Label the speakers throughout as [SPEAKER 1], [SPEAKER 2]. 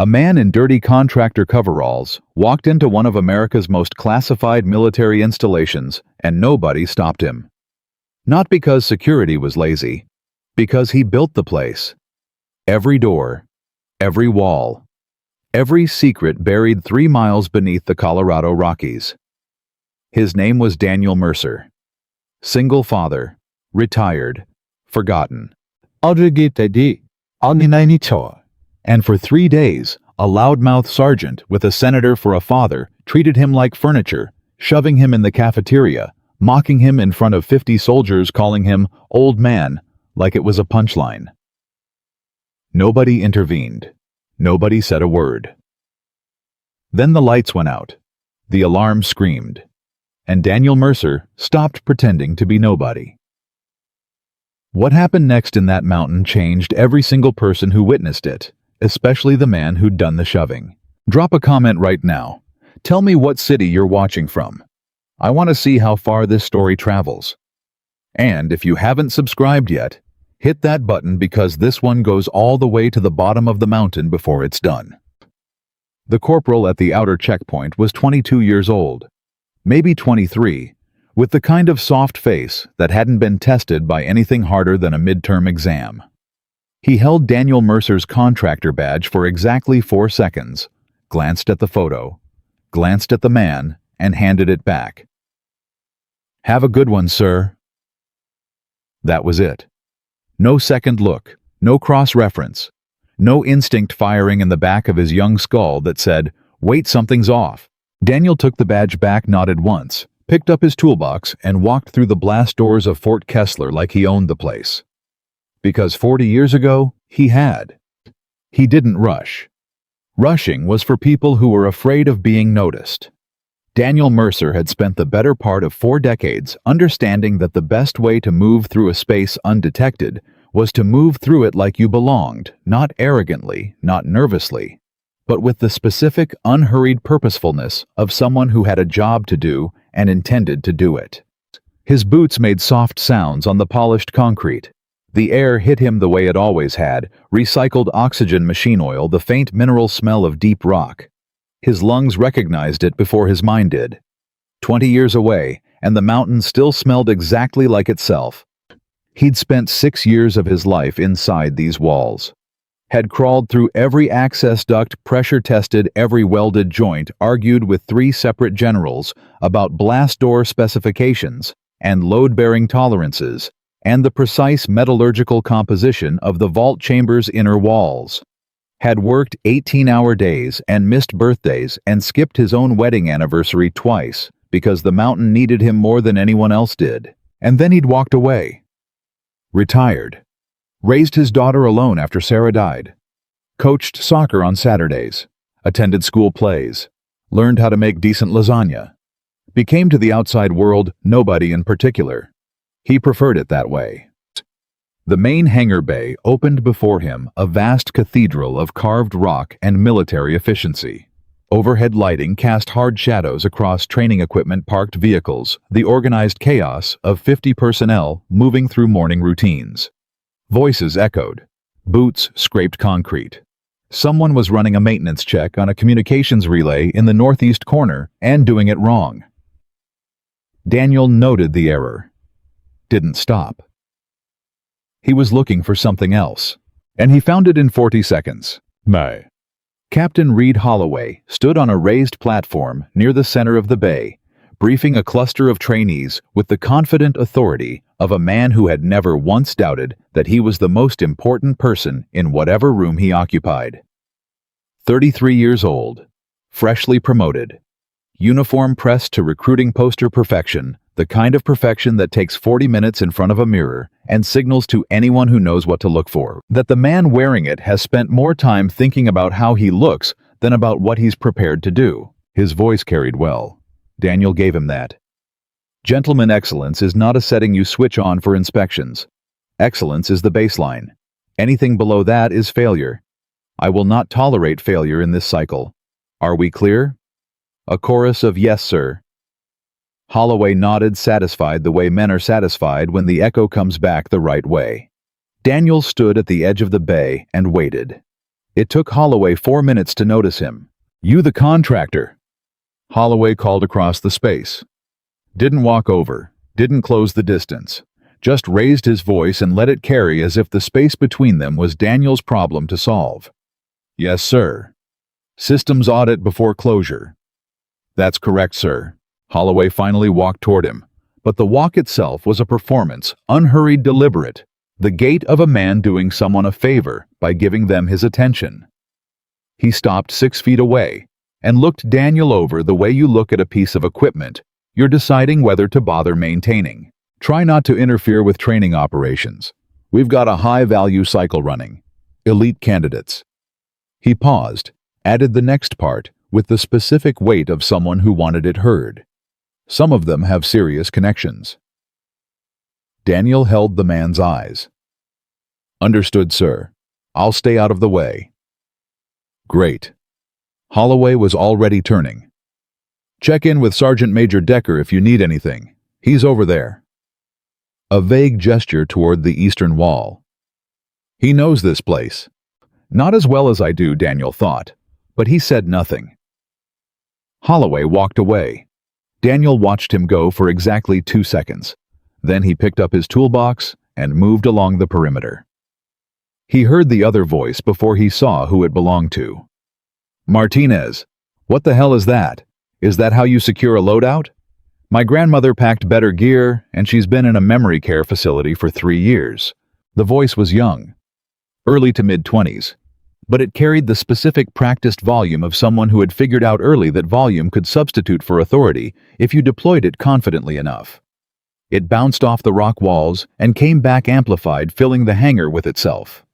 [SPEAKER 1] A man in dirty contractor coveralls walked into one of America's most classified military installations, and nobody stopped him. Not because security was lazy, because he built the place. Every door, every wall, every secret buried 3 miles beneath the Colorado Rockies. His name was Daniel Mercer. Single father, retired, forgotten. And for 3 days, a loudmouth sergeant with a senator for a father treated him like furniture, shoving him in the cafeteria, mocking him in front of 50 soldiers, calling him old man like it was a punchline. Nobody intervened. Nobody said a word. Then the lights went out. The alarm screamed. And Daniel Mercer stopped pretending to be nobody. What happened next in that mountain changed every single person who witnessed it, especially the man who'd done the shoving. Drop a comment right now. Tell me what city you're watching from. I want to see how far this story travels. And if you haven't subscribed yet, hit that button because this one goes all the way to the bottom of the mountain before it's done. The corporal at the outer checkpoint was 22 years old, maybe 23, with the kind of soft face that hadn't been tested by anything harder than a midterm exam. He held Daniel Mercer's contractor badge for exactly 4 seconds, glanced at the photo, glanced at the man, and handed it back. "Have a good one, sir." That was it. No second look, no cross-reference, no instinct firing in the back of his young skull that said, "Wait, something's off." Daniel took the badge back, nodded once, picked up his toolbox, and walked through the blast doors of Fort Kessler like he owned the place. Because 40 years ago, he had. He didn't rush. Rushing was for people who were afraid of being noticed. Daniel Mercer had spent the better part of 4 decades understanding that the best way to move through a space undetected was to move through it like you belonged, not arrogantly, not nervously, but with the specific, unhurried purposefulness of someone who had a job to do and intended to do it. His boots made soft sounds on the polished concrete. The air hit him the way it always had, recycled oxygen, machine oil, the faint mineral smell of deep rock. His lungs recognized it before his mind did. 20 years away, and the mountain still smelled exactly like itself. He'd spent 6 years of his life inside these walls. Had crawled through every access duct, pressure-tested every welded joint, argued with 3 separate generals about blast door specifications and load-bearing tolerances, and the precise metallurgical composition of the vault chamber's inner walls. Had worked 18-hour days and missed birthdays and skipped his own wedding anniversary twice because the mountain needed him more than anyone else did. And then he'd walked away. Retired. Raised his daughter alone after Sarah died. Coached soccer on Saturdays. Attended school plays. Learned how to make decent lasagna. Became to the outside world nobody in particular. He preferred it that way. The main hangar bay opened before him, a vast cathedral of carved rock and military efficiency. Overhead lighting cast hard shadows across training equipment, parked vehicles, the organized chaos of 50 personnel moving through morning routines. Voices echoed. Boots scraped concrete. Someone was running a maintenance check on a communications relay in the northeast corner and doing it wrong. Daniel noted the error. Didn't stop. He was looking for something else, and he found it in 40 seconds. May. Captain Reed Holloway stood on a raised platform near the center of the bay, briefing a cluster of trainees with the confident authority of a man who had never once doubted that he was the most important person in whatever room he occupied. 33 years old, freshly promoted, uniform pressed to recruiting poster perfection, the kind of perfection that takes 40 minutes in front of a mirror and signals to anyone who knows what to look for that the man wearing it has spent more time thinking about how he looks than about what he's prepared to do. His voice carried well. Daniel gave him that. Gentleman excellence is not a setting you switch on for inspections. Excellence is the baseline. Anything below that is failure. I will not tolerate failure in this cycle. Are we clear? A chorus of yes, sir. Holloway nodded, satisfied the way men are satisfied when the echo comes back the right way. Daniel stood at the edge of the bay and waited. It took Holloway 4 minutes to notice him. "You the contractor?" Holloway called across the space. Didn't walk over, didn't close the distance. Just raised his voice and let it carry as if the space between them was Daniel's problem to solve. "Yes, sir. Systems audit before closure." "That's correct, sir." Holloway finally walked toward him. But the walk itself was a performance, unhurried, deliberate. The gait of a man doing someone a favor by giving them his attention. He stopped 6 feet away and looked Daniel over the way you look at a piece of equipment you're deciding whether to bother maintaining. "Try not to interfere with training operations. We've got a high-value cycle running. Elite candidates." He paused, added the next part with the specific weight of someone who wanted it heard. "Some of them have serious connections." Daniel held the man's eyes. "Understood, sir. I'll stay out of the way." "Great." Holloway was already turning. "Check in with Sergeant Major Decker if you need anything. He's over there." A vague gesture toward the eastern wall. "He knows this place." Not as well as I do, Daniel thought, but he said nothing. Holloway walked away. Daniel watched him go for exactly 2 seconds. Then he picked up his toolbox and moved along the perimeter. He heard the other voice before he saw who it belonged to. "Martinez, what the hell is that? Is that how you secure a loadout? My grandmother packed better gear, and she's been in a memory care facility for 3 years." The voice was young, early to mid-20s, but it carried the specific practiced volume of someone who had figured out early that volume could substitute for authority if you deployed it confidently enough. It bounced off the rock walls and came back amplified, filling the hangar with itself.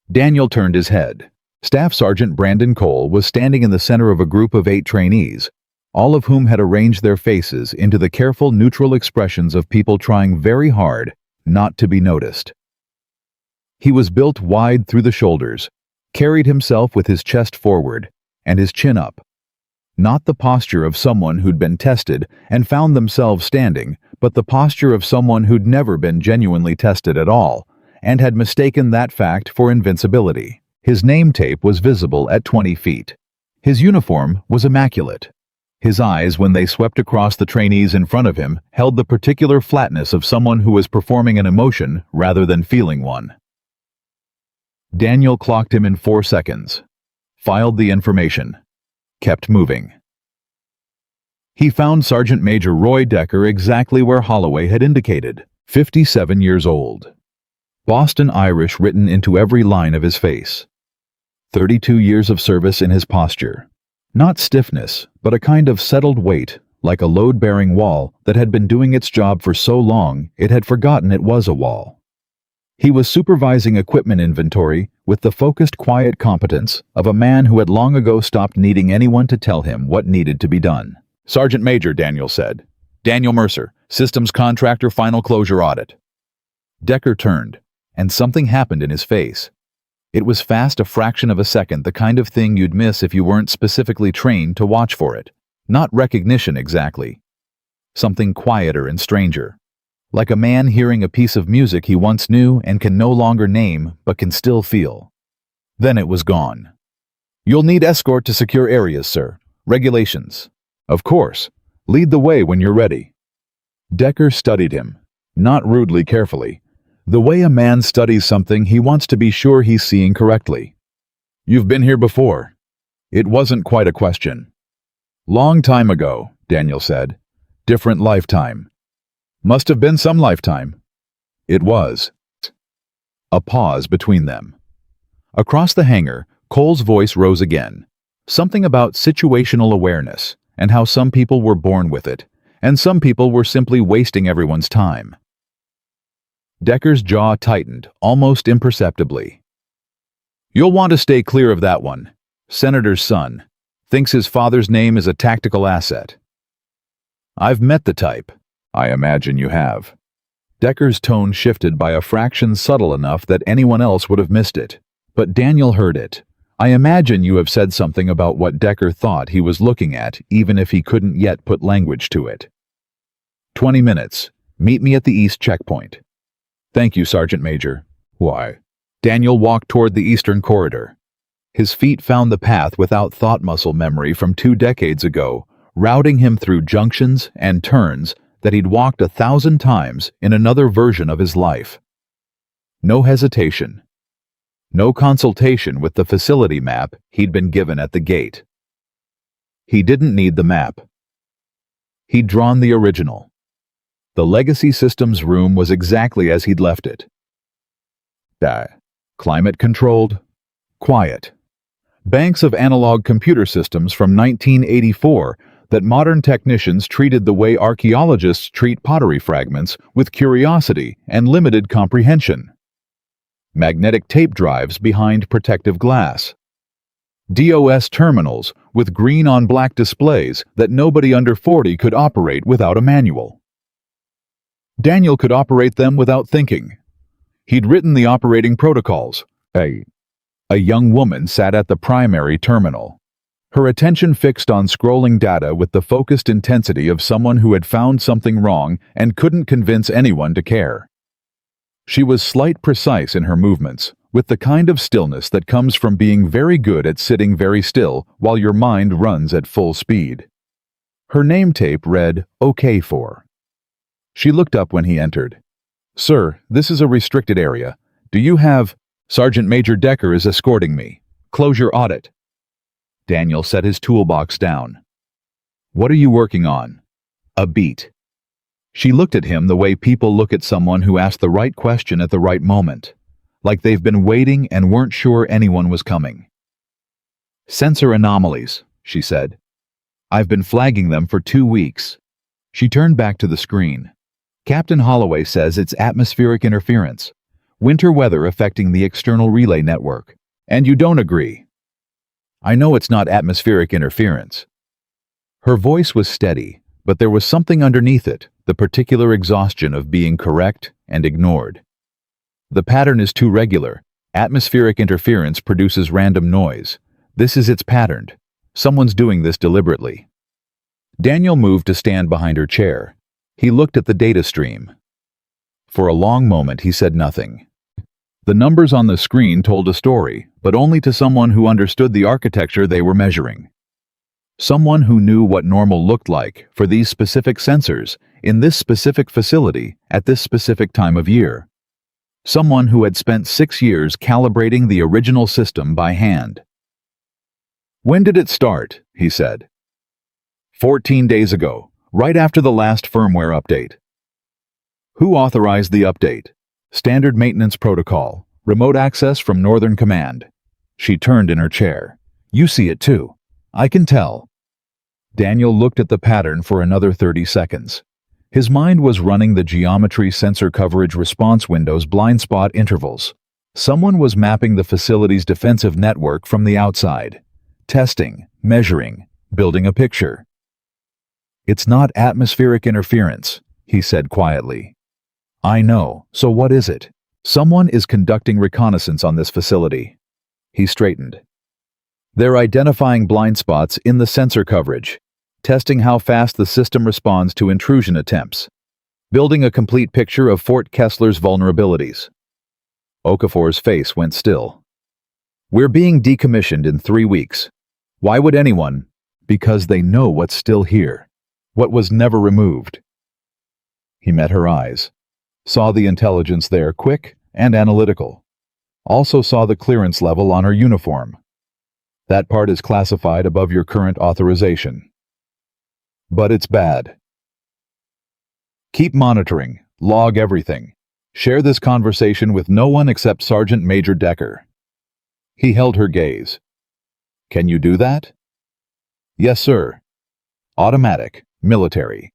[SPEAKER 1] Daniel turned his head. Staff Sergeant Brandon Cole was standing in the center of a group of 8 trainees, all of whom had arranged their faces into the careful, neutral expressions of people trying very hard not to be noticed. He was built wide through the shoulders, carried himself with his chest forward and his chin up. Not the posture of someone who'd been tested and found themselves standing, but the posture of someone who'd never been genuinely tested at all and had mistaken that fact for invincibility. His name tape was visible at 20 feet. His uniform was immaculate. His eyes, when they swept across the trainees in front of him, held the particular flatness of someone who was performing an emotion rather than feeling one. Daniel clocked him in 4 seconds, filed the information, kept moving. He found Sergeant Major Roy Decker exactly where Holloway had indicated, 57 years old. Boston Irish written into every line of his face. 32 years of service in his posture. Not stiffness, but a kind of settled weight, like a load-bearing wall that had been doing its job for so long it had forgotten it was a wall. He was supervising equipment inventory with the focused, quiet competence of a man who had long ago stopped needing anyone to tell him what needed to be done. "Sergeant Major," Daniel said. "Daniel Mercer, Systems Contractor Final Closure Audit." Decker turned, and something happened in his face. It was fast, a fraction of a second, the kind of thing you'd miss if you weren't specifically trained to watch for it. Not recognition exactly. Something quieter and stranger. Like a man hearing a piece of music he once knew and can no longer name but can still feel. Then it was gone. "You'll need escort to secure areas, sir. Regulations." "Of course. Lead the way when you're ready." Decker studied him, not rudely, carefully. The way a man studies something he wants to be sure he's seeing correctly. "You've been here before." It wasn't quite a question. "Long time ago," Daniel said. "Different lifetime." "Must have been some lifetime." It was. A pause between them. Across the hangar, Cole's voice rose again. Something about situational awareness and how some people were born with it, and some people were simply wasting everyone's time. Decker's jaw tightened, almost imperceptibly. "You'll want to stay clear of that one. Senator's son. Thinks his father's name is a tactical asset." "I've met the type." "I imagine you have." Decker's tone shifted by a fraction, subtle enough that anyone else would have missed it. But Daniel heard it. "I imagine you have said something about what Decker thought he was looking at, even if he couldn't yet put language to it." 20 minutes. Meet me at the east checkpoint." "Thank you, Sergeant Major." "Why?" Daniel walked toward the eastern corridor. His feet found the path without thought muscle memory from 2 decades ago, routing him through junctions and turns that he'd walked 1,000 times in another version of his life. No hesitation. No consultation with the facility map he'd been given at the gate. He didn't need the map. He'd drawn the original. The legacy systems room was exactly as he'd left it. Climate-controlled, quiet. Banks of analog computer systems from 1984 that modern technicians treated the way archaeologists treat pottery fragments, with curiosity and limited comprehension. Magnetic tape drives behind protective glass. DOS terminals with green-on-black displays that nobody under 40 could operate without a manual. Daniel could operate them without thinking. He'd written the operating protocols. A young woman sat at the primary terminal, her attention fixed on scrolling data with the focused intensity of someone who had found something wrong and couldn't convince anyone to care. She was slight precise in her movements, with the kind of stillness that comes from being very good at sitting very still while your mind runs at full speed. Her name tape read OK for. She looked up when he entered. "Sir, this is a restricted area. Do you have—" "Sergeant Major Decker is escorting me. Close your audit." Daniel set his toolbox down. "What are you working on?" "A beat." She looked at him the way people look at someone who asked the right question at the right moment, like they've been waiting and weren't sure anyone was coming. "Sensor anomalies," she said. "I've been flagging them for 2 weeks." She turned back to the screen. "Captain Holloway says it's atmospheric interference. Winter weather affecting the external relay network. And you don't agree?" "I know it's not atmospheric interference." Her voice was steady, but there was something underneath it, the particular exhaustion of being correct and ignored. "The pattern is too regular. Atmospheric interference produces random noise. This is its pattern. Someone's doing this deliberately." Daniel moved to stand behind her chair. He looked at the data stream. For a long moment he said nothing. The numbers on the screen told a story, but only to someone who understood the architecture they were measuring. Someone who knew what normal looked like for these specific sensors, in this specific facility, at this specific time of year. Someone who had spent 6 years calibrating the original system by hand. "When did it start?" he said. 14 days ago, right after the last firmware update." "Who authorized the update?" "Standard maintenance protocol. Remote access from Northern Command." She turned in her chair. "You see it too. I can tell." Daniel looked at the pattern for another 30 seconds. His mind was running the geometry sensor coverage response window's blind spot intervals. Someone was mapping the facility's defensive network from the outside. Testing, measuring, building a picture. "It's not atmospheric interference," he said quietly. "I know, so what is it?" "Someone is conducting reconnaissance on this facility." He straightened. "They're identifying blind spots in the sensor coverage, testing how fast the system responds to intrusion attempts, building a complete picture of Fort Kessler's vulnerabilities." Okafor's face went still. "We're being decommissioned in 3 weeks. Why would anyone?" "Because they know what's still here. What was never removed." He met her eyes. Saw the intelligence there, quick and analytical. Also saw the clearance level on her uniform. "That part is classified above your current authorization. But it's bad. Keep monitoring, log everything. Share this conversation with no one except Sergeant Major Decker." He held her gaze. "Can you do that?" "Yes, sir." Automatic, military,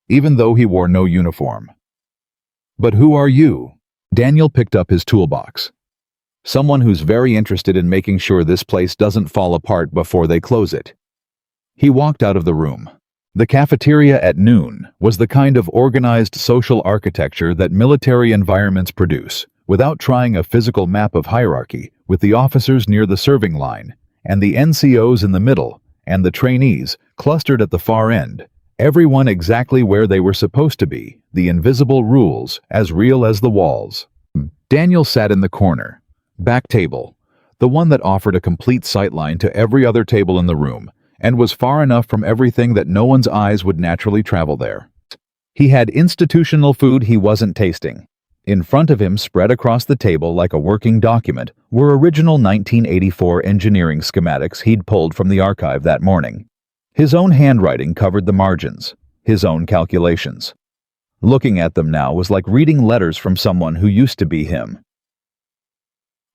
[SPEAKER 1] even though he wore no uniform. "But who are you?" Daniel picked up his toolbox. "Someone who's very interested in making sure this place doesn't fall apart before they close it." He walked out of the room. The cafeteria at noon was the kind of organized social architecture that military environments produce, without trying a physical map of hierarchy, with the officers near the serving line, and the NCOs in the middle, and the trainees clustered at the far end, everyone exactly where they were supposed to be, the invisible rules as real as the walls. Daniel sat in the corner, back table, the one that offered a complete sightline to every other table in the room, and was far enough from everything that no one's eyes would naturally travel there. He had institutional food he wasn't tasting. In front of him, spread across the table like a working document, were original 1984 engineering schematics he'd pulled from the archive that morning. His own handwriting covered the margins, his own calculations. Looking at them now was like reading letters from someone who used to be him.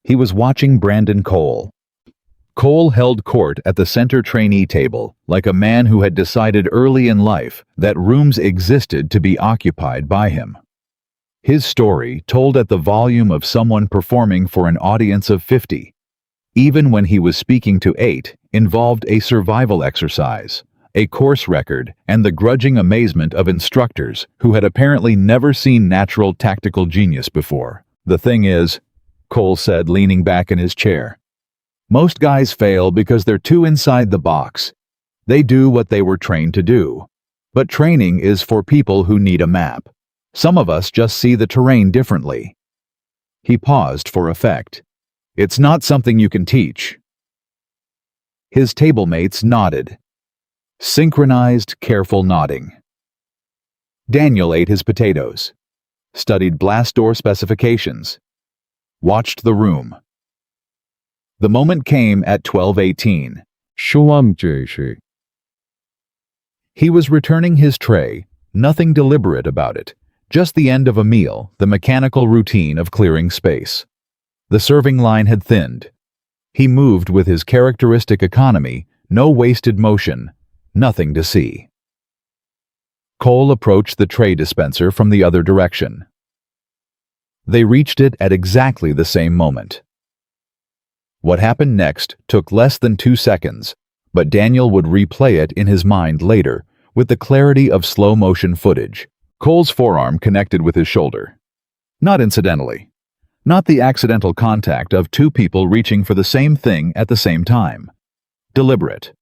[SPEAKER 1] He was watching Brandon Cole. Cole held court at the center trainee table, like a man who had decided early in life that rooms existed to be occupied by him. His story, told at the volume of someone performing for an audience of 50, even when he was speaking to 8, involved a survival exercise, a course record, and the grudging amazement of instructors who had apparently never seen natural tactical genius before. "The thing is," Cole said, leaning back in his chair, "most guys fail because they're too inside the box. They do what they were trained to do. But training is for people who need a map. Some of us just see the terrain differently." He paused for effect. "It's not something you can teach." His tablemates nodded. Synchronized, careful nodding. Daniel ate his potatoes, studied blast door specifications, watched the room. The moment came at 12:18. He was returning his tray, nothing deliberate about it, just the end of a meal, the mechanical routine of clearing space. The serving line had thinned. He moved with his characteristic economy, no wasted motion, nothing to see. Cole approached the tray dispenser from the other direction. They reached it at exactly the same moment. What happened next took less than 2 seconds, but Daniel would replay it in his mind later, with the clarity of slow-motion footage. Cole's forearm connected with his shoulder. Not incidentally. Not the accidental contact of two people reaching for the same thing at the same time. Deliberate.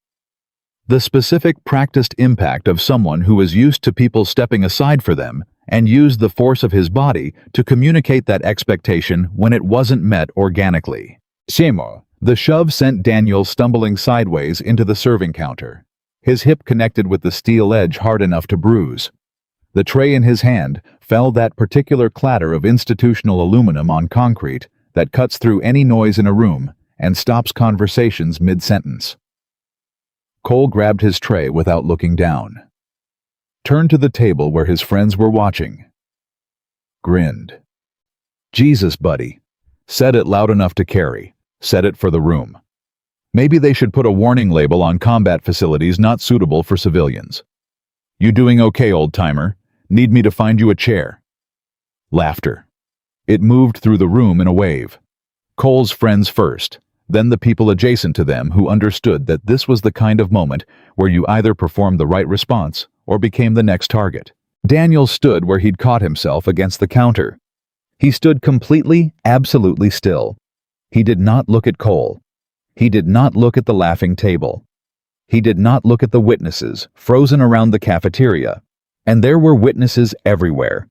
[SPEAKER 1] The specific practiced impact of someone who was used to people stepping aside for them and used the force of his body to communicate that expectation when it wasn't met organically. Shemo. The shove sent Daniel stumbling sideways into the serving counter. His hip connected with the steel edge hard enough to bruise. The tray in his hand fell that particular clatter of institutional aluminum on concrete that cuts through any noise in a room and stops conversations mid-sentence. Cole grabbed his tray without looking down. Turned to the table where his friends were watching. Grinned. "Jesus, buddy." Said it loud enough to carry. Said it for the room. Maybe they should put a warning label on combat facilities not suitable for civilians. "You doing okay, old-timer? Need me to find you a chair?" Laughter. It moved through the room in a wave. Cole's friends first, then the people adjacent to them who understood that this was the kind of moment where you either performed the right response or became the next target. Daniel stood where he'd caught himself against the counter. He stood completely, absolutely still. He did not look at Cole. He did not look at the laughing table. He did not look at the witnesses, frozen around the cafeteria. And there were witnesses everywhere.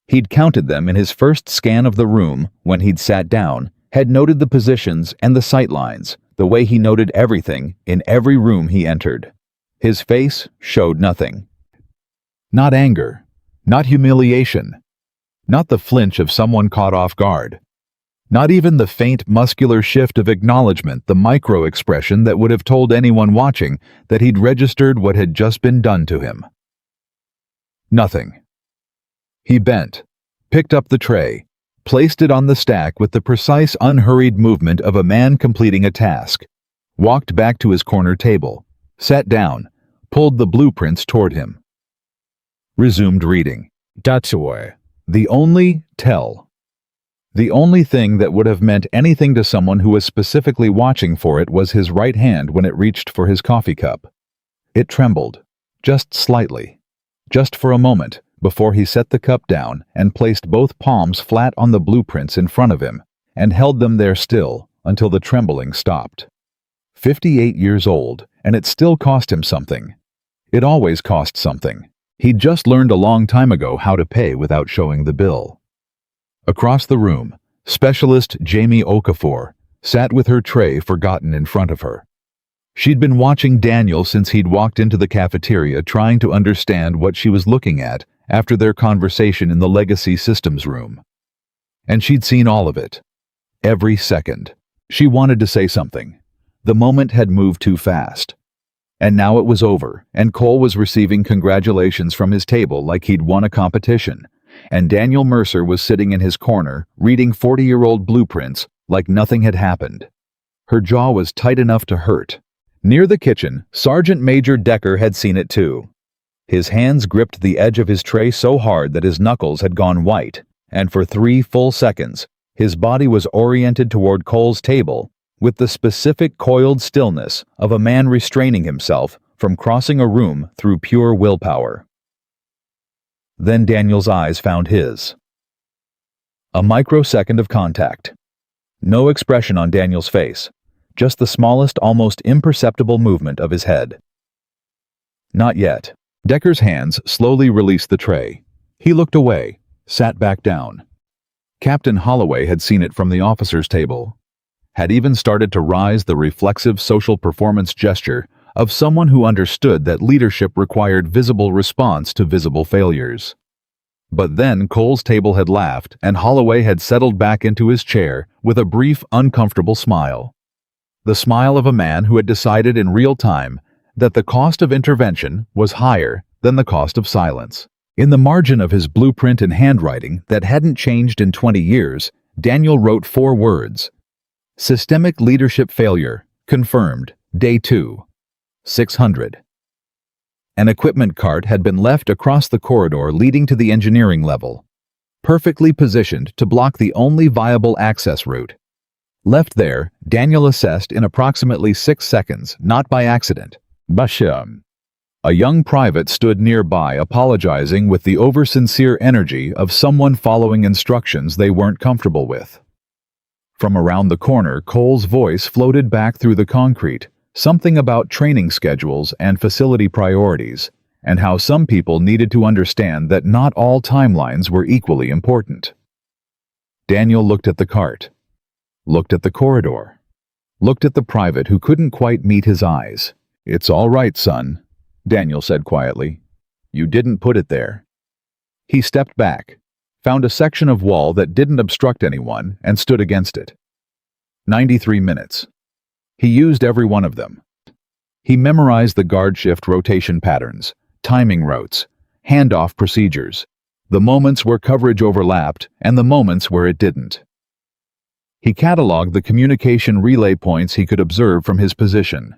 [SPEAKER 1] He'd counted them in his first scan of the room when he'd sat down, had noted the positions and the sight lines, the way he noted everything in every room he entered. His face showed nothing. Not anger, not humiliation, not the flinch of someone caught off guard. Not even the faint muscular shift of acknowledgement, the micro-expression that would have told anyone watching that he'd registered what had just been done to him. Nothing. He bent, picked up the tray, placed it on the stack with the precise, unhurried movement of a man completing a task, walked back to his corner table, sat down, pulled the blueprints toward him. Resumed reading. The only tell. The only thing that would have meant anything to someone who was specifically watching for it was his right hand when it reached for his coffee cup. It trembled, just slightly, just for a moment, before he set the cup down and placed both palms flat on the blueprints in front of him and held them there still until the trembling stopped. 58 years old, and it still cost him something. It always cost something. He'd just learned a long time ago how to pay without showing the bill. Across the room, Specialist Jamie Okafor, sat with her tray forgotten in front of her. She'd been watching Daniel since he'd walked into the cafeteria, trying to understand what she was looking at after their conversation in the legacy systems room. And she'd seen all of it. Every second. She wanted to say something. The moment had moved too fast. And now it was over, and Cole was receiving congratulations from his table like he'd won a competition, and Daniel Mercer was sitting in his corner, reading 40-year-old blueprints like nothing had happened. Her jaw was tight enough to hurt. Near the kitchen, Sergeant Major Decker had seen it too. His hands gripped the edge of his tray so hard that his knuckles had gone white, and for 3 full seconds, his body was oriented toward Cole's table with the specific coiled stillness of a man restraining himself from crossing a room through pure willpower. Then Daniel's eyes found his. A microsecond of contact. No expression on Daniel's face, just the smallest, almost imperceptible movement of his head. Not yet. Decker's hands slowly released the tray. He looked away, sat back down. Captain Holloway had seen it from the officers' table, had even started to rise the reflexive social performance gesture of someone who understood that leadership required visible response to visible failures. But then Cole's table had laughed, and Holloway had settled back into his chair with a brief, uncomfortable smile. The smile of a man who had decided in real time that the cost of intervention was higher than the cost of silence. In the margin of his blueprint in handwriting that hadn't changed in 20 years, Daniel wrote 4 words. Systemic leadership failure, confirmed, day 2, 600. An equipment cart had been left across the corridor leading to the engineering level, perfectly positioned to block the only viable access route. Left there, Daniel assessed in approximately 6 seconds, not by accident. Basham. A young private stood nearby, apologizing with the over-sincere energy of someone following instructions they weren't comfortable with. From around the corner, Cole's voice floated back through the concrete, something about training schedules and facility priorities, and how some people needed to understand that not all timelines were equally important. Daniel looked at the cart, looked at the corridor, looked at the private who couldn't quite meet his eyes. "It's all right, son," Daniel said quietly. "You didn't put it there." He stepped back, found a section of wall that didn't obstruct anyone, and stood against it. 93 minutes. He used every one of them. He memorized the guard shift rotation patterns, timing routes, handoff procedures, the moments where coverage overlapped and the moments where it didn't. He cataloged the communication relay points he could observe from his position.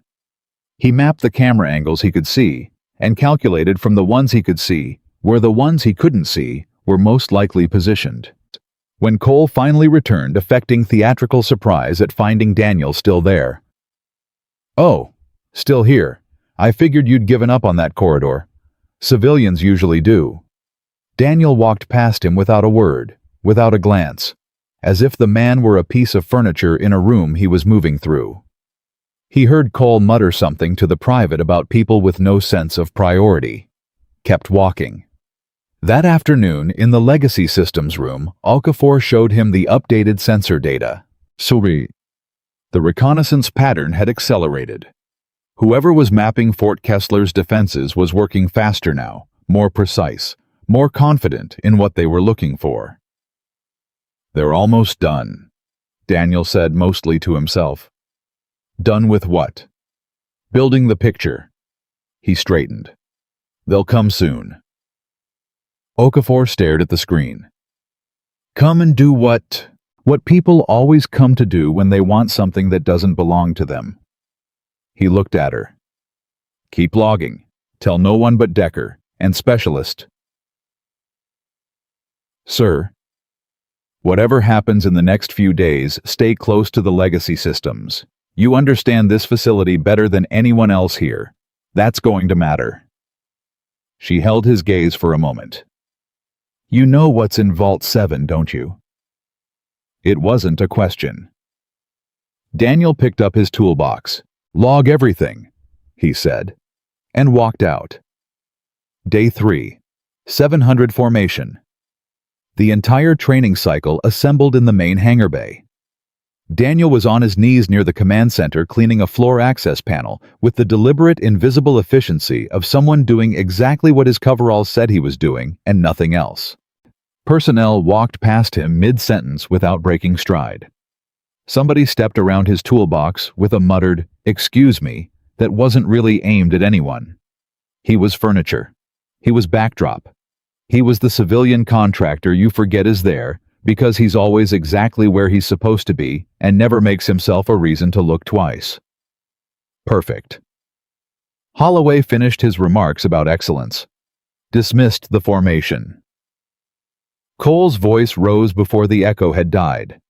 [SPEAKER 1] He mapped the camera angles he could see and calculated from the ones he could see where the ones he couldn't see were most likely positioned. When Cole finally returned, affecting theatrical surprise at finding Daniel still there. "Oh, still here. I figured you'd given up on that corridor. Civilians usually do." Daniel walked past him without a word, without a glance, as if the man were a piece of furniture in a room he was moving through. He heard Cole mutter something to the private about people with no sense of priority. Kept walking. That afternoon, in the legacy systems room, Okafor showed him the updated sensor data. Sorry. The reconnaissance pattern had accelerated. Whoever was mapping Fort Kessler's defenses was working faster now, more precise, more confident in what they were looking for. "They're almost done," Daniel said mostly to himself. "Done with what?" "Building the picture." He straightened. "They'll come soon." Okafor stared at the screen. "Come and do what people always come to do when they want something that doesn't belong to them." He looked at her. "Keep logging. Tell no one but Decker, and Specialist." "Sir. Whatever happens in the next few days, stay close to the legacy systems. You understand this facility better than anyone else here. That's going to matter." She held his gaze for a moment. "You know what's in Vault 7, don't you?" It wasn't a question. Daniel picked up his toolbox. "Log everything," he said, and walked out. Day 3. 700 formation. The entire training cycle assembled in the main hangar bay. Daniel was on his knees near the command center cleaning a floor access panel with the deliberate, invisible efficiency of someone doing exactly what his coveralls said he was doing and nothing else. Personnel walked past him mid-sentence without breaking stride. Somebody stepped around his toolbox with a muttered, "Excuse me," that wasn't really aimed at anyone. He was furniture. He was backdrop. He was the civilian contractor you forget is there because he's always exactly where he's supposed to be and never makes himself a reason to look twice. Perfect. Holloway finished his remarks about excellence. Dismissed the formation. Cole's voice rose before the echo had died.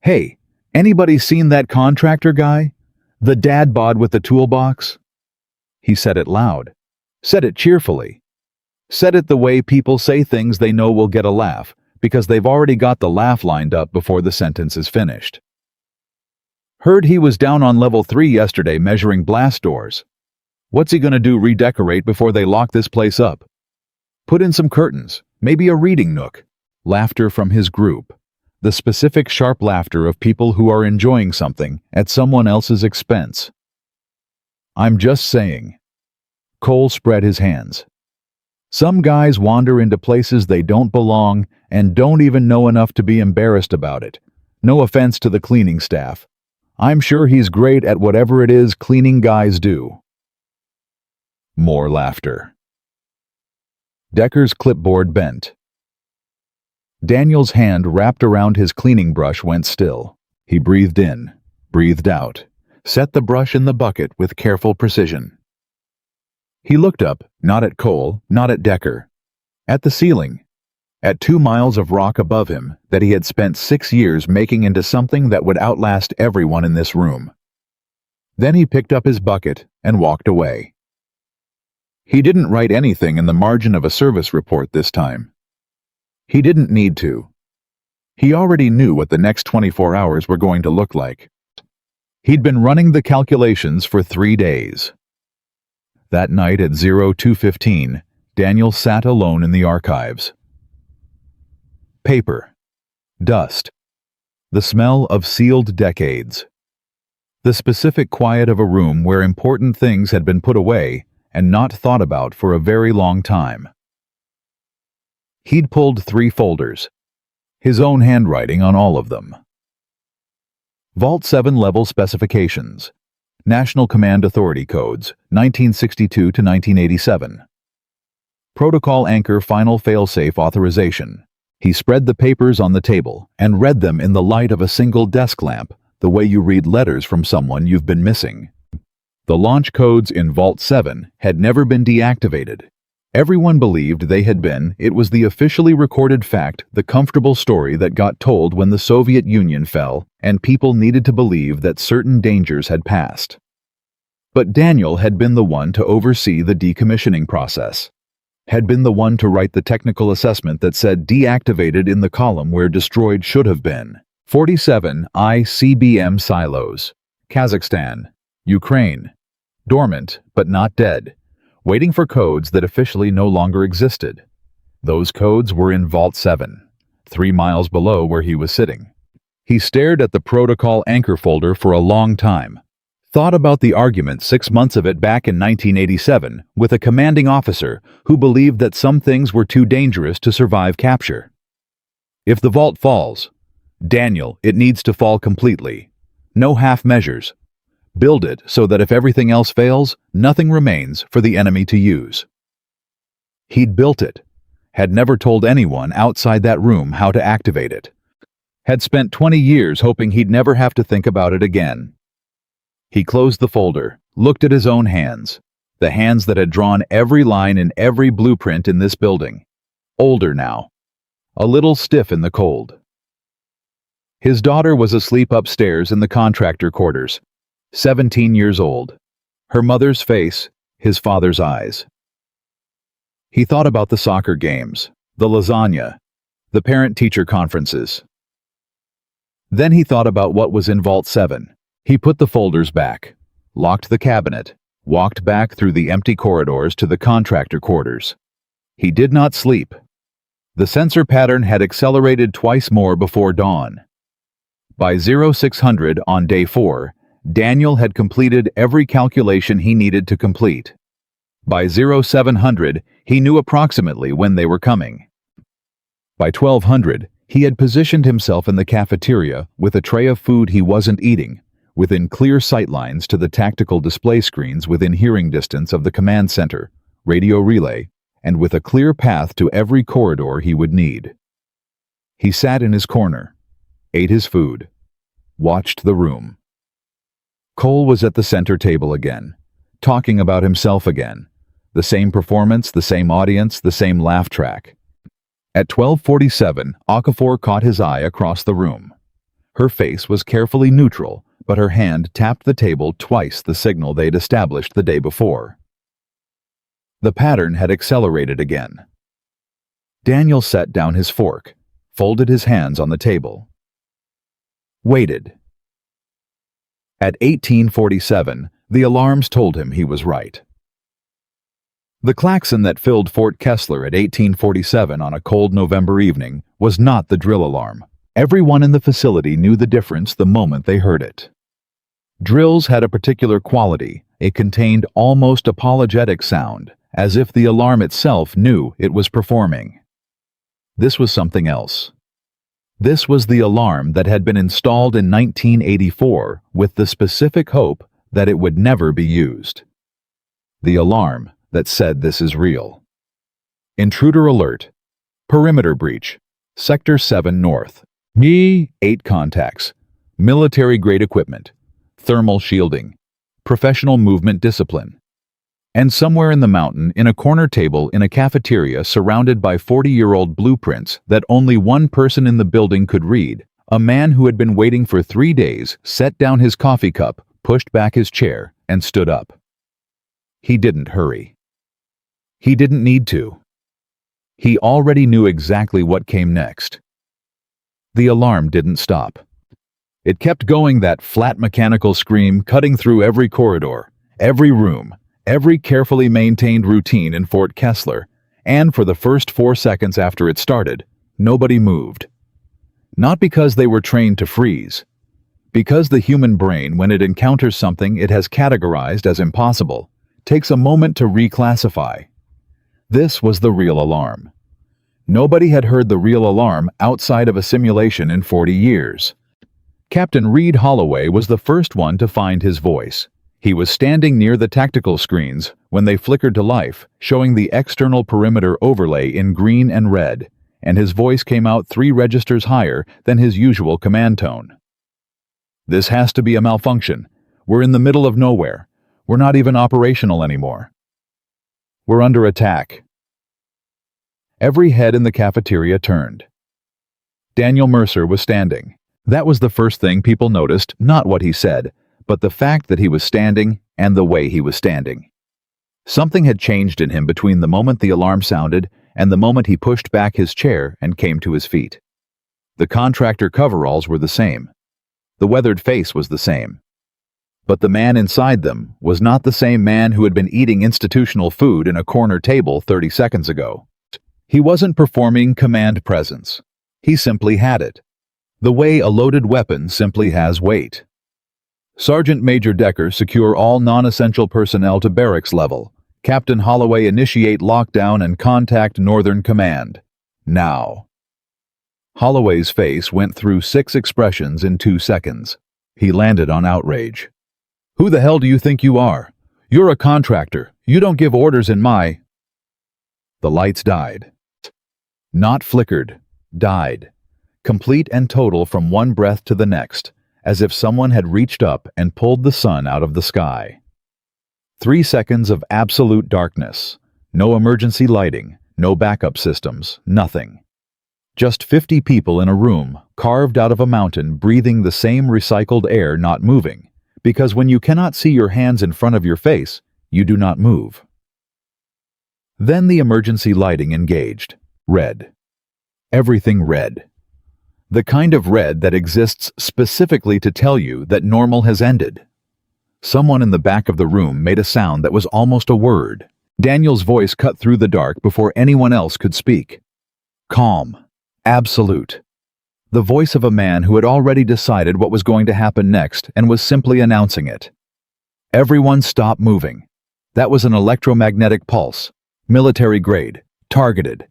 [SPEAKER 1] "Hey, anybody seen that contractor guy? The dad bod with the toolbox?" He said it loud. Said it cheerfully. Said it the way people say things they know will get a laugh, because they've already got the laugh lined up before the sentence is finished. "Heard he was down on level 3 yesterday measuring blast doors. What's he gonna do, redecorate before they lock this place up? Put in some curtains, maybe a reading nook." Laughter from his group. The specific sharp laughter of people who are enjoying something at someone else's expense. "I'm just saying." Cole spread his hands. "Some guys wander into places they don't belong and don't even know enough to be embarrassed about it. No offense to the cleaning staff. I'm sure he's great at whatever it is cleaning guys do." More laughter. Decker's clipboard bent. Daniel's hand wrapped around his cleaning brush went still. He breathed in, breathed out, set the brush in the bucket with careful precision. He looked up, not at Cole, not at Decker. At the ceiling. At 2 miles of rock above him that he had spent 6 years making into something that would outlast everyone in this room. Then he picked up his bucket and walked away. He didn't write anything in the margin of a service report this time. He didn't need to. He already knew what the next 24 hours were going to look like. He'd been running the calculations for 3 days. That night at 02:15, Daniel sat alone in the archives. Paper. Dust. The smell of sealed decades. The specific quiet of a room where important things had been put away and not thought about for a very long time. He'd pulled 3 folders. His own handwriting on all of them. Vault 7 level specifications. National Command Authority Codes, 1962 to 1987. Protocol Anchor Final Failsafe Authorization. He spread the papers on the table and read them in the light of a single desk lamp, the way you read letters from someone you've been missing. The launch codes in Vault 7 had never been deactivated. Everyone believed they had been. It was the officially recorded fact, the comfortable story that got told when the Soviet Union fell, and people needed to believe that certain dangers had passed. But Daniel had been the one to oversee the decommissioning process. Had been the one to write the technical assessment that said deactivated in the column where destroyed should have been. 47 ICBM silos. Kazakhstan. Ukraine. Dormant, but not dead. Waiting for codes that officially no longer existed. Those codes were in Vault 7, 3 miles below where he was sitting. He stared at the Protocol Anchor folder for a long time. Thought about the argument 6 months of it back in 1987 with a commanding officer who believed that some things were too dangerous to survive capture. If the vault falls, Daniel, it needs to fall completely. No half measures. Build it so that if everything else fails, nothing remains for the enemy to use. He'd built it. Had never told anyone outside that room how to activate it. Had spent 20 years hoping he'd never have to think about it again. He closed the folder, looked at his own hands, the hands that had drawn every line in every blueprint in this building. Older now. A little stiff in the cold. His daughter was asleep upstairs in the contractor quarters. 17 years old. Her mother's face, his father's eyes. He thought about the soccer games, the lasagna, the parent-teacher conferences. Then he thought about what was in Vault 7. He put the folders back, locked the cabinet, walked back through the empty corridors to the contractor quarters. He did not sleep. The sensor pattern had accelerated twice more before dawn. By 0600 on day 4, Daniel had completed every calculation he needed to complete. By 0700, he knew approximately when they were coming. By 1200, he had positioned himself in the cafeteria with a tray of food he wasn't eating, within clear sightlines to the tactical display screens within hearing distance of the command center, radio relay, and with a clear path to every corridor he would need. He sat in his corner, ate his food, watched the room. Cole was at the center table again, talking about himself again. The same performance, the same audience, the same laugh track. At 12:47, Okafor caught his eye across the room. Her face was carefully neutral, but her hand tapped the table twice the signal they'd established the day before. The pattern had accelerated again. Daniel set down his fork, folded his hands on the table. Waited. At 18:47, the alarms told him he was right. The klaxon that filled Fort Kessler at 18:47 on a cold November evening was not the drill alarm. Everyone in the facility knew the difference the moment they heard it. Drills had a particular quality, a contained almost apologetic sound, as if the alarm itself knew it was performing. This was something else. This was the alarm that had been installed in 1984 with the specific hope that it would never be used. The alarm that said this is real. Intruder alert. Perimeter breach. Sector 7 North. 8 contacts. Military-grade equipment. Thermal shielding. Professional movement discipline. And somewhere in the mountain, in a corner table in a cafeteria surrounded by 40-year-old blueprints that only one person in the building could read, a man who had been waiting for 3 days set down his coffee cup, pushed back his chair, and stood up. He didn't hurry. He didn't need to. He already knew exactly what came next. The alarm didn't stop. It kept going, that flat mechanical scream cutting through every corridor, every room, every carefully maintained routine in Fort Kessler, and for the first 4 seconds after it started, nobody moved. Not because they were trained to freeze. Because the human brain, when it encounters something it has categorized as impossible, takes a moment to reclassify. This was the real alarm. Nobody had heard the real alarm outside of a simulation in 40 years. Captain Reed Holloway was the first one to find his voice. He was standing near the tactical screens when they flickered to life, showing the external perimeter overlay in green and red, and his voice came out 3 registers higher than his usual command tone. This has to be a malfunction. We're in the middle of nowhere. We're not even operational anymore. We're under attack. Every head in the cafeteria turned. Daniel Mercer was standing. That was the first thing people noticed, not what he said, but the fact that he was standing and the way he was standing. Something had changed in him between the moment the alarm sounded and the moment he pushed back his chair and came to his feet. The contractor coveralls were the same. The weathered face was the same. But the man inside them was not the same man who had been eating institutional food in a corner table 30 seconds ago. He wasn't performing command presence. He simply had it. The way a loaded weapon simply has weight. Sergeant Major Decker, secure all non-essential personnel to barracks level. Captain Holloway, initiate lockdown and contact Northern Command. Now. Holloway's face went through 6 expressions in 2 seconds. He landed on outrage. Who the hell do you think you are? You're a contractor. You don't give orders in my... The lights died. Not flickered. Died. Complete and total from one breath to the next, as if someone had reached up and pulled the sun out of the sky. 3 seconds of absolute darkness. No emergency lighting, no backup systems, nothing. Just 50 people in a room, carved out of a mountain, breathing the same recycled air, not moving. Because when you cannot see your hands in front of your face, you do not move. Then the emergency lighting engaged. Red. Everything red. The kind of red that exists specifically to tell you that normal has ended. Someone in the back of the room made a sound that was almost a word. Daniel's voice cut through the dark before anyone else could speak. Calm. Absolute. The voice of a man who had already decided what was going to happen next and was simply announcing it. Everyone stop moving. That was an electromagnetic pulse, military grade, targeted.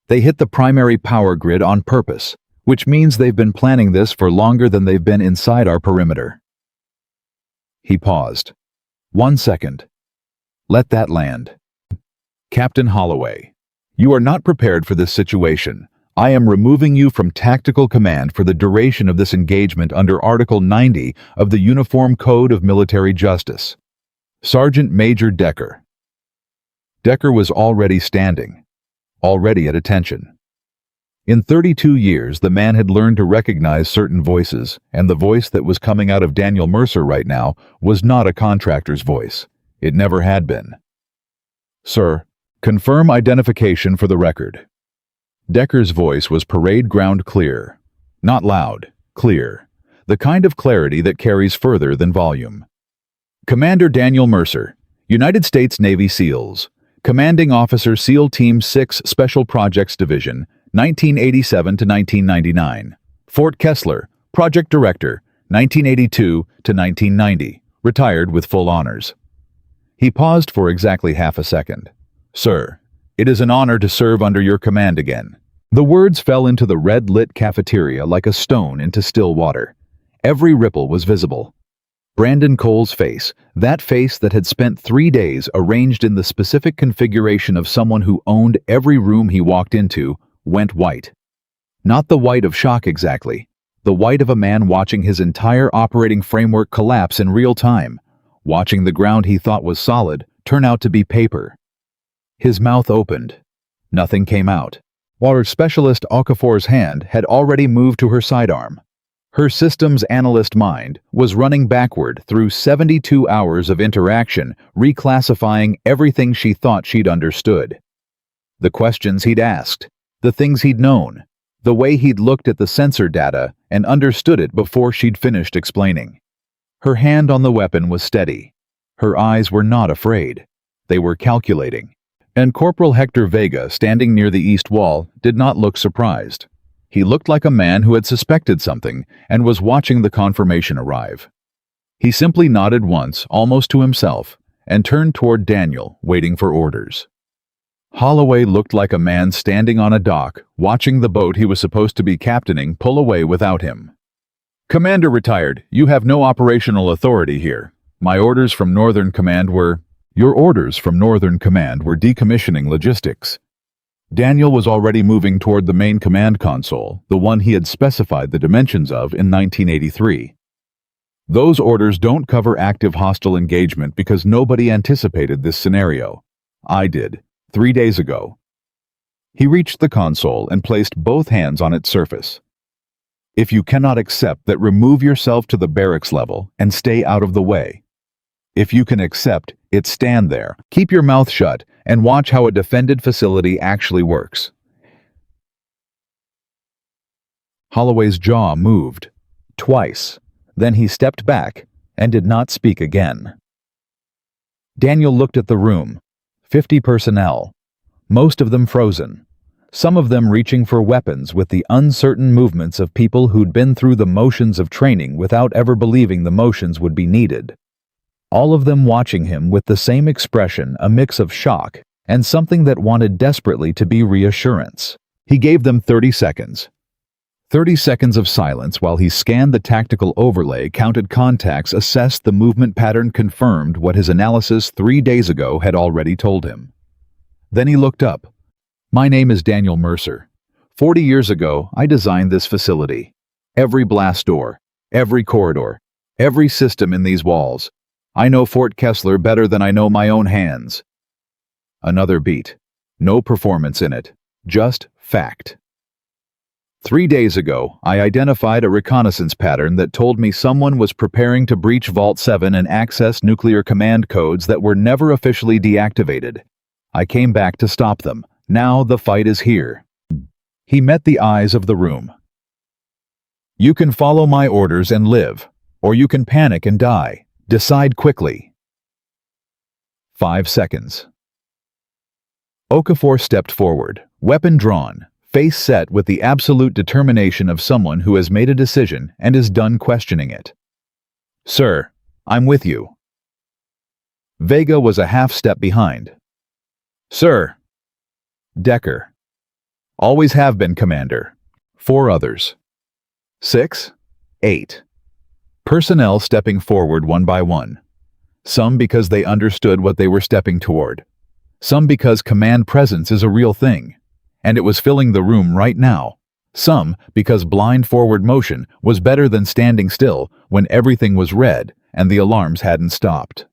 [SPEAKER 1] They hit the primary power grid on purpose, which means they've been planning this for longer than they've been inside our perimeter. He paused. 1 second. Let that land. Captain Holloway, you are not prepared for this situation. I am removing you from tactical command for the duration of this engagement under Article 90 of the Uniform Code of Military Justice. Sergeant Major Decker. Decker was already standing, already at attention. In 32 years, the man had learned to recognize certain voices, and the voice that was coming out of Daniel Mercer right now was not a contractor's voice. It never had been. Sir, confirm identification for the record. Decker's voice was parade ground clear. Not loud, clear. The kind of clarity that carries further than volume. Commander Daniel Mercer, United States Navy SEALs, Commanding Officer SEAL Team 6 Special Projects Division, 1987 to 1999. Fort Kessler, Project Director, 1982 to 1990, retired with full honors. He paused for exactly half a second. Sir, it is an honor to serve under your command again. The words fell into the red-lit cafeteria like a stone into still water. Every ripple was visible. Brandon Cole's face, that face that had spent 3 days arranged in the specific configuration of someone who owned every room he walked into, went white. Not the white of shock exactly, the white of a man watching his entire operating framework collapse in real time, watching the ground he thought was solid turn out to be paper. His mouth opened. Nothing came out. Water specialist Okafor's hand had already moved to her sidearm. Her systems analyst mind was running backward through 72 hours of interaction, reclassifying everything she thought she'd understood. The questions he'd asked, the things he'd known, the way he'd looked at the sensor data and understood it before she'd finished explaining. Her hand on the weapon was steady. Her eyes were not afraid. They were calculating. And Corporal Hector Vega, standing near the east wall, did not look surprised. He looked like a man who had suspected something and was watching the confirmation arrive. He simply nodded once, almost to himself, and turned toward Daniel, waiting for orders. Holloway looked like a man standing on a dock, watching the boat he was supposed to be captaining pull away without him. Commander retired, you have no operational authority here. My orders from Northern Command were... Your orders from Northern Command were decommissioning logistics. Daniel was already moving toward the main command console, the one he had specified the dimensions of in 1983. Those orders don't cover active hostile engagement because nobody anticipated this scenario. I did, 3 days ago. He reached the console and placed both hands on its surface. If you cannot accept that, remove yourself to the barracks level and stay out of the way. If you can accept it, stand there, keep your mouth shut, and watch how a defended facility actually works. Holloway's jaw moved, twice. Then he stepped back and did not speak again. Daniel looked at the room. 50 personnel, most of them frozen, some of them reaching for weapons with the uncertain movements of people who'd been through the motions of training without ever believing the motions would be needed. All of them watching him with the same expression, a mix of shock and something that wanted desperately to be reassurance. He gave them 30 seconds. 30 seconds of silence while he scanned the tactical overlay, counted contacts, assessed the movement pattern, confirmed what his analysis 3 days ago had already told him. Then he looked up. My name is Daniel Mercer. 40 years ago, I designed this facility. Every blast door, every corridor, every system in these walls. I know Fort Kessler better than I know my own hands. Another beat. No performance in it. Just fact. 3 days ago, I identified a reconnaissance pattern that told me someone was preparing to breach Vault 7 and access nuclear command codes that were never officially deactivated. I came back to stop them. Now the fight is here. He met the eyes of the room. You can follow my orders and live, or you can panic and die. Decide quickly. 5 seconds. Okafor stepped forward, weapon drawn, face set with the absolute determination of someone who has made a decision and is done questioning it. "Sir, I'm with you." Vega was a half step behind. "Sir." Decker. "Always have been, Commander." 4 others. 6, 8. Personnel stepping forward one by one. Some because they understood what they were stepping toward. Some because command presence is a real thing, and it was filling the room right now. Some because blind forward motion was better than standing still when everything was red and the alarms hadn't stopped.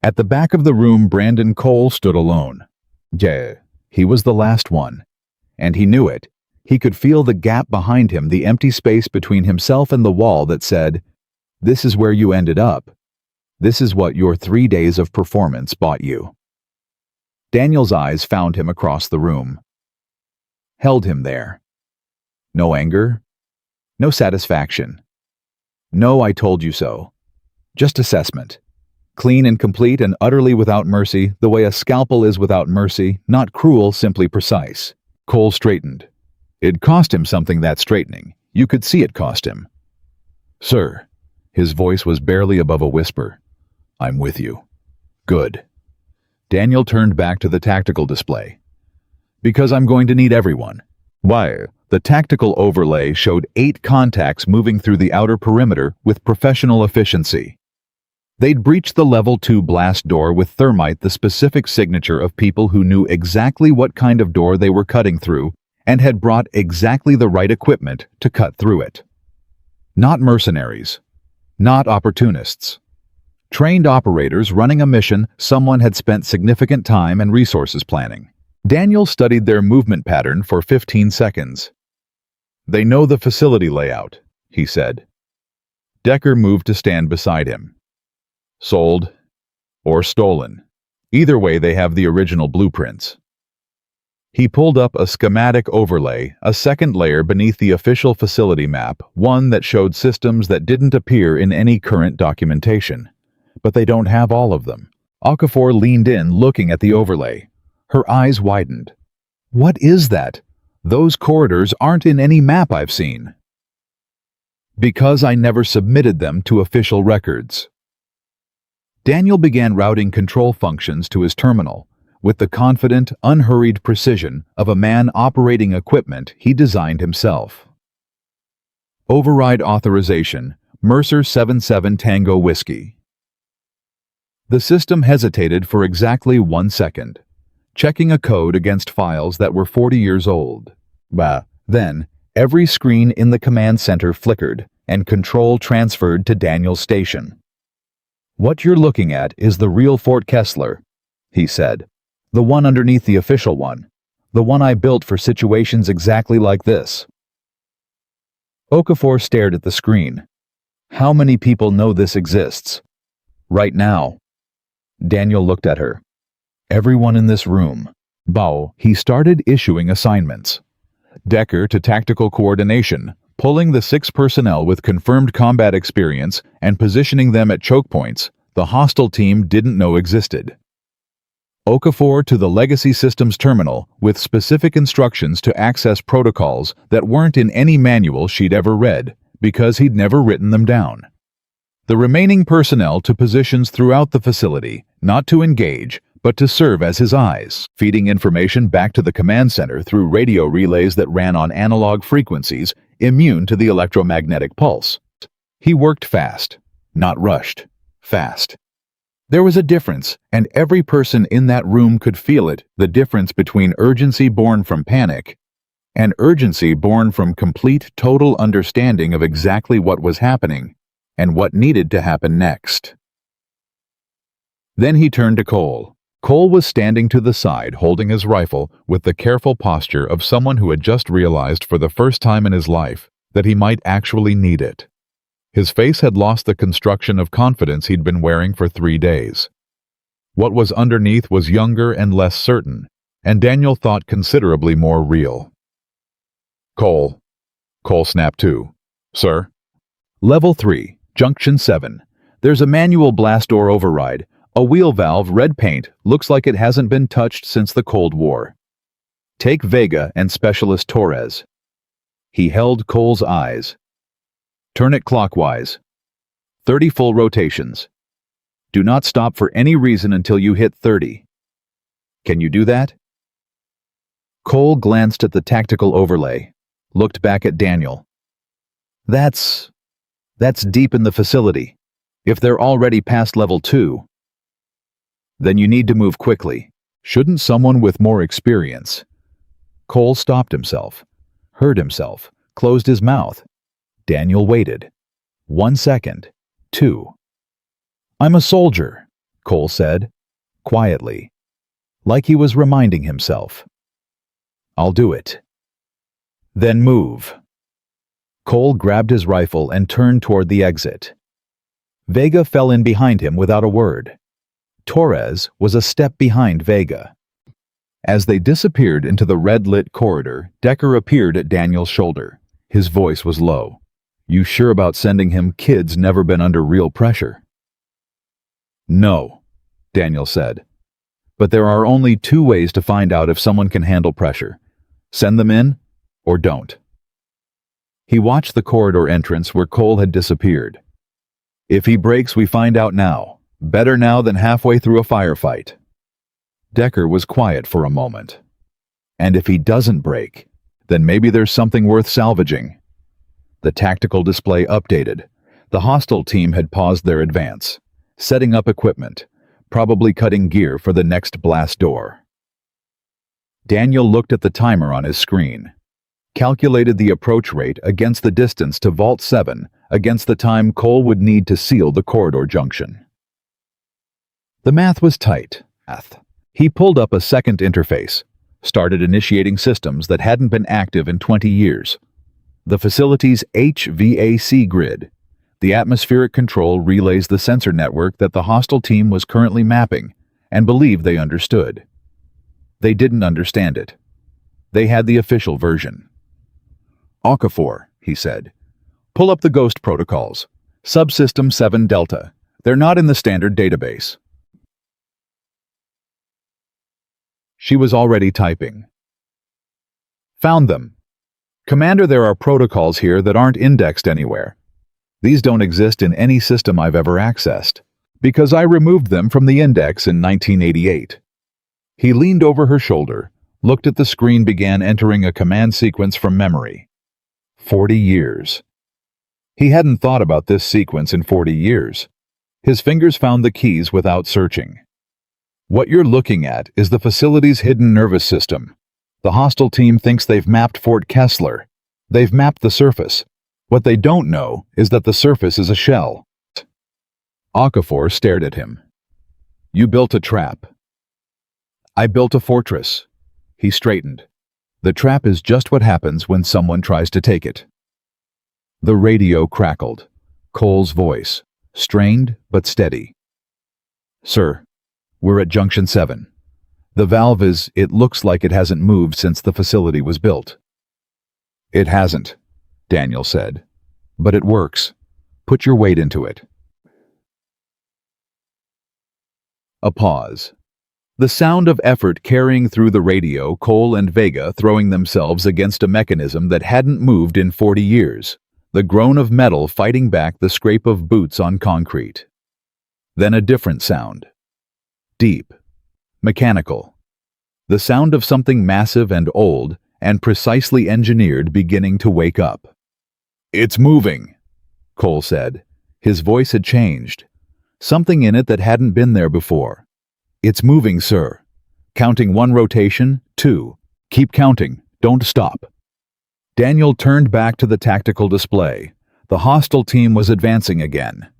[SPEAKER 1] At the back of the room, Brandon Cole stood alone. Yeah, he was the last one, and he knew it. He could feel the gap behind him, the empty space between himself and the wall that said, "This is where you ended up. This is what your 3 days of performance bought you." Daniel's eyes found him across the room. Held him there. No anger. No satisfaction. No "I told you so." Just assessment. Clean and complete and utterly without mercy, the way a scalpel is without mercy, not cruel, simply precise. Cole straightened. It cost him something, that straightening. You could see it cost him. "Sir." His voice was barely above a whisper. "I'm with you." "Good." Daniel turned back to the tactical display. "Because I'm going to need everyone." "Why?" The tactical overlay showed 8 contacts moving through the outer perimeter with professional efficiency. They'd breached the level 2 blast door with thermite, the specific signature of people who knew exactly what kind of door they were cutting through and had brought exactly the right equipment to cut through it. Not mercenaries. Not opportunists. Trained operators running a mission someone had spent significant time and resources planning. Daniel studied their movement pattern for 15 seconds. "They know the facility layout," he said. Decker moved to stand beside him. "Sold or stolen. Either way, they have the original blueprints." He pulled up a schematic overlay, a second layer beneath the official facility map, one that showed systems that didn't appear in any current documentation. But they don't have all of them. Okafor leaned in, looking at the overlay. Her eyes widened. "What is that? Those corridors aren't in any map I've seen." "Because I never submitted them to official records." Daniel began routing control functions to his terminal, with the confident, unhurried precision of a man operating equipment he designed himself. Override authorization, Mercer 77 Tango Whiskey. The system hesitated for exactly 1 second, checking a code against files that were 40 years old. Then, every screen in the command center flickered, and control transferred to Daniel's station. "What you're looking at is the real Fort Kessler," he said. "The one underneath the official one. The one I built for situations exactly like this." Okafor stared at the screen. "How many people know this exists?" "Right now." Daniel looked at her. "Everyone in this room." Bao. He started issuing assignments. Decker to tactical coordination, pulling the 6 personnel with confirmed combat experience and positioning them at choke points the hostile team didn't know existed. Okafor to the legacy systems terminal with specific instructions to access protocols that weren't in any manual she'd ever read, because he'd never written them down. The remaining personnel to positions throughout the facility, not to engage, but to serve as his eyes, feeding information back to the command center through radio relays that ran on analog frequencies immune to the electromagnetic pulse. He worked fast, not rushed, fast. There was a difference, and every person in that room could feel it, the difference between urgency born from panic and urgency born from complete, total understanding of exactly what was happening and what needed to happen next. Then he turned to Cole. Cole was standing to the side, holding his rifle with the careful posture of someone who had just realized for the first time in his life that he might actually need it. His face had lost the construction of confidence he'd been wearing for 3 days. What was underneath was younger and less certain, and Daniel thought considerably more real. "Cole." Cole snapped to. "Sir?" "Level 3, Junction 7. There's a manual blast door override. A wheel valve, red paint, looks like it hasn't been touched since the Cold War. Take Vega and Specialist Torres. He held Cole's eyes. Turn it clockwise. 30 full rotations. Do not stop for any reason until you hit 30. Can you do that? Cole glanced at the tactical overlay, looked back at Daniel. That's deep in the facility. If they're already past level 2, then you need to move quickly. Shouldn't someone with more experience? Cole stopped himself, heard himself, closed his mouth. Daniel waited. 1 second. 2. I'm a soldier, Cole said, quietly, like he was reminding himself. I'll do it. Then move. Cole grabbed his rifle and turned toward the exit. Vega fell in behind him without a word. Torres was a step behind Vega. As they disappeared into the red-lit corridor, Decker appeared at Daniel's shoulder. His voice was low. You sure about sending him? Kid's never been under real pressure. No, Daniel said. But there are only 2 ways to find out if someone can handle pressure. Send them in, or don't. He watched the corridor entrance where Cole had disappeared. If he breaks, we find out now. Better now than halfway through a firefight. Decker was quiet for a moment. And if he doesn't break, then maybe there's something worth salvaging. The tactical display updated. The hostile team had paused their advance, setting up equipment, probably cutting gear for the next blast door. Daniel looked at the timer on his screen, calculated the approach rate against the distance to Vault 7 against the time Cole would need to seal the corridor junction. The math was tight. He pulled up a second interface, started initiating systems that hadn't been active in 20 years. The facility's HVAC grid. The atmospheric control relays the sensor network that the hostile team was currently mapping and believed they understood. They didn't understand it. They had the official version. Okafor, he said. Pull up the ghost protocols. Subsystem 7 Delta. They're not in the standard database. She was already typing. Found them. Commander, there are protocols here that aren't indexed anywhere. These don't exist in any system I've ever accessed, because I removed them from the index in 1988. He leaned over her shoulder, looked at the screen, began entering a command sequence from memory. 40 years. He hadn't thought about this sequence in 40 years. His fingers found the keys without searching. What you're looking at is the facility's hidden nervous system. The hostile team thinks they've mapped Fort Kessler. They've mapped the surface. What they don't know is that the surface is a shell. Okafor stared at him. You built a trap. I built a fortress. He straightened. The trap is just what happens when someone tries to take it. The radio crackled. Cole's voice, strained but steady. Sir, we're at Junction 7. The valve it looks like it hasn't moved since the facility was built. It hasn't, Daniel said. But it works. Put your weight into it. A pause. The sound of effort carrying through the radio, Cole and Vega throwing themselves against a mechanism that hadn't moved in 40 years. The groan of metal fighting back the scrape of boots on concrete. Then a different sound. Deep. Mechanical. The sound of something massive and old and precisely engineered beginning to wake up. It's moving, Cole said. His voice had changed. Something in it that hadn't been there before. It's moving, sir. Counting 1 rotation, 2. Keep counting. Don't stop. Daniel turned back to the tactical display. The hostile team was advancing again.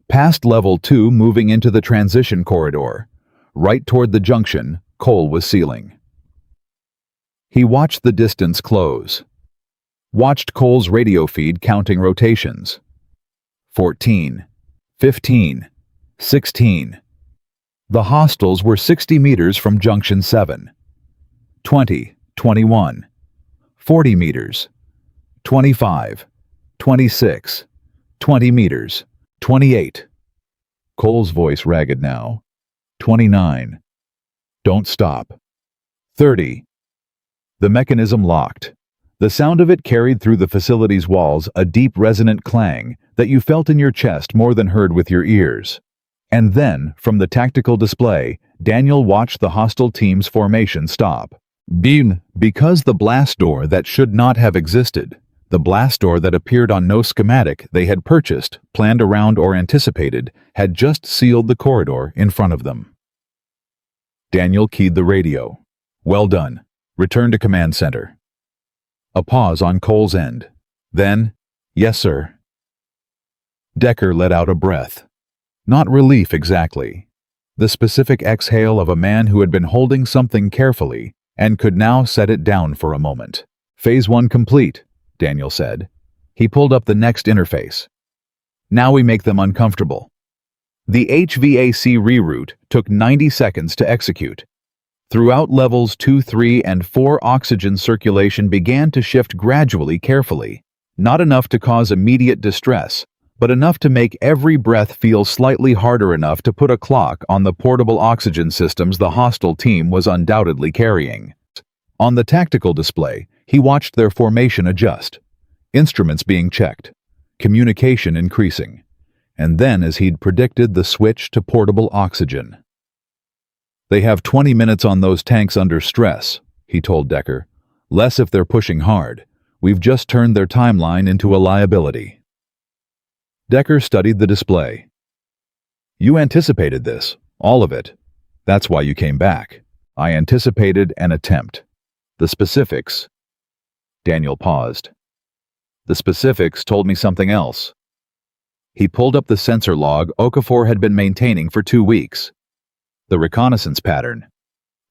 [SPEAKER 1] Past level 2, moving into the transition corridor. Right toward the junction, Cole was sealing. He watched the distance close. Watched Cole's radio feed counting rotations. 14. 15. 16. The hostiles were 60 meters from Junction 7. 20. 21. 40 meters. 25. 26. 20 meters. 28. Cole's voice ragged now. 29. Don't stop. 30. The mechanism locked. The sound of it carried through the facility's walls a deep resonant clang that you felt in your chest more than heard with your ears. And then, from the tactical display, Daniel watched the hostile team's formation stop. Because the blast door that should not have existed, the blast door that appeared on no schematic they had purchased, planned around, or anticipated, had just sealed the corridor in front of them. Daniel keyed the radio. "Well done. Return to command center." A pause on Cole's end. Then, "Yes, sir." Decker let out a breath. Not relief exactly. The specific exhale of a man who had been holding something carefully and could now set it down for a moment. "Phase 1 complete," Daniel said. He pulled up the next interface. "Now we make them uncomfortable." The HVAC reroute took 90 seconds to execute. Throughout levels 2, 3, and 4, oxygen circulation began to shift gradually, carefully. Not enough to cause immediate distress, but enough to make every breath feel slightly harder enough to put a clock on the portable oxygen systems the hostile team was undoubtedly carrying. On the tactical display, he watched their formation adjust, instruments being checked, communication increasing, and then, as he'd predicted, the switch to portable oxygen. "They have 20 minutes on those tanks under stress," he told Decker. "Less if they're pushing hard. We've just turned their timeline into a liability." Decker studied the display. "You anticipated this, all of it. That's why you came back. I anticipated an attempt. The specifics..." Daniel paused. "The specifics told me something else." He pulled up the sensor log Okafor had been maintaining for 2 weeks. The reconnaissance pattern,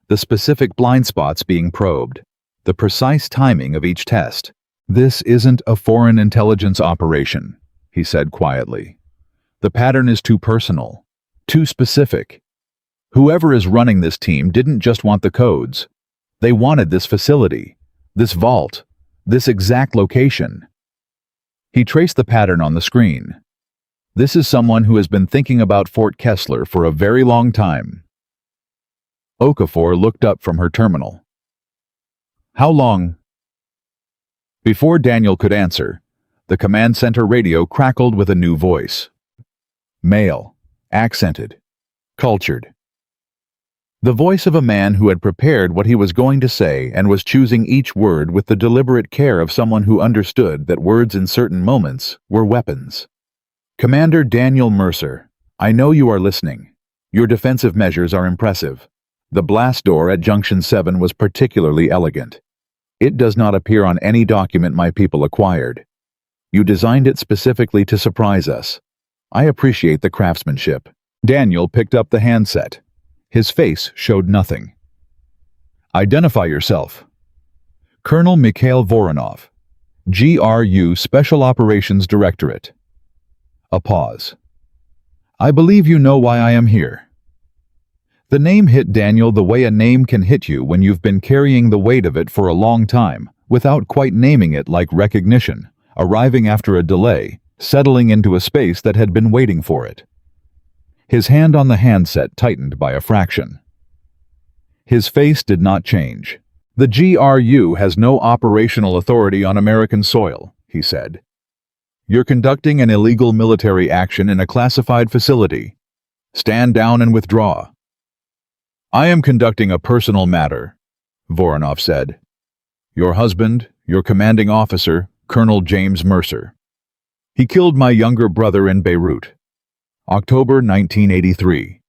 [SPEAKER 1] the specific blind spots being probed, the precise timing of each test. "This isn't a foreign intelligence operation," he said quietly. "The pattern is too personal, too specific. Whoever is running this team didn't just want the codes. They wanted this facility, this vault, this exact location." He traced the pattern on the screen. "This is someone who has been thinking about Fort Kessler for a very long time." Okafor looked up from her terminal. "How long?" Before Daniel could answer, the command center radio crackled with a new voice. Male, accented, cultured. The voice of a man who had prepared what he was going to say and was choosing each word with the deliberate care of someone who understood that words in certain moments were weapons. "Commander Daniel Mercer, I know you are listening. Your defensive measures are impressive. The blast door at Junction 7 was particularly elegant. It does not appear on any document my people acquired. You designed it specifically to surprise us. I appreciate the craftsmanship." Daniel picked up the handset. His face showed nothing. "Identify yourself." "Colonel Mikhail Voronov, GRU Special Operations Directorate." A pause. "I believe you know why I am here." The name hit Daniel the way a name can hit you when you've been carrying the weight of it for a long time, without quite naming it, like recognition, arriving after a delay, settling into a space that had been waiting for it. His hand on the handset tightened by a fraction. His face did not change. "The GRU has no operational authority on American soil," he said. "You're conducting an illegal military action in a classified facility. Stand down and withdraw." "I am conducting a personal matter," Voronov said. "Your husband, your commanding officer, Colonel James Mercer. He killed my younger brother in Beirut. October 1983.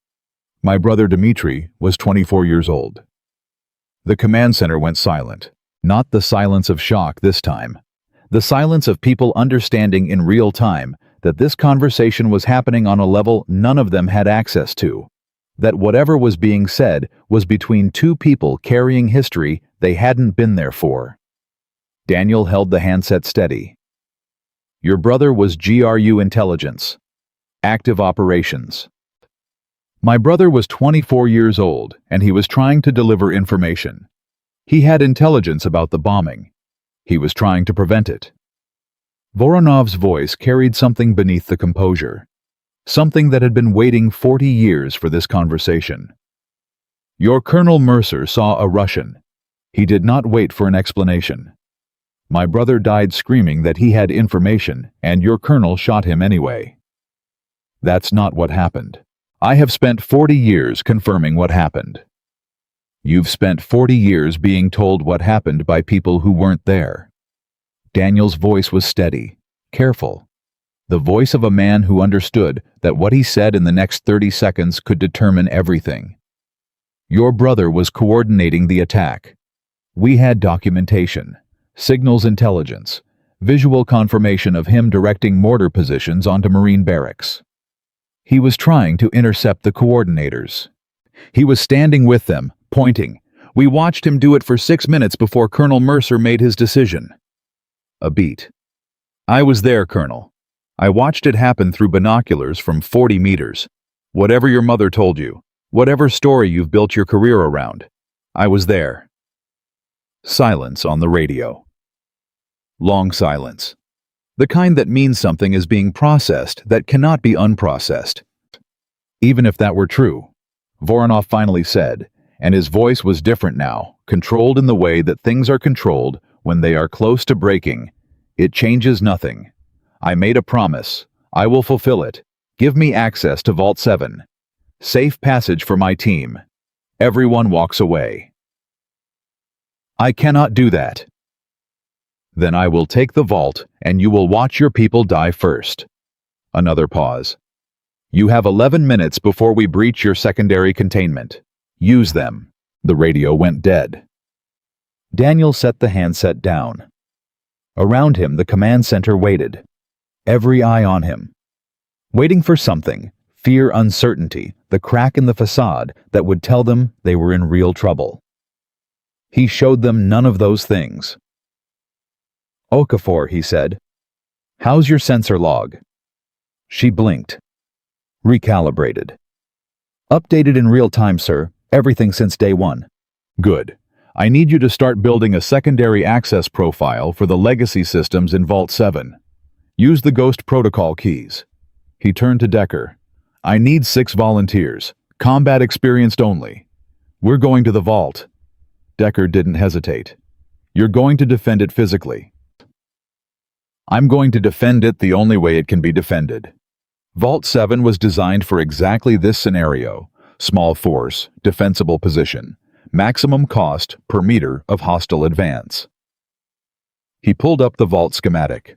[SPEAKER 1] My brother Dmitri was 24 years old." The command center went silent. Not the silence of shock this time. The silence of people understanding in real time that this conversation was happening on a level none of them had access to. That whatever was being said was between two people carrying history they hadn't been there for. Daniel held the handset steady. "Your brother was GRU intelligence. Active operations. My brother was 24 years old, and he was trying to deliver information. He had intelligence about the bombing. He was trying to prevent it." Voronov's voice carried something beneath the composure. Something that had been waiting 40 years for this conversation. "Your Colonel Mercer saw a Russian. He did not wait for an explanation. My brother died screaming that he had information, and your colonel shot him anyway. That's not what happened. I have spent 40 years confirming what happened. You've spent 40 years being told what happened by people who weren't there. Daniel's voice was steady, careful. The voice of a man who understood that what he said in the next 30 seconds could determine everything. Your brother was coordinating the attack. We had documentation, signals intelligence, visual confirmation of him directing mortar positions onto Marine barracks. He was trying to intercept the coordinators. He was standing with them, pointing. We watched him do it for 6 minutes before Colonel Mercer made his decision. A beat. I was there, Colonel. I watched it happen through binoculars from 40 meters. Whatever your mother told you, whatever story you've built your career around, I was there. Silence on the radio. Long silence. The kind that means something is being processed that cannot be unprocessed. Even if that were true, Voronov finally said, and his voice was different now, controlled in the way that things are controlled when they are close to breaking. It changes nothing. I made a promise. I will fulfill it. Give me access to Vault 7. Safe passage for my team. Everyone walks away. I cannot do that. Then I will take the vault, and you will watch your people die first. Another pause. You have 11 minutes before we breach your secondary containment. Use them. The radio went dead. Daniel set the handset down. Around him, the command center waited. Every eye on him. Waiting for something, fear, uncertainty, the crack in the facade that would tell them they were in real trouble. He showed them none of those things. Okafor, he said. How's your sensor log? She blinked. Recalibrated. Updated in real time, sir. Everything since day one. Good. I need you to start building a secondary access profile for the legacy systems in Vault 7. Use the Ghost protocol keys. He turned to Decker. I need 6 volunteers, combat experienced only. We're going to the vault. Decker didn't hesitate. You're going to defend it physically. I'm going to defend it the only way it can be defended. Vault 7 was designed for exactly this scenario. Small force, defensible position, maximum cost per meter of hostile advance. He pulled up the vault schematic.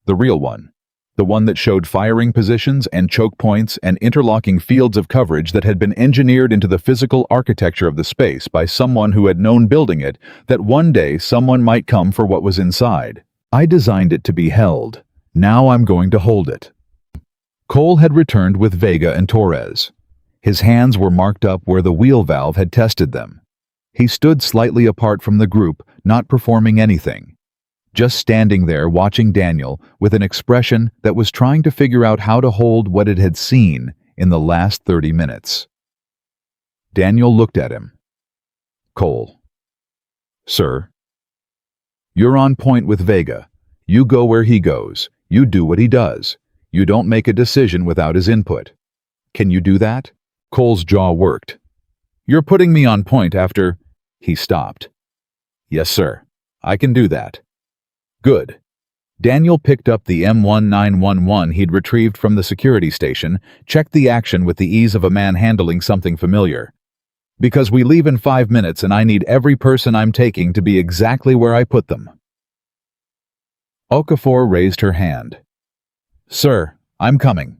[SPEAKER 1] The real one. The one that showed firing positions and choke points and interlocking fields of coverage that had been engineered into the physical architecture of the space by someone who had known building it that one day someone might come for what was inside. I designed it to be held. Now I'm going to hold it. Cole had returned with Vega and Torres. His hands were marked up where the wheel valve had tested them. He stood slightly apart from the group, not performing anything. Just standing there watching Daniel with an expression that was trying to figure out how to hold what it had seen in the last 30 minutes. Daniel looked at him. Cole. Sir. You're on point with Vega. You go where he goes. You do what he does. You don't make a decision without his input. Can you do that? Cole's jaw worked. You're putting me on point after... He stopped. Yes, sir. I can do that. Good. Daniel picked up the M1911 he'd retrieved from the security station, checked the action with the ease of a man handling something familiar. Because we leave in 5 minutes and I need every person I'm taking to be exactly where I put them. Okafor raised her hand. Sir, I'm coming.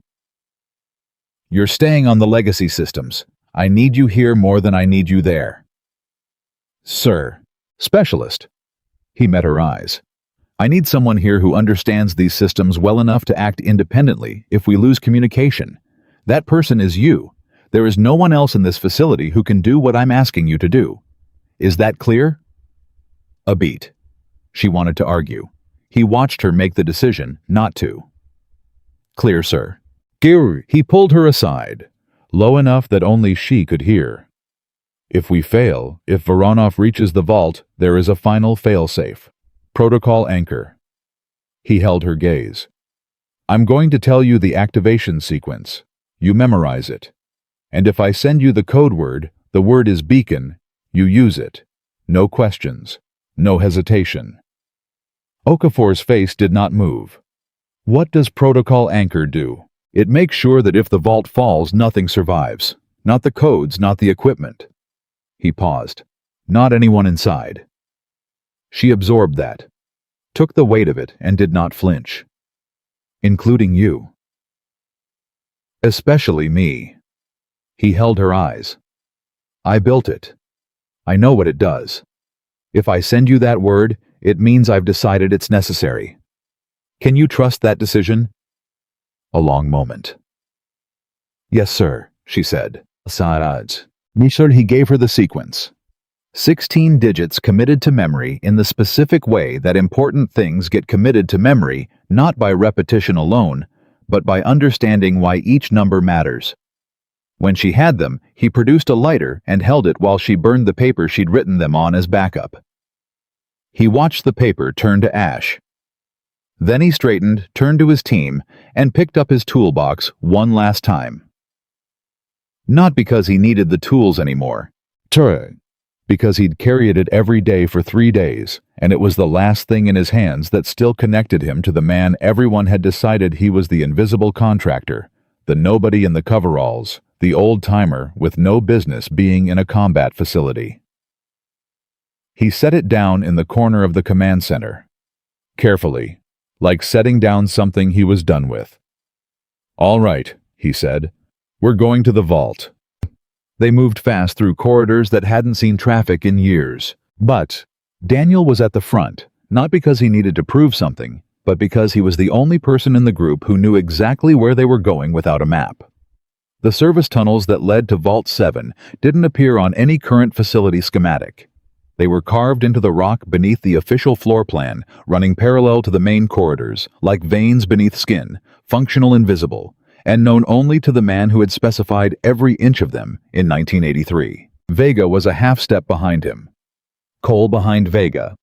[SPEAKER 1] You're staying on the legacy systems. I need you here more than I need you there. Sir. Specialist. He met her eyes. I need someone here who understands these systems well enough to act independently if we lose communication. That person is you. There is no one else in this facility who can do what I'm asking you to do. Is that clear? A beat. She wanted to argue. He watched her make the decision not to. Clear, sir. Gir. He pulled her aside, low enough that only she could hear. If we fail, if Voronov reaches the vault, there is a final failsafe. Protocol anchor. He held her gaze. I'm going to tell you the activation sequence. You memorize it. And if I send you the code word, the word is beacon, you use it. No questions. No hesitation. Okafor's face did not move. What does Protocol Anchor do? It makes sure that if the vault falls, nothing survives. Not the codes, not the equipment. He paused. Not anyone inside. She absorbed that, took the weight of it, and did not flinch. Including you. Especially me. He held her eyes. I built it. I know what it does. If I send you that word, it means I've decided it's necessary. Can you trust that decision? A long moment. Yes, sir, she said. Saraj. Mishal, he gave her the sequence. 16 digits committed to memory in the specific way that important things get committed to memory, not by repetition alone, but by understanding why each number matters. When she had them, he produced a lighter and held it while she burned the paper she'd written them on as backup. He watched the paper turn to ash. Then he straightened, turned to his team, and picked up his toolbox one last time. Not because he needed the tools anymore. Because he'd carried it every day for 3 days, and it was the last thing in his hands that still connected him to the man everyone had decided he was, the invisible contractor, the nobody in the coveralls, the old-timer with no business being in a combat facility. He set it down in the corner of the command center, carefully, like setting down something he was done with. All right, he said. We're going to the vault. They moved fast through corridors that hadn't seen traffic in years. But Daniel was at the front, not because he needed to prove something, but because he was the only person in the group who knew exactly where they were going without a map. The service tunnels that led to Vault 7 didn't appear on any current facility schematic. They were carved into the rock beneath the official floor plan, running parallel to the main corridors, like veins beneath skin, functional and visible, and known only to the man who had specified every inch of them in 1983. Vega was a half step behind him. Cole behind Vega.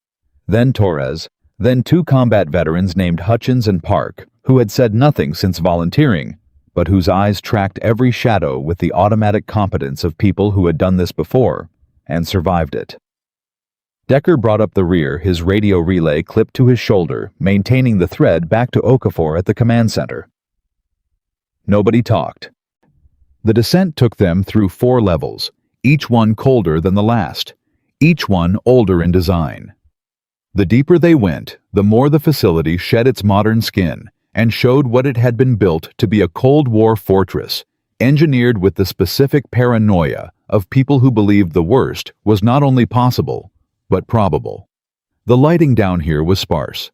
[SPEAKER 1] Then Torres. Then 2 combat veterans named Hutchins and Park, who had said nothing since volunteering, but whose eyes tracked every shadow with the automatic competence of people who had done this before and survived it. Decker brought up the rear, his radio relay clipped to his shoulder, maintaining the thread back to Okafor at the command center. Nobody talked. The descent took them through 4 levels, each one colder than the last, each one older in design. The deeper they went, the more the facility shed its modern skin and showed what it had been built to be, a Cold War fortress, engineered with the specific paranoia of people who believed the worst was not only possible, but probable. The lighting down here was sparse.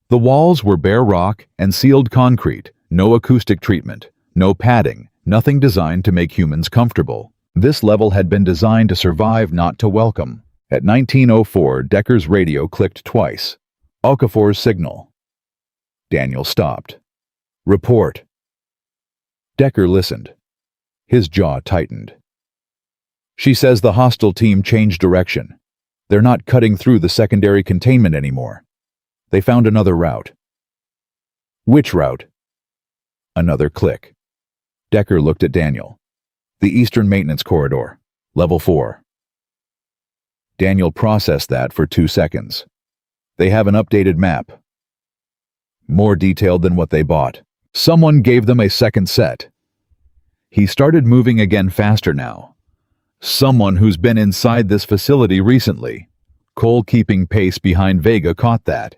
[SPEAKER 1] The walls were bare rock and sealed concrete, no acoustic treatment, no padding, nothing designed to make humans comfortable. This level had been designed to survive, not to welcome. At 1904, Decker's radio clicked twice. Okafor's signal. Daniel stopped. Report. Decker listened. His jaw tightened. She says the hostile team changed direction. They're not cutting through the secondary containment anymore. They found another route. Which route? Another click. Decker looked at Daniel. The Eastern Maintenance Corridor, Level 4. Daniel processed that for 2 seconds. They have an updated map. More detailed than what they bought. Someone gave them a second set. He started moving again, faster now. Someone who's been inside this facility recently. Cole, keeping pace behind Vega, caught that.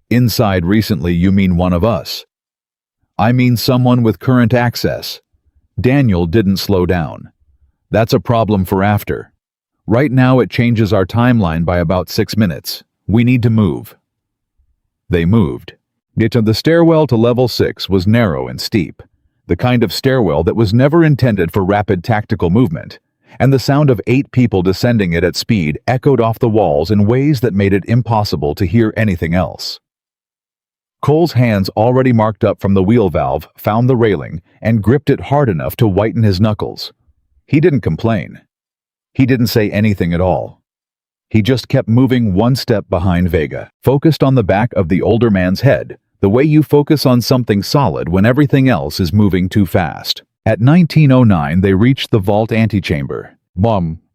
[SPEAKER 1] Inside recently, you mean one of us? I mean someone with current access. Daniel didn't slow down. That's a problem for after. Right now it changes our timeline by about 6 minutes. We need to move. They moved. The stairwell to level 6 was narrow and steep, the kind of stairwell that was never intended for rapid tactical movement, and the sound of 8 people descending it at speed echoed off the walls in ways that made it impossible to hear anything else. Cole's hands, already marked up from the wheel valve, found the railing and gripped it hard enough to whiten his knuckles. He didn't complain. He didn't say anything at all. He just kept moving 1 step behind Vega, focused on the back of the older man's head, the way you focus on something solid when everything else is moving too fast. At 1909, they reached the vault antechamber.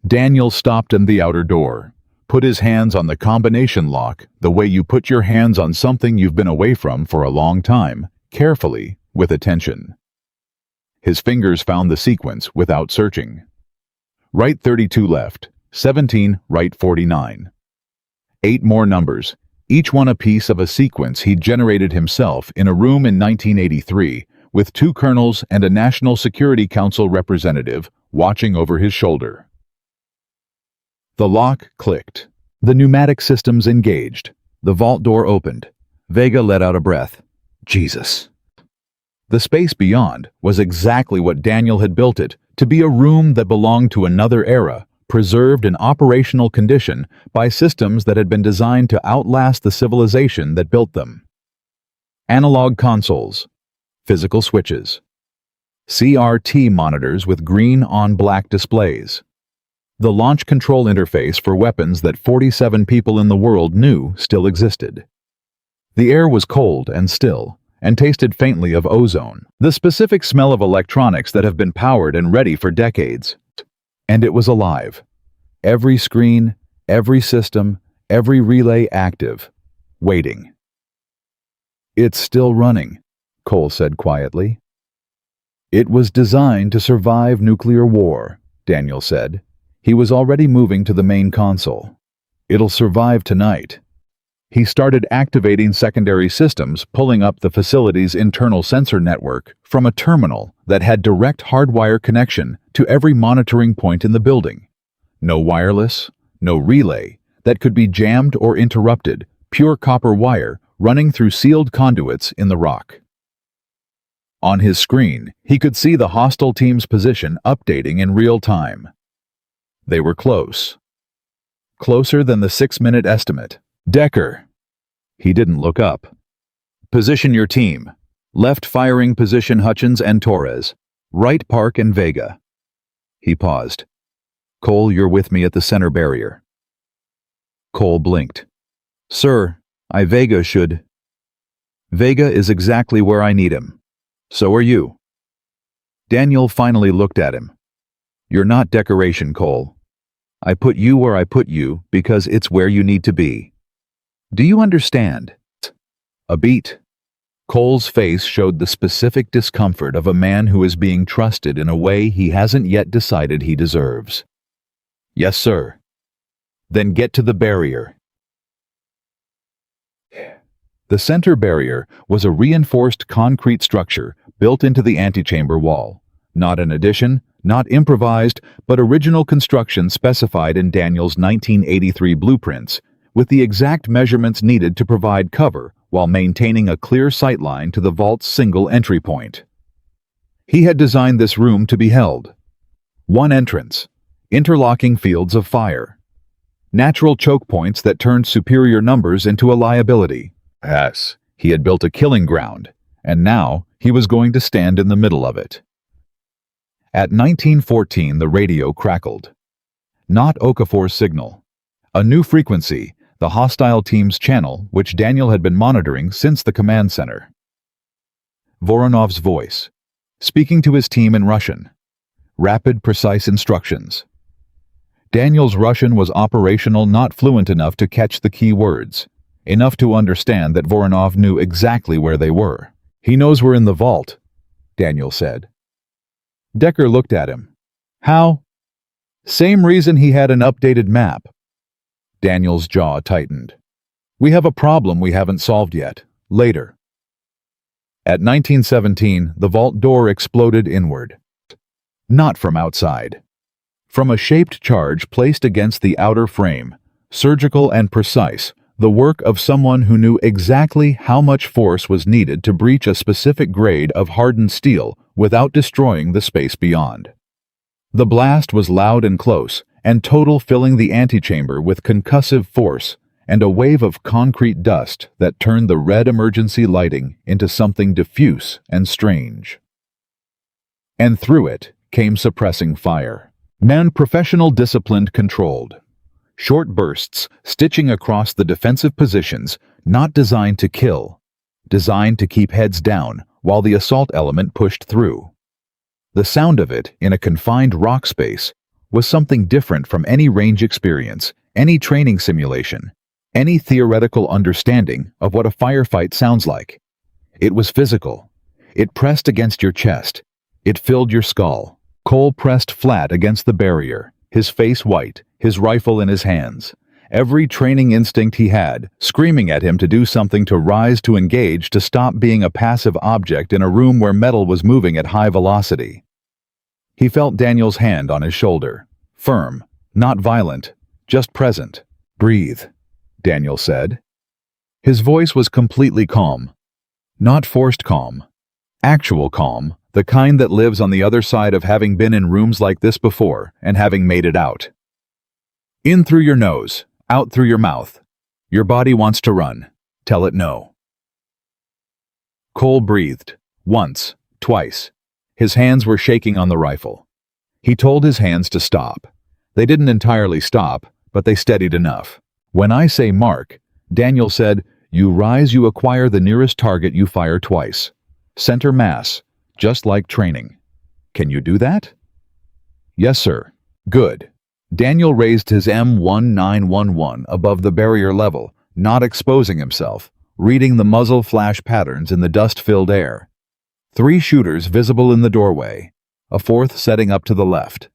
[SPEAKER 1] Daniel stopped in the outer door. put his hands on the combination lock the way you put your hands on something you've been away from for a long time, carefully, with attention. His fingers found the sequence without searching. Right 32 left, 17 right 49. 8 more numbers, each one a piece of a sequence he'd generated himself in a room in 1983 with 2 colonels and a National Security Council representative watching over his shoulder. The lock clicked. The pneumatic systems engaged. The vault door opened. Vega let out a breath. Jesus. The space beyond was exactly what Daniel had built it, to be a room that belonged to another era, preserved in operational condition by systems that had been designed to outlast the civilization that built them. Analog consoles, physical switches, CRT monitors with green on black displays, the launch control interface for weapons that 47 people in the world knew still existed. The air was cold and still, and tasted faintly of ozone, the specific smell of electronics that have been powered and ready for decades. And it was alive. Every screen, every system, every relay active, waiting. It's still running, Cole said quietly. It was designed to survive nuclear war, Daniel said. He was already moving to the main console. It'll survive tonight. He started activating secondary systems, pulling up the facility's internal sensor network from a terminal that had direct hardwire connection to every monitoring point in the building. No wireless, no relay that could be jammed or interrupted, pure copper wire running through sealed conduits in the rock. On his screen, he could see the hostile team's position updating in real time. They were close. Closer than the 6-minute estimate. Decker. He didn't look up. Position your team. Left firing position Hutchins and Torres. Right Park and Vega. He paused. Cole, you're with me at the center barrier. Cole blinked. Sir, Vega should. Vega is exactly where I need him. So are you. Daniel finally looked at him. You're not decoration, Cole. I put you where I put you because it's where you need to be. Do you understand? A beat. Cole's face showed the specific discomfort of a man who is being trusted in a way he hasn't yet decided he deserves. Yes, sir. Then get to the barrier. The center barrier was a reinforced concrete structure built into the antechamber wall. Not an addition, not improvised, but original construction specified in Daniel's 1983 blueprints, with the exact measurements needed to provide cover while maintaining a clear sightline to the vault's single entry point. He had designed this room to be held. One entrance, interlocking fields of fire. Natural choke points that turned superior numbers into a liability. Yes, he had built a killing ground, and now he was going to stand in the middle of it. At 1914, the radio crackled. Not Okafor's signal. A new frequency, the hostile team's channel, which Daniel had been monitoring since the command center. Voronov's voice, speaking to his team in Russian. Rapid, precise instructions. Daniel's Russian was operational, not fluent enough to catch the key words, enough to understand that Voronov knew exactly where they were. He knows we're in the vault, Daniel said. Decker looked at him. How? Same reason he had an updated map. Daniel's jaw tightened. We have a problem we haven't solved yet. Later. At 1917, the vault door exploded inward. Not from outside. From a shaped charge placed against the outer frame, surgical and precise, the work of someone who knew exactly how much force was needed to breach a specific grade of hardened steel without destroying the space beyond. The blast was loud and close, and total, filling the antechamber with concussive force and a wave of concrete dust that turned the red emergency lighting into something diffuse and strange. And through it came suppressing fire. Men professional, disciplined, controlled. Short bursts stitching across the defensive positions, not designed to kill, designed to keep heads down while the assault element pushed through. The sound of it in a confined rock space was something different from any range experience any training simulation, any theoretical understanding of what a firefight sounds like. It was physical. It pressed against your chest. It filled your skull. Cole pressed flat against the barrier, his face white, his rifle in his hands. Every training instinct he had, screaming at him to do something, to rise, to engage, to stop being a passive object in a room where metal was moving at high velocity. He felt Daniel's hand on his shoulder. Firm, not violent, just present. "Breathe," Daniel said. His voice was completely calm. Not forced calm. Actual calm, the kind that lives on the other side of having been in rooms like this before and having made it out. "In through your nose, out through your mouth. Your body wants to run. Tell it no." Cole breathed. Once, twice. His hands were shaking on the rifle. He told his hands to stop. They didn't entirely stop, but they steadied enough. "When I say mark," Daniel said, "you rise, you acquire the nearest target, you fire twice. Center mass, just like training. Can you do that?" "Yes, sir." "Good." Daniel raised his M1911 above the barrier level, not exposing himself, reading the muzzle flash patterns in the dust-filled air. 3 shooters visible in the doorway, a 4th setting up to the left.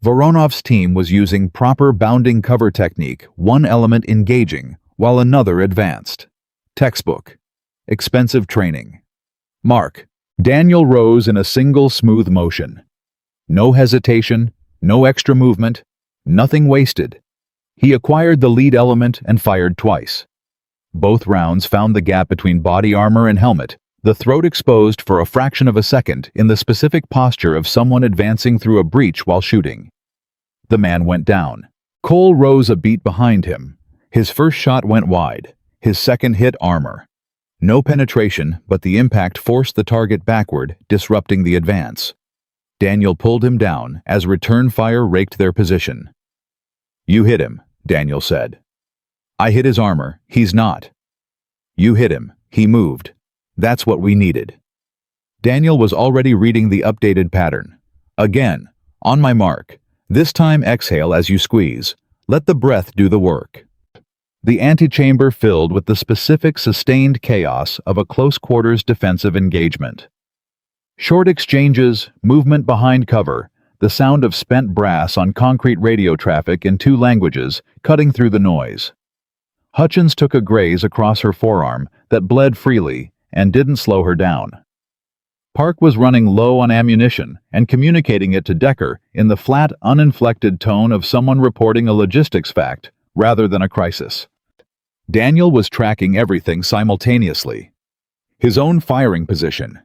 [SPEAKER 1] Voronov's team was using proper bounding cover technique, one element engaging, while another advanced. Textbook. Expensive training. Mark. Daniel rose in a single smooth motion. No hesitation, no extra movement, nothing wasted. He acquired the lead element and fired twice. Both rounds found the gap between body armor and helmet, the throat exposed for a fraction of a second in the specific posture of someone advancing through a breach while shooting. The man went down. Cole rose a beat behind him. His first shot went wide. His second hit armor. No penetration, but the impact forced the target backward, disrupting the advance. Daniel pulled him down as return fire raked their position. "You hit him," Daniel said. "I hit his armor. He's not." "You hit him. He moved. That's what we needed." Daniel was already reading the updated pattern. "Again, on my mark. This time exhale as you squeeze. Let the breath do the work." The antechamber filled with the specific sustained chaos of a close-quarters defensive engagement. Short exchanges, movement behind cover, the sound of spent brass on concrete radio traffic in 2 languages cutting through the noise. Hutchins took a graze across her forearm that bled freely and didn't slow her down. Park was running low on ammunition and communicating it to Decker in the flat, uninflected tone of someone reporting a logistics fact rather than a crisis. Daniel was tracking everything simultaneously. His own firing position.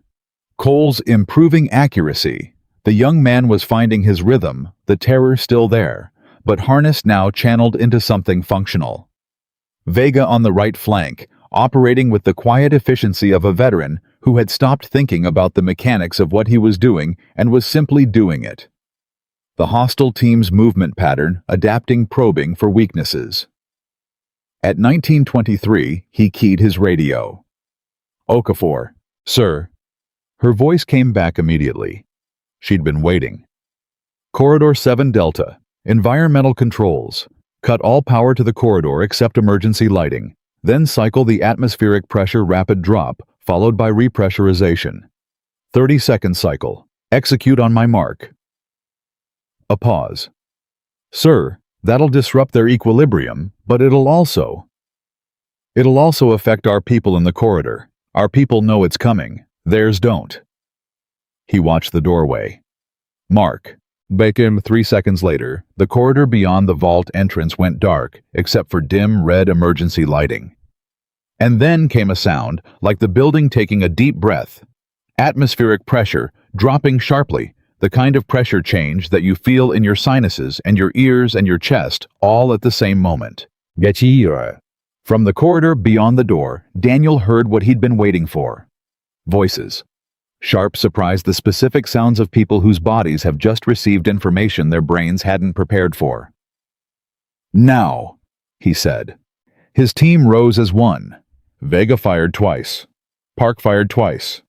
[SPEAKER 1] Cole's improving accuracy. The young man was finding his rhythm, the terror still there, but harnessed now, channeled into something functional. Vega on the right flank, operating with the quiet efficiency of a veteran who had stopped thinking about the mechanics of what he was doing and was simply doing it. The hostile team's movement pattern, adapting, probing for weaknesses. At 1923, he keyed his radio. "Okafor, sir." Her voice came back immediately. She'd been waiting. "Corridor 7 Delta, environmental controls. Cut all power to the corridor except emergency lighting. Then cycle the atmospheric pressure rapid drop, followed by repressurization. 30-second cycle. Execute on my mark." A pause. "Sir, that'll disrupt their equilibrium, but it'll also affect our people in the corridor. Our people know it's coming. Theirs don't." He watched the doorway. "Mark." Bacon. 3 seconds later, the corridor beyond the vault entrance went dark, except for dim red emergency lighting. And then came a sound, like the building taking a deep breath. Atmospheric pressure, dropping sharply, the kind of pressure change that you feel in your sinuses and your ears and your chest, all at the same moment. From the corridor beyond the door, Daniel heard what he'd been waiting for. Voices. Sharp, surprised, the specific sounds of people whose bodies have just received information their brains hadn't prepared for. "Now," he said. His team rose as one. Vega fired twice. Park fired twice.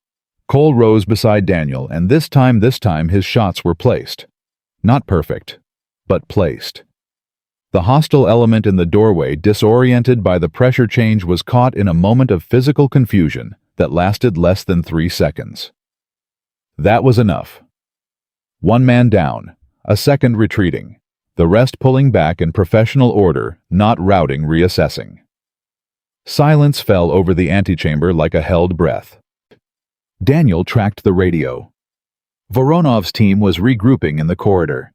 [SPEAKER 1] Cole rose beside Daniel, and this time his shots were placed. Not perfect, but placed. The hostile element in the doorway, disoriented by the pressure change, was caught in a moment of physical confusion that lasted less than 3 seconds. That was enough. One man down, a second retreating, the rest pulling back in professional order, not routing, reassessing. Silence fell over the antechamber like a held breath. Daniel tracked the radio. Voronov's team was regrouping in the corridor.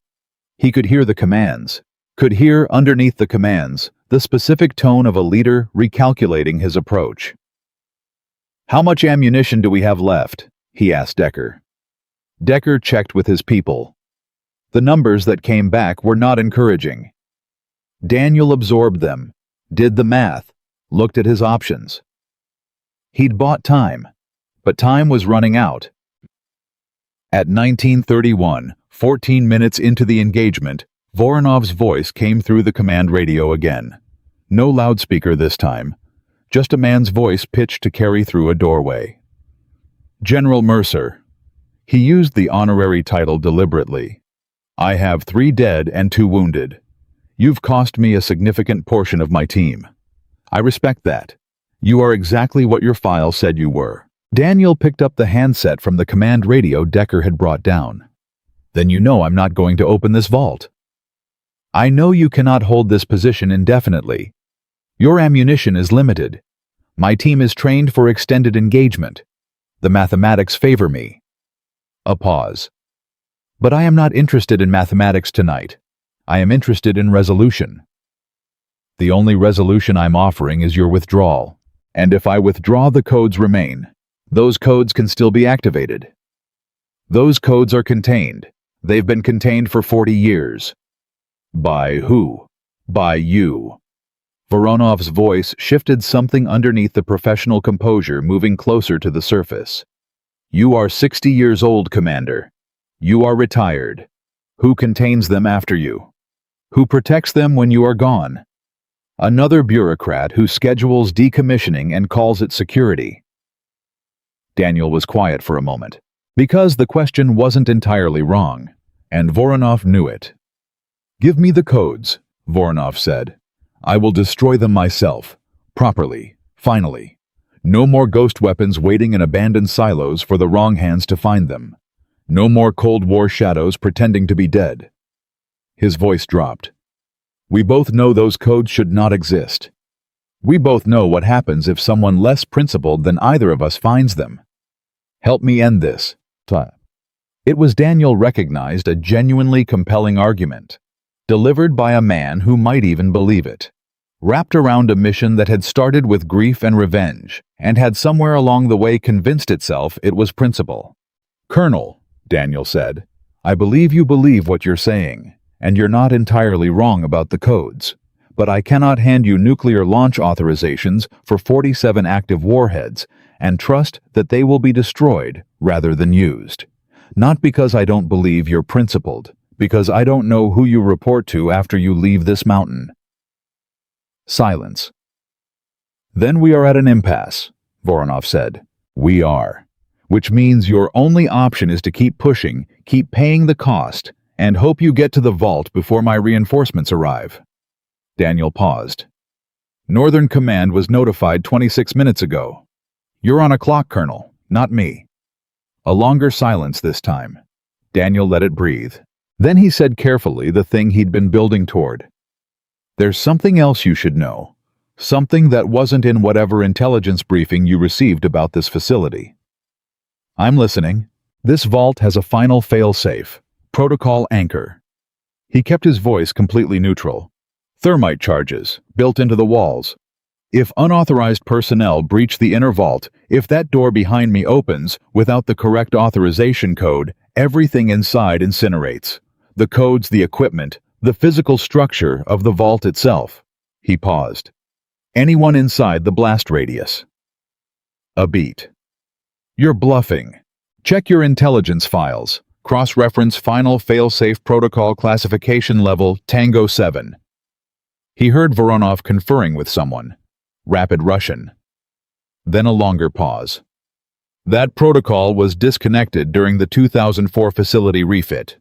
[SPEAKER 1] He could hear the commands, could hear underneath the commands the specific tone of a leader recalculating his approach. "How much ammunition do we have left?" he asked Decker. Decker checked with his people. The numbers that came back were not encouraging. Daniel absorbed them, did the math, looked at his options. He'd bought time, but time was running out. At 19:31, 14 minutes into the engagement, Voronov's voice came through the command radio again. No loudspeaker this time, just a man's voice pitched to carry through a doorway. "General Mercer." He used the honorary title deliberately. "I have 3 dead and 2 wounded. You've cost me a significant portion of my team. I respect that. You are exactly what your file said you were." Daniel picked up the handset from the command radio Decker had brought down. "Then you know I'm not going to open this vault. I know you cannot hold this position indefinitely. Your ammunition is limited. My team is trained for extended engagement. The mathematics favor me." A pause. "But I am not interested in mathematics tonight. I am interested in resolution. The only resolution I'm offering is your withdrawal. And if I withdraw, the codes remain. Those codes can still be activated. Those codes are contained. They've been contained for 40 years. By who? By you." Voronov's voice shifted something underneath the professional composure, moving closer to the surface. "You are 60 years old, Commander. You are retired. Who contains them after you? Who protects them when you are gone? Another bureaucrat who schedules decommissioning and calls it security." Daniel was quiet for a moment, because the question wasn't entirely wrong, and Voronov knew it. "Give me the codes," Voronov said. "I will destroy them myself, properly, finally. No more ghost weapons waiting in abandoned silos for the wrong hands to find them. No more Cold War shadows pretending to be dead." His voice dropped. "We both know those codes should not exist. We both know what happens if someone less principled than either of us finds them. Help me end this." It was, Daniel recognized, a genuinely compelling argument, delivered by a man who might even believe it, wrapped around a mission that had started with grief and revenge, and had somewhere along the way convinced itself it was principle. "Colonel," Daniel said, "I believe you believe what you're saying, and you're not entirely wrong about the codes. But I cannot hand you nuclear launch authorizations for 47 active warheads and trust that they will be destroyed rather than used. Not because I don't believe you're principled, because I don't know who you report to after you leave this mountain." Silence. "Then we are at an impasse," Voronov said. "We are. Which means your only option is to keep pushing, keep paying the cost, and hope you get to the vault before my reinforcements arrive." Daniel paused. "Northern Command was notified 26 minutes ago. You're on a clock, Colonel, not me." A longer silence this time. Daniel let it breathe. Then he said carefully the thing he'd been building toward. "There's something else you should know. Something that wasn't in whatever intelligence briefing you received about this facility." "I'm listening." "This vault has a final fail-safe, protocol anchor." He kept his voice completely neutral. "Thermite charges, built into the walls. If unauthorized personnel breach the inner vault, if that door behind me opens without the correct authorization code, everything inside incinerates. The codes, the equipment, the physical structure of the vault itself." He paused. "Anyone inside the blast radius." A beat. "You're bluffing. Check your intelligence files. Cross-reference final fail-safe protocol classification level Tango 7. He heard Voronov conferring with someone. Rapid Russian. Then a longer pause. "That protocol was disconnected during the 2004 facility refit,"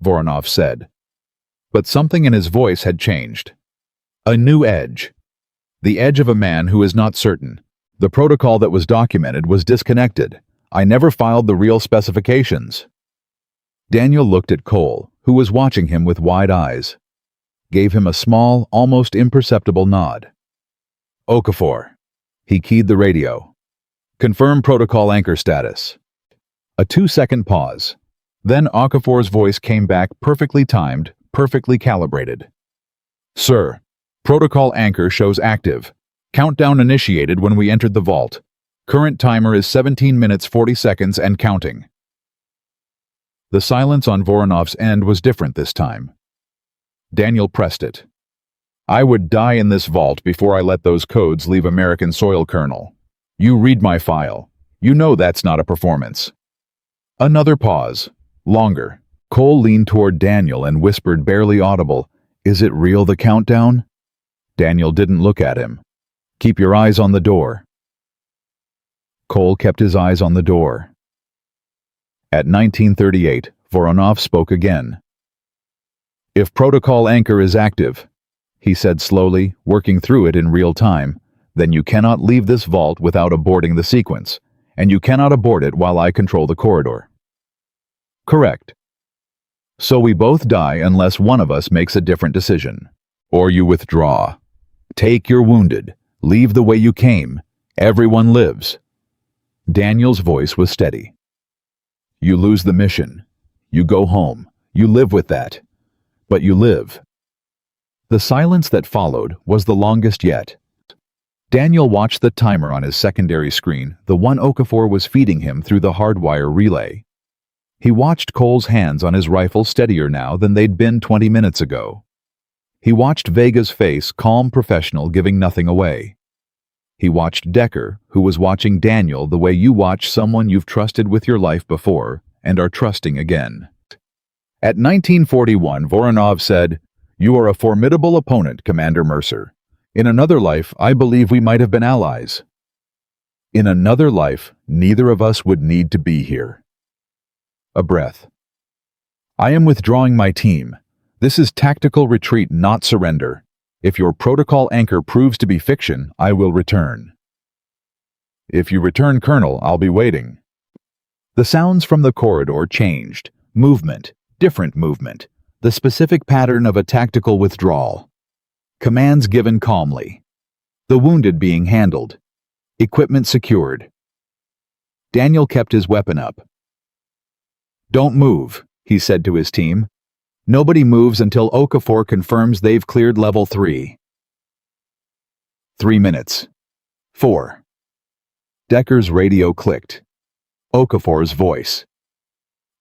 [SPEAKER 1] Voronov said. but something in his voice had changed. A new edge. The edge of a man who is not certain. The protocol that was documented was disconnected. I never filed the real specifications. Daniel looked at Cole, who was watching him with wide eyes. Gave him a small, almost imperceptible nod. Okafor. He keyed the radio. Confirm protocol anchor status. A 2-second pause. Then Okafor's voice came back perfectly timed, perfectly calibrated. Sir, protocol anchor shows active. Countdown initiated when we entered the vault. Current timer is 17 minutes 40 seconds and counting. The silence on Voronov's end was different this time. Daniel pressed it. I would die in this vault before I let those codes leave American soil, Colonel. You read my file. You know that's not a performance. Another pause. Longer. Cole leaned toward Daniel and whispered, barely audible, Is it real, the countdown? Daniel didn't look at him. Keep your eyes on the door. Cole kept his eyes on the door. At 1938, Voronov spoke again. If protocol anchor is active, he said slowly, working through it in real time, then you cannot leave this vault without aborting the sequence, and you cannot abort it while I control the corridor. Correct. So we both die unless one of us makes a different decision. Or you withdraw. Take your wounded. Leave the way you came. Everyone lives. Daniel's voice was steady. You lose the mission. You go home. You live with that. But you live. The silence that followed was the longest yet. Daniel watched the timer on his secondary screen, the one Okafor was feeding him through the hardwire relay. He watched Cole's hands on his rifle steadier now than they'd been 20 minutes ago. He watched Vega's face, calm, professional, giving nothing away. He watched Decker, who was watching Daniel the way you watch someone you've trusted with your life before and are trusting again. At 1941, Voronov said, You are a formidable opponent, Commander Mercer. In another life, I believe we might have been allies. In another life, neither of us would need to be here. A breath. I am withdrawing my team. This is tactical retreat, not surrender. If your protocol anchor proves to be fiction, I will return. If you return, Colonel, I'll be waiting. The sounds from the corridor changed. Movement, different movement. The specific pattern of a tactical withdrawal. Commands given calmly. The wounded being handled. Equipment secured. Daniel kept his weapon up. Don't move, he said to his team. Nobody moves until Okafor confirms they've cleared level 3. 3 minutes. 4. Decker's radio clicked. Okafor's voice.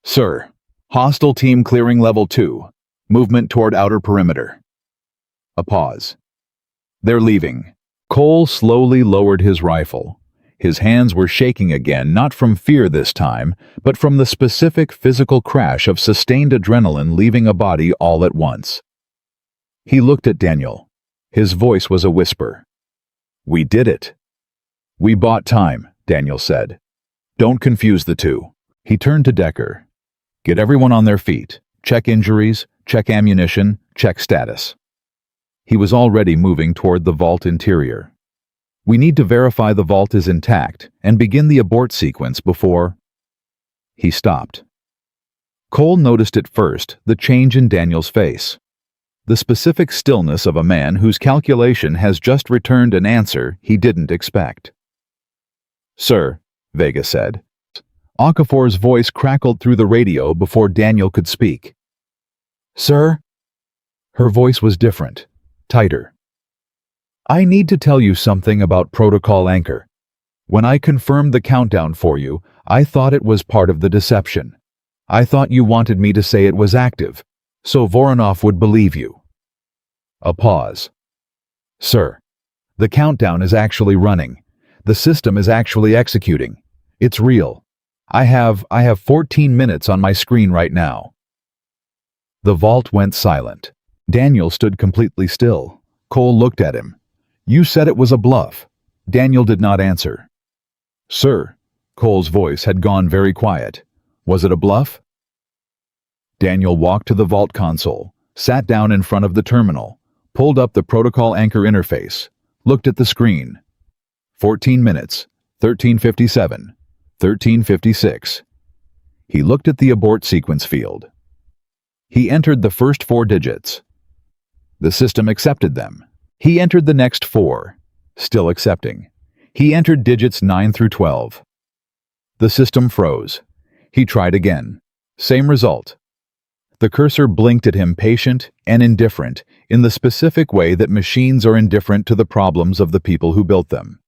[SPEAKER 1] Sir, hostile team clearing level 2. Movement toward outer perimeter. A pause. They're leaving. Cole slowly lowered his rifle. His hands were shaking again, not from fear this time, but from the specific physical crash of sustained adrenaline leaving a body all at once. He looked at Daniel. His voice was a whisper. We did it. We bought time, Daniel said. Don't confuse the two. He turned to Decker. Get everyone on their feet. Check injuries, check ammunition, check status. He was already moving toward the vault interior. We need to verify the vault is intact and begin the abort sequence before... He stopped. Cole noticed at first the change in Daniel's face. The specific stillness of a man whose calculation has just returned an answer he didn't expect. Sir, Vega said. Okafor's voice crackled through the radio before Daniel could speak. Sir? Her voice was different, tighter. I need to tell you something about Protocol Anchor. When I confirmed the countdown for you, I thought it was part of the deception. I thought you wanted me to say it was active, so Voronov would believe you. A pause. Sir, the countdown is actually running. The system is actually executing. It's real. I have 14 minutes on my screen right now. The vault went silent. Daniel stood completely still. Cole looked at him. You said it was a bluff. Daniel did not answer. Sir, Cole's voice had gone very quiet. Was it a bluff? Daniel walked to the vault console, sat down in front of the terminal, pulled up the protocol anchor interface, looked at the screen. 14 minutes, 13:57, 13:56. He looked at the abort sequence field. He entered the first 4 digits. The system accepted them. He entered the next 4, still accepting. He entered digits 9 through 12. The system froze. He tried again. Same result. The cursor blinked at him, patient and indifferent, in the specific way that machines are indifferent to the problems of the people who built them.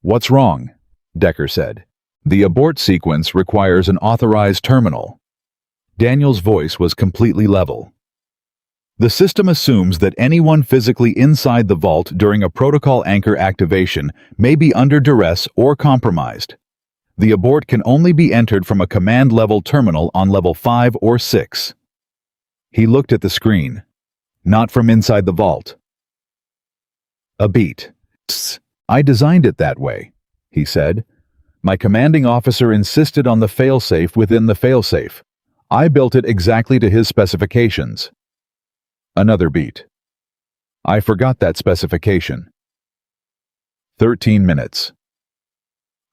[SPEAKER 1] "What's wrong?" Decker said. "The abort sequence requires an authorized terminal." Daniel's voice was completely level. "The system assumes that anyone physically inside the vault during a protocol anchor activation may be under duress or compromised. The abort can only be entered from a command-level terminal on level 5 or 6. He looked at the screen. "Not from inside the vault." A beat. "Tss, I designed it that way," he said. "My commanding officer insisted on the failsafe within the failsafe. I built it exactly to his specifications." Another beat. "I forgot that specification." 13 minutes.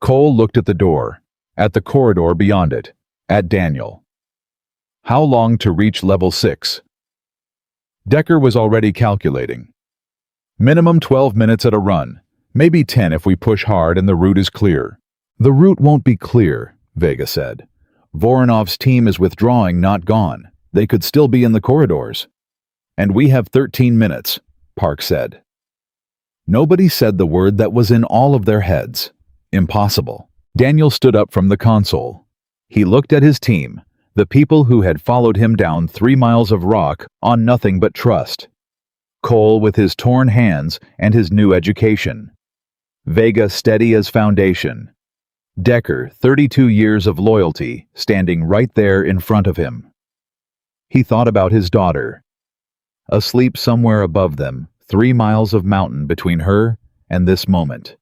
[SPEAKER 1] Cole looked at the door, at the corridor beyond it, at Daniel. "How long to reach level 6? Decker was already calculating. "Minimum 12 minutes at a run, maybe 10 if we push hard and the route is clear." "The route won't be clear," Vega said. "Voronov's team is withdrawing, not gone. They could still be in the corridors." "And we have 13 minutes, Park said. Nobody said the word that was in all of their heads. Impossible. Daniel stood up from the console. He looked at his team, the people who had followed him down 3 miles of rock on nothing but trust. Cole with his torn hands and his new education. Vega steady as foundation. Decker, 32 years of loyalty, standing right there in front of him. He thought about his daughter. Asleep somewhere above them, 3 miles of mountain between her and this moment.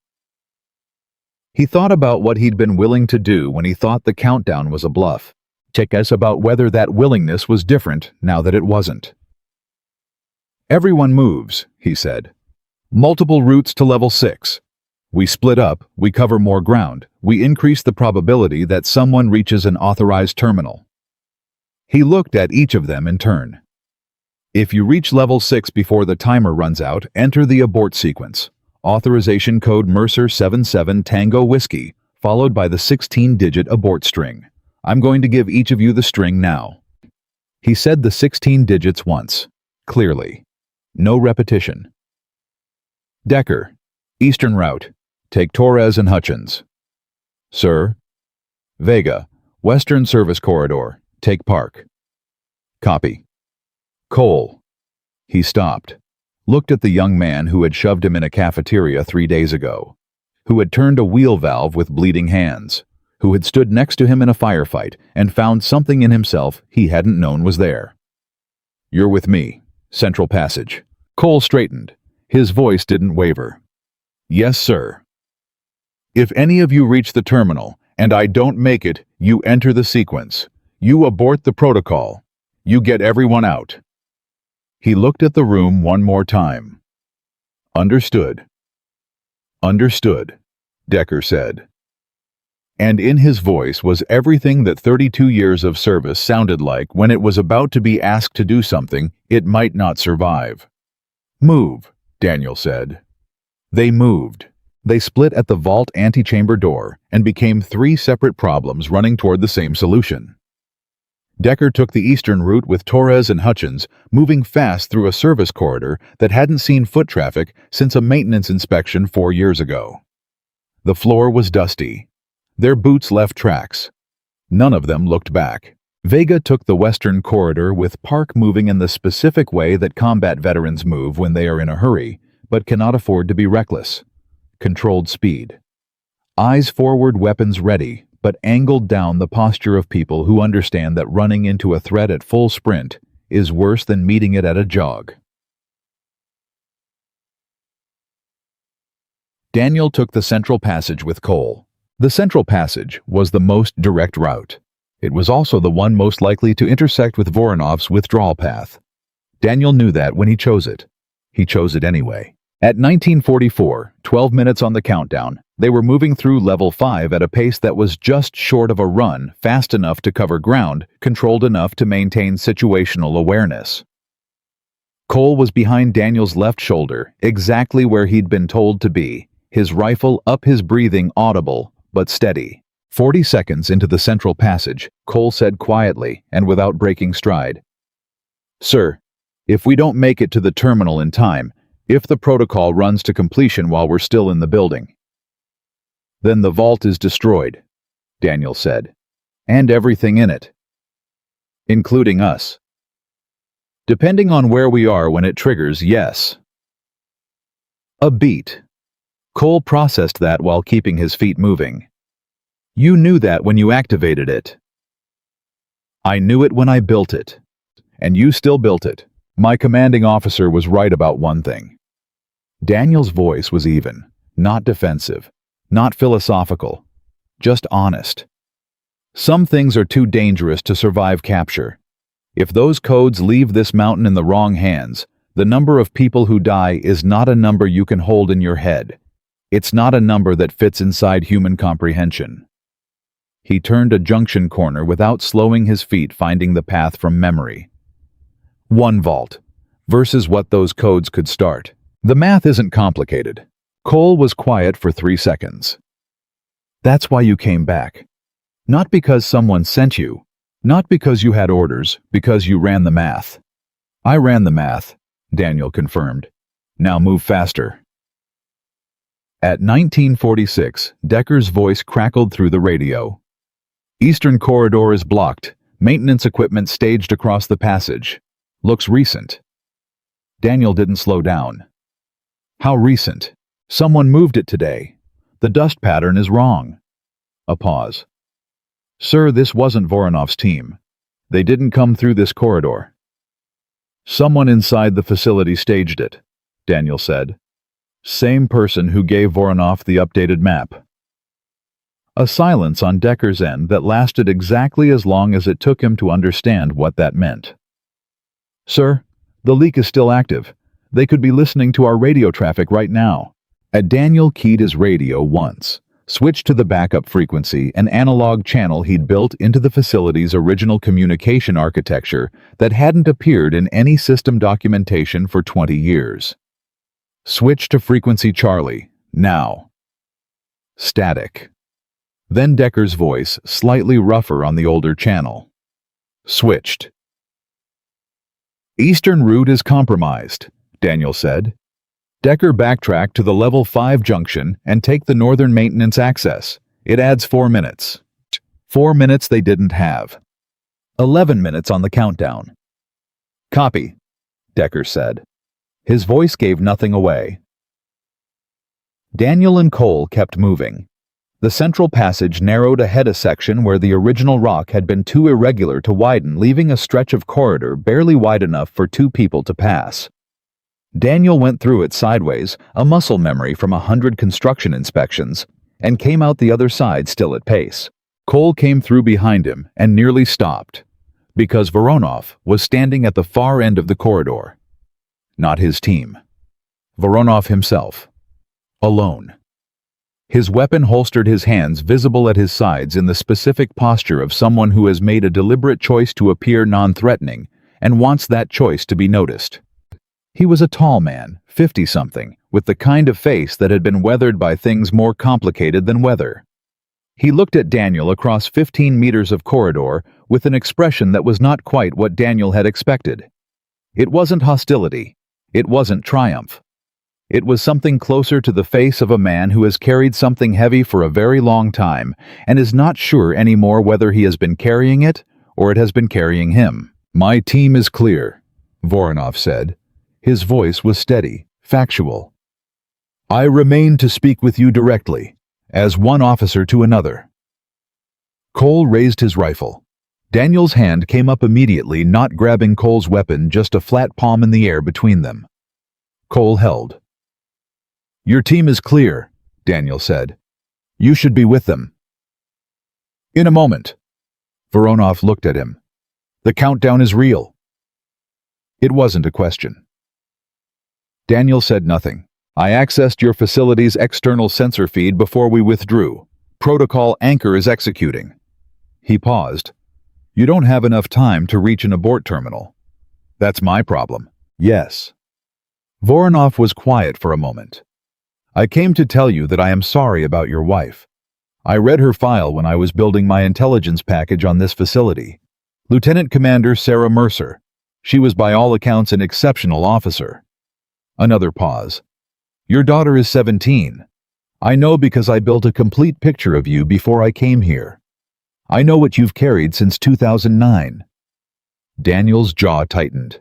[SPEAKER 1] He thought about what he'd been willing to do when he thought the countdown was a bluff. Check us about whether that willingness was different now that it wasn't. "Everyone moves," he said. "Multiple routes to level 6. We split up, we cover more ground, we increase the probability that someone reaches an authorized terminal." He looked at each of them in turn. "If you reach level 6 before the timer runs out, enter the abort sequence. Authorization code Mercer 77 Tango Whiskey, followed by the 16-digit abort string. I'm going to give each of you the string now." He said the 16 digits once, clearly. No repetition. "Decker, Eastern route. Take Torres and Hutchins." "Sir." "Vega, Western service corridor. Take Park." "Copy." "Cole." He stopped, looked at the young man who had shoved him in a cafeteria 3 days ago, who had turned a wheel valve with bleeding hands, who had stood next to him in a firefight and found something in himself he hadn't known was there. "You're with me. Central Passage." Cole straightened. His voice didn't waver. "Yes, sir. If any of you reach the terminal, and I don't make it, you enter the sequence. You abort the protocol. You get everyone out." He looked at the room one more time. "Understood." "Understood," Decker said. And in his voice was everything that 32 years of service sounded like when it was about to be asked to do something it might not survive. "Move," Daniel said. They moved. They split at the vault antechamber door and became 3 separate problems running toward the same solution. Decker took the eastern route with Torres and Hutchins, moving fast through a service corridor that hadn't seen foot traffic since a maintenance inspection 4 years ago. The floor was dusty. Their boots left tracks. None of them looked back. Vega took the western corridor with Park moving in the specific way that combat veterans move when they are in a hurry, but cannot afford to be reckless. Controlled speed. Eyes forward, weapons ready, but angled down, the posture of people who understand that running into a threat at full sprint is worse than meeting it at a jog. Daniel took the Central Passage with Cole. The Central Passage was the most direct route. It was also the one most likely to intersect with Voronov's withdrawal path. Daniel knew that when he chose it. He chose it anyway. At 1944, 12 minutes on the countdown, they were moving through level 5 at a pace that was just short of a run, fast enough to cover ground, controlled enough to maintain situational awareness. Cole was behind Daniel's left shoulder, exactly where he'd been told to be, his rifle up, his breathing audible, but steady. 40 seconds into the central passage, Cole said quietly and without breaking stride, "Sir, if we don't make it to the terminal in time, if the protocol runs to completion while we're still in the building, then the vault is destroyed," Daniel said. "And everything in it. Including us. Depending on where we are when it triggers, yes." A beat. Cole processed that while keeping his feet moving. "You knew that when you activated it." "I knew it when I built it. And you still built it. My commanding officer was right about one thing." Daniel's voice was even, not defensive, not philosophical, just honest. "Some things are too dangerous to survive capture. If those codes leave this mountain in the wrong hands, the number of people who die is not a number you can hold in your head. It's not a number that fits inside human comprehension." He turned a junction corner without slowing his feet, finding the path from memory. One vault versus what those codes could start. The math isn't complicated. Cole was quiet for 3 seconds. "That's why you came back. Not because someone sent you. Not because you had orders, because you ran the math." "I ran the math," Daniel confirmed. "Now move faster." At 1946, Decker's voice crackled through the radio. "Eastern corridor is blocked. Maintenance equipment staged across the passage. Looks recent." Daniel didn't slow down. "How recent?" "Someone moved it today. The dust pattern is wrong." A pause. "Sir, this wasn't Voronov's team. They didn't come through this corridor." "Someone inside the facility staged it," Daniel said. "Same person who gave Voronov the updated map." A silence on Decker's end that lasted exactly as long as it took him to understand what that meant. "Sir, the leak is still active. They could be listening to our radio traffic right now." Daniel keyed his radio once, switched to the backup frequency, an analog channel he'd built into the facility's original communication architecture that hadn't appeared in any system documentation for 20 years. "Switch to frequency Charlie, now." Static. Then Decker's voice, slightly rougher on the older channel. "Switched." "Eastern route is compromised," Daniel said. "Decker backtrack to the level 5 junction and take the northern maintenance access. It adds 4 minutes. 4 minutes they didn't have. 11 minutes on the countdown." "Copy," Decker said. His voice gave nothing away. Daniel and Cole kept moving. The central passage narrowed ahead a section where the original rock had been too irregular to widen, leaving a stretch of corridor barely wide enough for 2 people to pass. Daniel went through it sideways, a muscle memory from 100 construction inspections, and came out the other side still at pace. Cole came through behind him and nearly stopped, because Voronov was standing at the far end of the corridor. Not his team. Voronov himself. Alone. His weapon holstered, his hands visible at his sides in the specific posture of someone who has made a deliberate choice to appear non-threatening and wants that choice to be noticed. He was a tall man, 50-something, with the kind of face that had been weathered by things more complicated than weather. He looked at Daniel across 15 meters of corridor with an expression that was not quite what Daniel had expected. It wasn't hostility. It wasn't triumph. It was something closer to the face of a man who has carried something heavy for a very long time and is not sure anymore whether he has been carrying it or it has been carrying him. "My team is clear," Voronov said. His voice was steady, factual. "I remain to speak with you directly, as one officer to another." Cole raised his rifle. Daniel's hand came up immediately, not grabbing Cole's weapon, just a flat palm in the air between them. Cole held. "Your team is clear," Daniel said. "You should be with them." "In a moment." Voronov looked at him. "The countdown is real." It wasn't a question. Daniel said nothing. I accessed your facility's external sensor feed before we withdrew. Protocol Anchor is executing. He paused. You don't have enough time to reach an abort terminal. That's my problem. Yes. Voronov was quiet for a moment. I came to tell you that I am sorry about your wife. I read her file when I was building my intelligence package on this facility. Lieutenant Commander Sarah Mercer. She was by all accounts an exceptional officer. Another pause. Your daughter is 17. I know because I built a complete picture of you before I came here. I know what you've carried since 2009. Daniel's jaw tightened.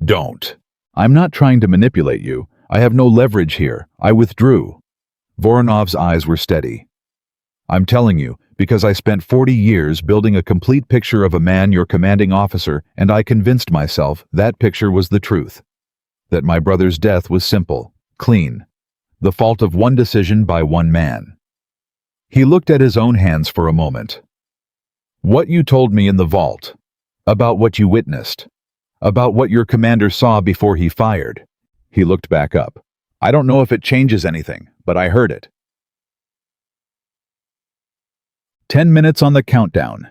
[SPEAKER 1] Don't. I'm not trying to manipulate you. I have no leverage here. I withdrew. Voronov's eyes were steady. I'm telling you, because I spent 40 years building a complete picture of a man your commanding officer, and I convinced myself that picture was the truth. That my brother's death was simple, clean. The fault of one decision by one man. He looked at his own hands for a moment. What you told me in the vault. About what you witnessed. About what your commander saw before he fired. He looked back up. I don't know if it changes anything, but I heard it. 10 minutes on the countdown.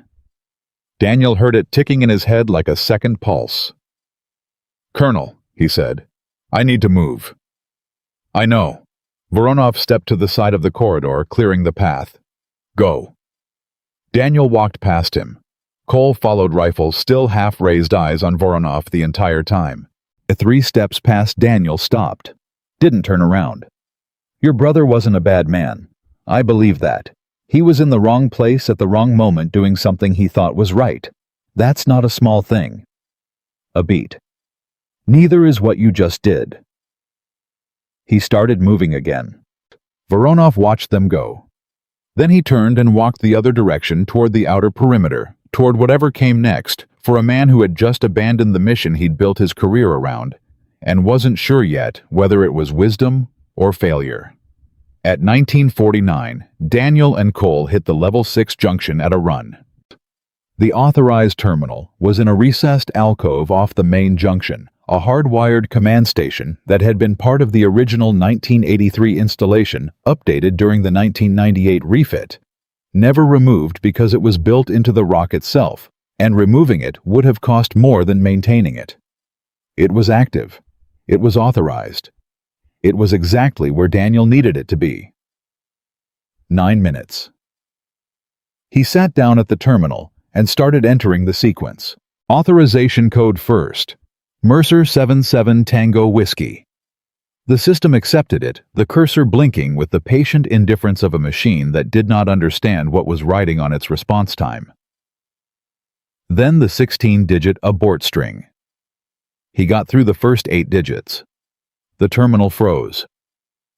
[SPEAKER 1] Daniel heard it ticking in his head like a second pulse. Colonel, he said, I need to move. I know. Voronov stepped to the side of the corridor, clearing the path. Go. Daniel walked past him. Cole followed, rifle still half-raised eyes on Voronov the entire time. 3 steps past Daniel stopped. Didn't turn around. Your brother wasn't a bad man. I believe that. He was in the wrong place at the wrong moment doing something he thought was right. That's not a small thing. A beat. Neither is what you just did. He started moving again. Voronov watched them go. Then he turned and walked the other direction toward the outer perimeter, toward whatever came next, for a man who had just abandoned the mission he'd built his career around, and wasn't sure yet whether it was wisdom or failure. At 1949, Daniel and Cole hit the Level 6 junction at a run. The authorized terminal was in a recessed alcove off the main junction, a hardwired command station that had been part of the original 1983 installation, updated during the 1998 refit. Never removed because it was built into the rock itself, and removing it would have cost more than maintaining it. It was active. It was authorized. It was exactly where Daniel needed it to be. 9 minutes. He sat down at the terminal and started entering the sequence. Authorization code first. Mercer 77 Tango Whiskey. The system accepted it, the cursor blinking with the patient indifference of a machine that did not understand what was writing on its response time. Then the 16-digit abort string. He got through the first 8 digits. The terminal froze.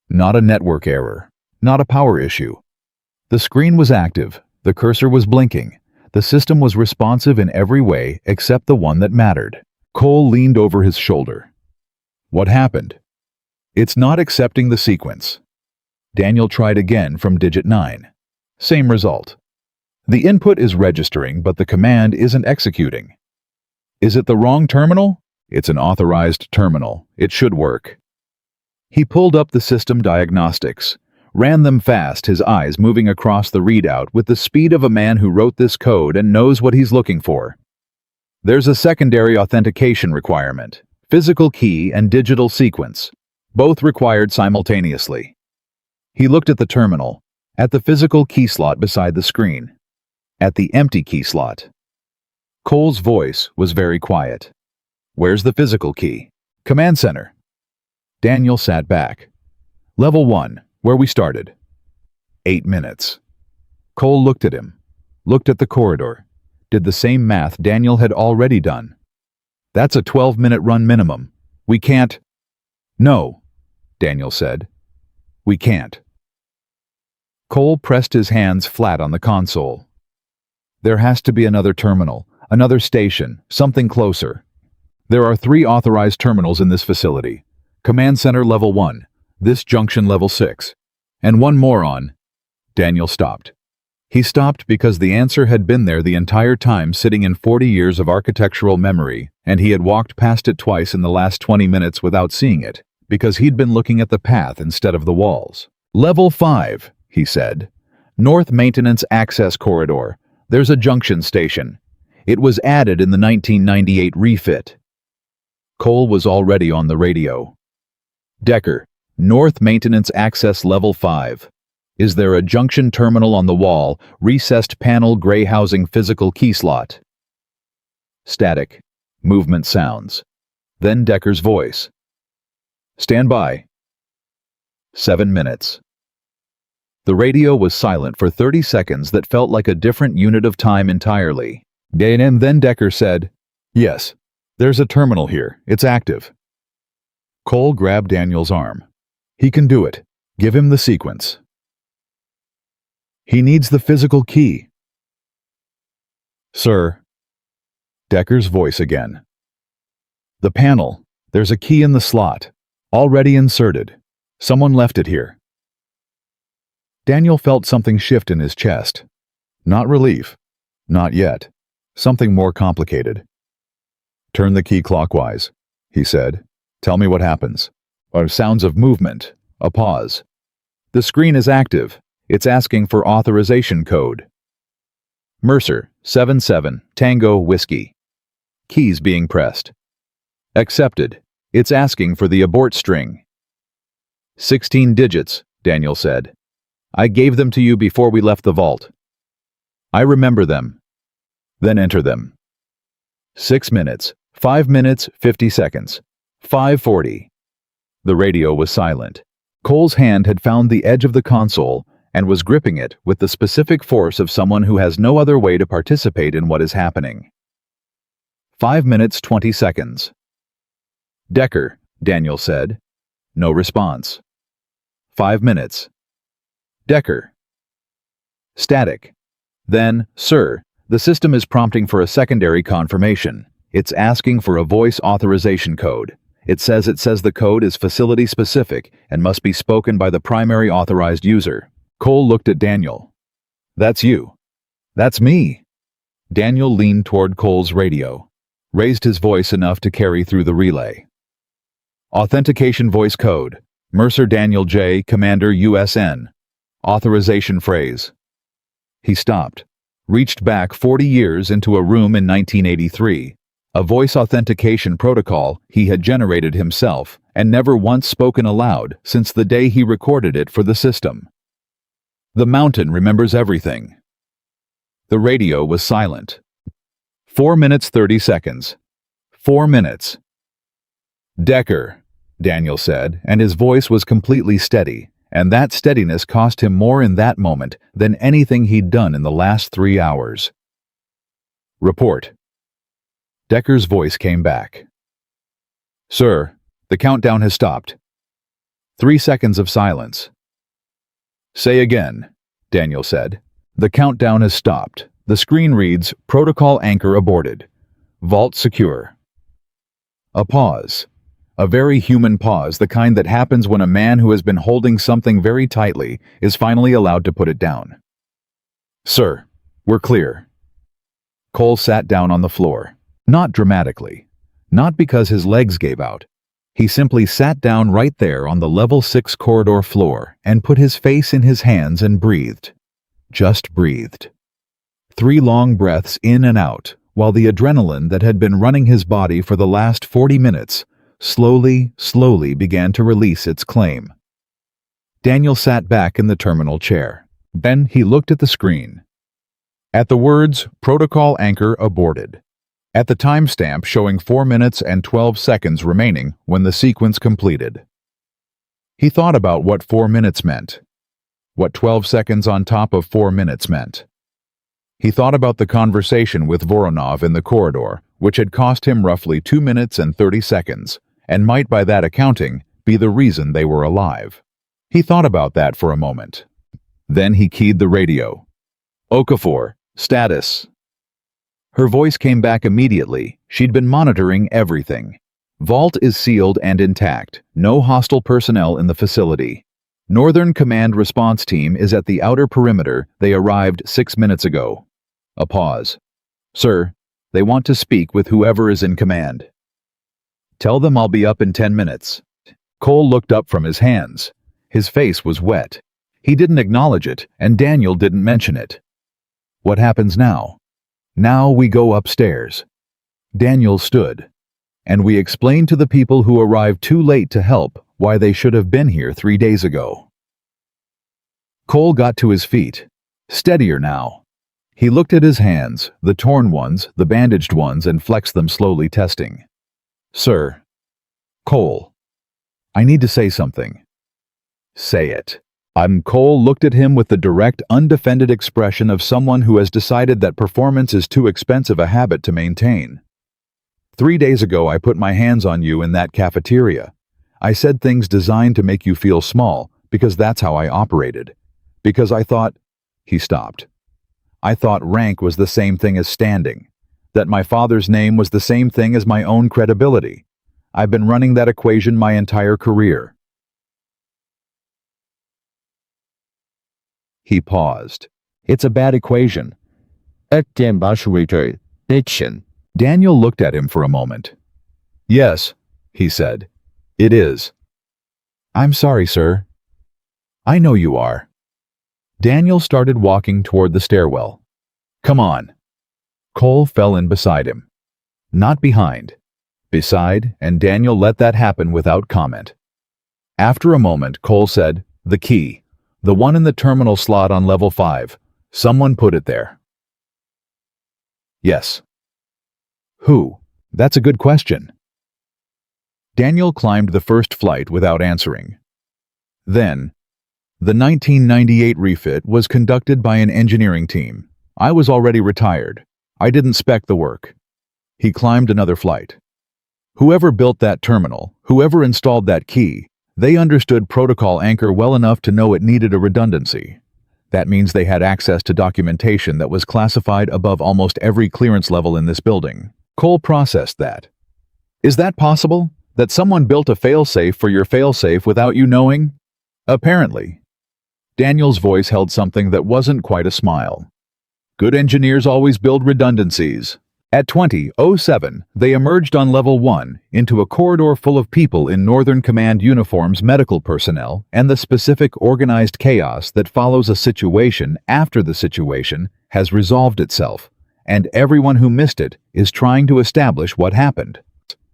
[SPEAKER 1] Not a network error. Not a power issue. The screen was active. The cursor was blinking. The system was responsive in every way except the one that mattered. Cole leaned over his shoulder. What happened? It's not accepting the sequence. Daniel tried again from digit 9. Same result. The input is registering, but the command isn't executing. Is it the wrong terminal? It's an authorized terminal. It should work. He pulled up the system diagnostics, ran them fast, his eyes moving across the readout with the speed of a man who wrote this code and knows what he's looking for. There's a secondary authentication requirement, physical key and digital sequence, both required simultaneously. He looked at the terminal, at the physical key slot beside the screen, at the empty key slot. Cole's voice was very quiet. Where's the physical key? Command center. Daniel sat back. Level 1, where we started. 8 minutes. Cole looked at him, looked at the corridor, did the same math Daniel had already done. That's a 12-minute run minimum. We can't... No, Daniel said. We can't. Cole pressed his hands flat on the console. There has to be another terminal, another station, something closer. There are 3 authorized terminals in this facility. Command Center Level 1, this junction Level 6, and one more on... Daniel stopped. He stopped because the answer had been there the entire time, sitting in 40 years of architectural memory, and he had walked past it twice in the last 20 minutes without seeing it, because he'd been looking at the path instead of the walls. "Level 5, he said. "North Maintenance Access Corridor. There's a junction station. It was added in the 1998 refit." Cole was already on the radio. "Decker, North Maintenance Access Level 5. Is there a junction terminal on the wall, recessed panel gray housing physical key slot?" Static. Movement sounds. Then Decker's voice. "Stand by." 7 minutes. The radio was silent for 30 seconds that felt like a different unit of time entirely. And then Decker said, "Yes, there's a terminal here. It's active." Cole grabbed Daniel's arm. "He can do it. Give him the sequence." "He needs the physical key." "Sir." Decker's voice again. "The panel. There's a key in the slot. Already inserted. Someone left it here." Daniel felt something shift in his chest. Not relief. Not yet. Something more complicated. "Turn the key clockwise," he said. "Tell me what happens." Sounds of movement. A pause. "The screen is active. It's asking for authorization code." "Mercer, 77, Tango, Whiskey." Keys being pressed. "Accepted. It's asking for the abort string." 16 digits, Daniel said. "I gave them to you before we left the vault." "I remember them." "Then enter them." 6 minutes, 5 minutes, 50 seconds. 5:40. The radio was silent. Cole's hand had found the edge of the console and was gripping it with the specific force of someone who has no other way to participate in what is happening. 5 minutes, 20 seconds. "Decker," Daniel said. No response. 5 minutes. "Decker." Static. Then, "Sir, the system is prompting for a secondary confirmation. It's asking for a voice authorization code. It says the code is facility-specific and must be spoken by the primary authorized user." Cole looked at Daniel. "That's you." "That's me." Daniel leaned toward Cole's radio, raised his voice enough to carry through the relay. "Authentication voice code. Mercer Daniel J., Commander USN. Authorization phrase." He stopped, reached back 40 years into a room in 1983, a voice authentication protocol he had generated himself and never once spoken aloud since the day he recorded it for the system. "The mountain remembers everything." The radio was silent. 4 minutes 30 seconds. 4 minutes. "Decker," Daniel said, and his voice was completely steady, and that steadiness cost him more in that moment than anything he'd done in the last 3 hours. "Report." Decker's voice came back. "Sir, the countdown has stopped." 3 seconds of silence. "Say again," Daniel said. "The countdown has stopped. The screen reads, Protocol anchor aborted. Vault secure." A pause. A very human pause, the kind that happens when a man who has been holding something very tightly is finally allowed to put it down. "Sir, we're clear." Cole sat down on the floor. Not dramatically. Not because his legs gave out. He simply sat down right there on the level 6 corridor floor and put his face in his hands and breathed. Just breathed. 3 long breaths in and out, while the adrenaline that had been running his body for the last 40 minutes slowly began to release its claim. Daniel sat back in the terminal chair. Then he looked at the screen. At the words, "Protocol anchor aborted." At the timestamp showing 4 minutes and 12 seconds remaining when the sequence completed. He thought about what 4 minutes meant. What 12 seconds on top of 4 minutes meant. He thought about the conversation with Voronov in the corridor, which had cost him roughly 2 minutes and 30 seconds, and might by that accounting be the reason they were alive. He thought about that for a moment. Then he keyed the radio. "Okafor, status." Her voice came back immediately. She'd been monitoring everything. "Vault is sealed and intact. No hostile personnel in the facility. Northern Command Response Team is at the outer perimeter. They arrived 6 minutes ago." A pause. "Sir, They want to speak with whoever is in command. Tell them I'll be up in 10 minutes. Cole looked up from his hands. His face was wet. He didn't acknowledge it, and Daniel didn't mention it. What happens now? Now we go upstairs. Daniel stood, and we explained to the people who arrived too late to help why they should have been here 3 days ago. Cole got to his feet, steadier now. He looked at his hands, the torn ones, the bandaged ones, and flexed them slowly, testing. Sir. Cole. I need to say something. Say it. Cole looked at him with the direct, undefended expression of someone who has decided that performance is too expensive a habit to maintain. 3 days ago, I put my hands on you in that cafeteria. I said things designed to make you feel small, because that's how I operated. Because I thought... He stopped. I thought rank was the same thing as standing. That my father's name was the same thing as my own credibility. I've been running that equation my entire career. He paused. It's a bad equation. Daniel looked at him for a moment. Yes, he said. It is. I'm sorry, sir. I know you are. Daniel started walking toward the stairwell. Come on. Cole fell in beside him. Not behind. Beside, and Daniel let that happen without comment. After a moment, Cole said, The key. The one in the terminal slot on level 5. Someone put it there. Yes. Who? That's a good question. Daniel climbed the first flight without answering. Then, the 1998 refit was conducted by an engineering team. I was already retired. I didn't spec the work. He climbed another flight. Whoever built that terminal, whoever installed that key, they understood Protocol Anchor well enough to know it needed a redundancy. That means they had access to documentation that was classified above almost every clearance level in this building. Cole processed that. Is that possible? That someone built a failsafe for your failsafe without you knowing? Apparently. Daniel's voice held something that wasn't quite a smile. Good engineers always build redundancies. At 20:07, they emerged on level 1 into a corridor full of people in Northern Command uniforms, medical personnel, and the specific organized chaos that follows a situation after the situation has resolved itself, and everyone who missed it is trying to establish what happened.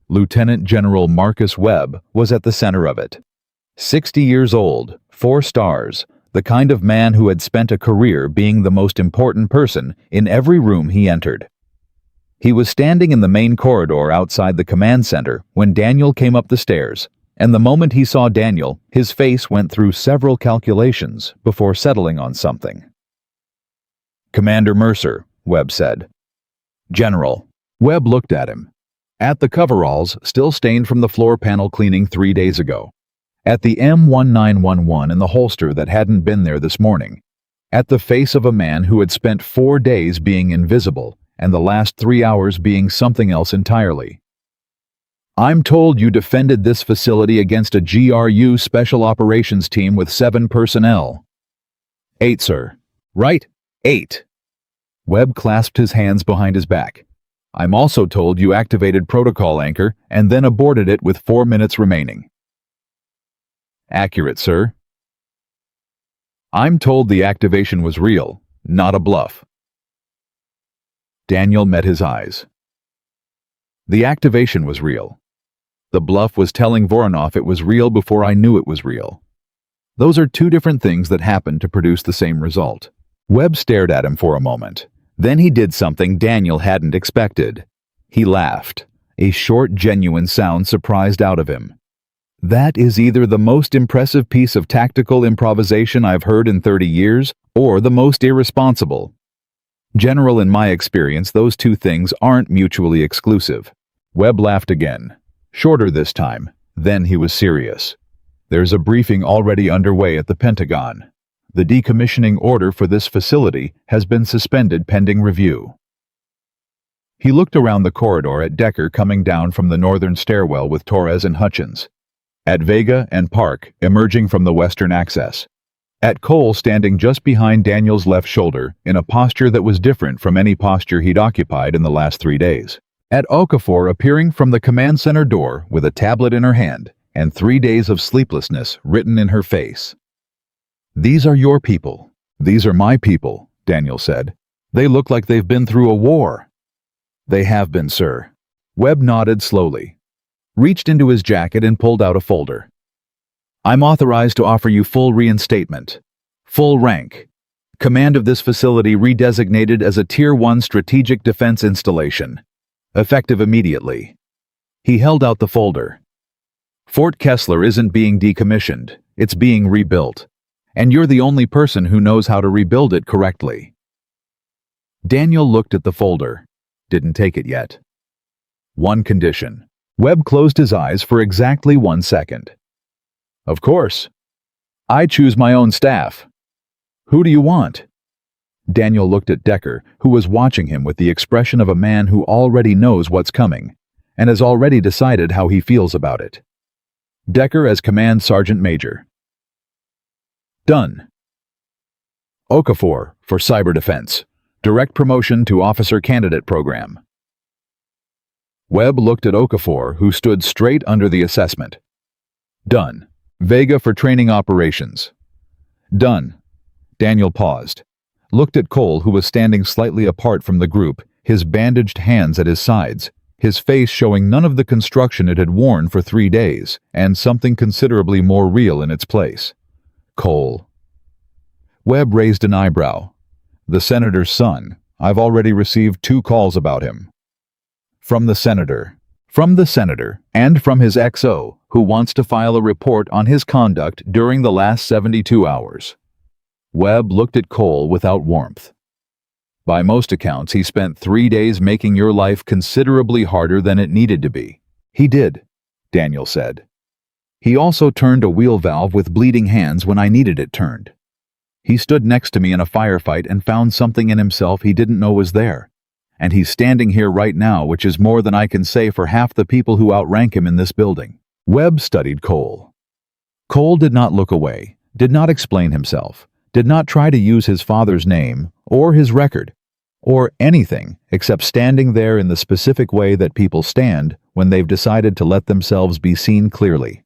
[SPEAKER 1] Lieutenant General Marcus Webb was at the center of it. 60 years old, 4 stars, the kind of man who had spent a career being the most important person in every room he entered. He was standing in the main corridor outside the command center when Daniel came up the stairs, and the moment he saw Daniel, his face went through several calculations before settling on something. Commander Mercer, Webb said. General. Webb looked at him. At the coveralls, still stained from the floor panel cleaning 3 days ago. At the M1911 in the holster that hadn't been there this morning. At the face of a man who had spent 4 days being invisible, and the last 3 hours being something else entirely. I'm told you defended this facility against a GRU Special Operations team with 7 personnel. 8, sir. Right? 8. Webb clasped his hands behind his back. I'm also told you activated Protocol Anchor and then aborted it with 4 minutes remaining. Accurate, sir. I'm told the activation was real, not a bluff. Daniel met his eyes. The activation was real. The bluff was telling Voronov it was real before I knew it was real. Those are 2 different things that happened to produce the same result. Webb stared at him for a moment. Then he did something Daniel hadn't expected. He laughed. A short, genuine sound surprised out of him. That is either the most impressive piece of tactical improvisation I've heard in 30 years, or the most irresponsible. General, in my experience, those 2 things aren't mutually exclusive. Webb laughed again. Shorter this time. Then he was serious. There's a briefing already underway at the Pentagon. The decommissioning order for this facility has been suspended pending review. He looked around the corridor at Decker coming down from the northern stairwell with Torres and Hutchins. At Vega and Park emerging from the western access. At Cole standing just behind Daniel's left shoulder in a posture that was different from any posture he'd occupied in the last 3 days. At Okafor appearing from the command center door with a tablet in her hand and 3 days of sleeplessness written in her face. "These are your people. These are my people," Daniel said. "They look like they've been through a war." "They have been, sir." Webb nodded slowly, reached into his jacket and pulled out a folder. "I'm authorized to offer you full reinstatement. Full rank. Command of this facility redesignated as a Tier 1 strategic defense installation. Effective immediately." He held out the folder. "Fort Kessler isn't being decommissioned, it's being rebuilt. And you're the only person who knows how to rebuild it correctly." Daniel looked at the folder. Didn't take it yet. "One condition." Webb closed his eyes for exactly 1 second. "Of course. I choose my own staff." "Who do you want?" Daniel looked at Decker, who was watching him with the expression of a man who already knows what's coming, and has already decided how he feels about it. "Decker as Command Sergeant Major." "Done." "Okafor for Cyber Defense. Direct promotion to Officer Candidate Program." Webb looked at Okafor, who stood straight under the assessment. "Done. Vega for Training Operations." "Done." Daniel paused, looked at Cole, who was standing slightly apart from the group, his bandaged hands at his sides, his face showing none of the construction it had worn for 3 days, and something considerably more real in its place. "Cole." Webb raised an eyebrow. "The senator's son. I've already received 2 calls about him." "From the senator." "From the senator, and from his XO, who wants to file a report on his conduct during the last 72 hours. Webb looked at Cole without warmth. "By most accounts, he spent 3 days making your life considerably harder than it needed to be." "He did," Daniel said. "He also turned a wheel valve with bleeding hands when I needed it turned. He stood next to me in a firefight and found something in himself he didn't know was there. And he's standing here right now, which is more than I can say for half the people who outrank him in this building." Webb studied Cole. Cole did not look away, did not explain himself, did not try to use his father's name, or his record, or anything except standing there in the specific way that people stand when they've decided to let themselves be seen clearly.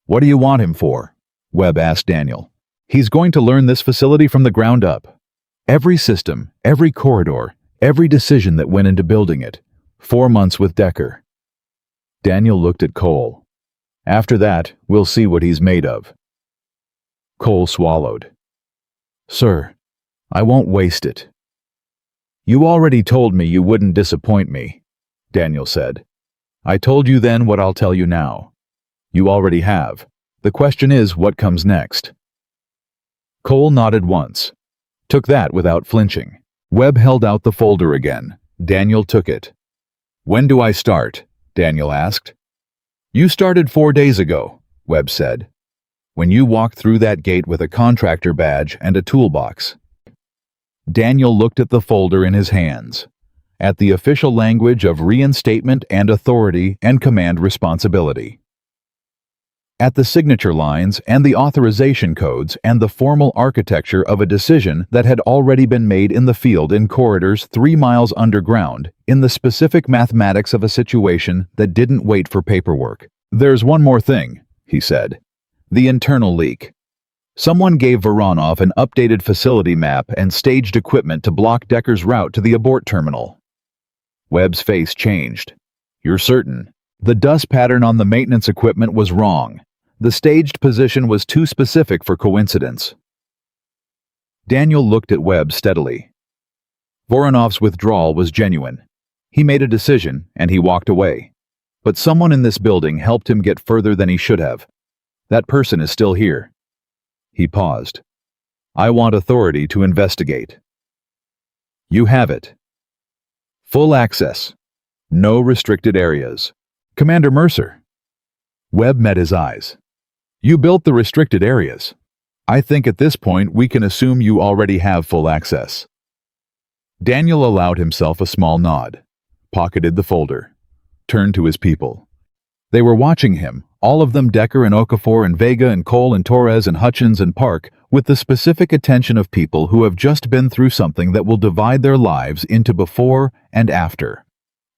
[SPEAKER 1] "What do you want him for?" Webb asked Daniel. "He's going to learn this facility from the ground up. Every system, every corridor, every decision that went into building it. 4 months with Decker." Daniel looked at Cole. "After that, we'll see what he's made of." Cole swallowed. "Sir, I won't waste it." "You already told me you wouldn't disappoint me," Daniel said. "I told you then what I'll tell you now. You already have. The question is, what comes next?" Cole nodded once. Took that without flinching. Webb held out the folder again. Daniel took it. "When do I start?" Daniel asked. "You started 4 days ago," Webb said. "When you walked through that gate with a contractor badge and a toolbox." Daniel looked at the folder in his hands, at the official language of reinstatement and authority and command responsibility, at the signature lines and the authorization codes and the formal architecture of a decision that had already been made in the field in corridors 3 miles underground, in the specific mathematics of a situation that didn't wait for paperwork. "There's one more thing," he said. "The internal leak. Someone gave Voronov an updated facility map and staged equipment to block Decker's route to the abort terminal." Webb's face changed. "You're certain?" "The dust pattern on the maintenance equipment was wrong. The staged position was too specific for coincidence." Daniel looked at Webb steadily. Voronov's withdrawal was genuine. He made a decision, and he walked away. But someone in this building helped him get further than he should have. That person is still here. He paused. "I want authority to investigate." "You have it. Full access. No restricted areas." "Commander Mercer." Webb met his eyes. "You built the restricted areas. I think at this point we can assume you already have full access." Daniel allowed himself a small nod, pocketed the folder, turned to his people. They were watching him, All of them, Decker and Okafor and Vega and Cole and Torres and Hutchins and Park, with the specific attention of people who have just been through something that will divide their lives into before and after.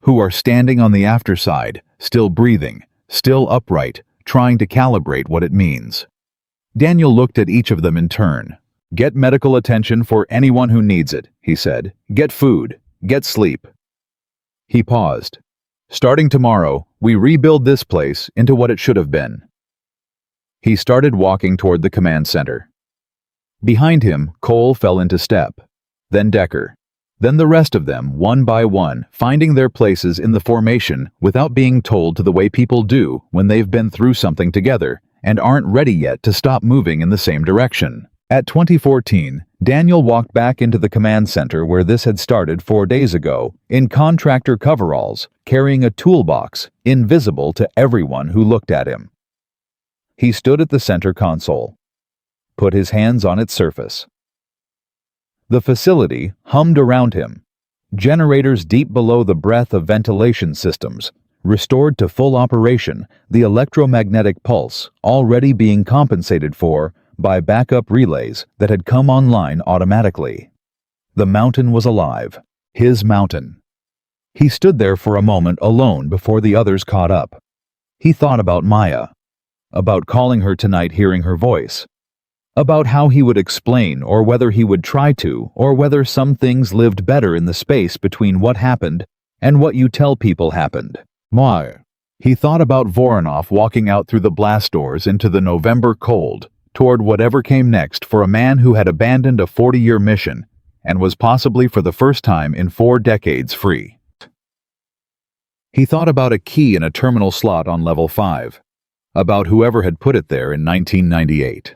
[SPEAKER 1] Who are standing on the after side, still breathing, still upright, trying to calibrate what it means. Daniel looked at each of them in turn. "Get medical attention for anyone who needs it," he said. "Get food. Get sleep." He paused. "Starting tomorrow, we rebuild this place into what it should have been." He started walking toward the command center. Behind him, Cole fell into step. Then Decker. Then the rest of them, one by one, finding their places in the formation without being told, to the way people do when they've been through something together and aren't ready yet to stop moving in the same direction. At 2014, Daniel walked back into the command center where this had started 4 days ago, in contractor coveralls, carrying a toolbox, invisible to everyone who looked at him. He stood at the center console, put his hands on its surface. The facility hummed around him, generators deep below the breadth of ventilation systems, restored to full operation, the electromagnetic pulse already being compensated for by backup relays that had come online automatically. The mountain was alive, his mountain. He stood there for a moment alone before the others caught up. He thought about Maya, about calling her tonight, hearing her voice, about how he would explain, or whether he would try to, or whether some things lived better in the space between what happened and what you tell people happened. Maya. He thought about Voronov walking out through the blast doors into the November cold, toward whatever came next, for a man who had abandoned a 40-year mission and was possibly for the first time in 4 decades free. He thought about a key in a terminal slot on level 5, about whoever had put it there in 1998,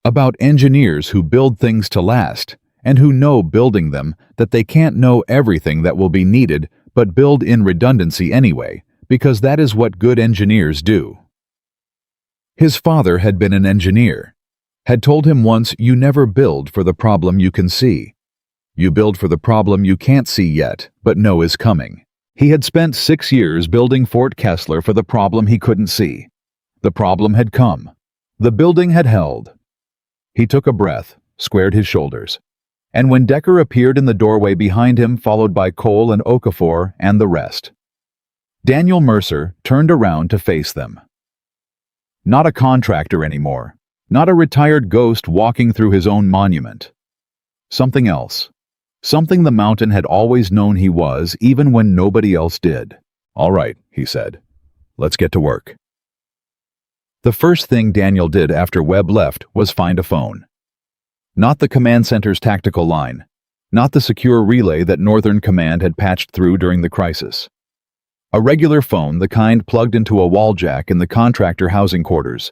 [SPEAKER 1] about engineers who build things to last and who know building them that they can't know everything that will be needed but build in redundancy anyway, because that is what good engineers do. His father had been an engineer, had told him once, "You never build for the problem you can see. You build for the problem you can't see yet, but know is coming." He had spent 6 years building Fort Kessler for the problem he couldn't see. The problem had come. The building had held. He took a breath, squared his shoulders, and when Decker appeared in the doorway behind him, followed by Cole and Okafor and the rest, Daniel Mercer turned around to face them. Not a contractor anymore, not a retired ghost walking through his own monument. Something else. Something the mountain had always known he was, even when nobody else did. "All right," he said. "Let's get to work." The first thing Daniel did after Webb left was find a phone. Not the command center's tactical line, not the secure relay that Northern Command had patched through during the crisis. A regular phone, the kind plugged into a wall jack in the contractor housing quarters,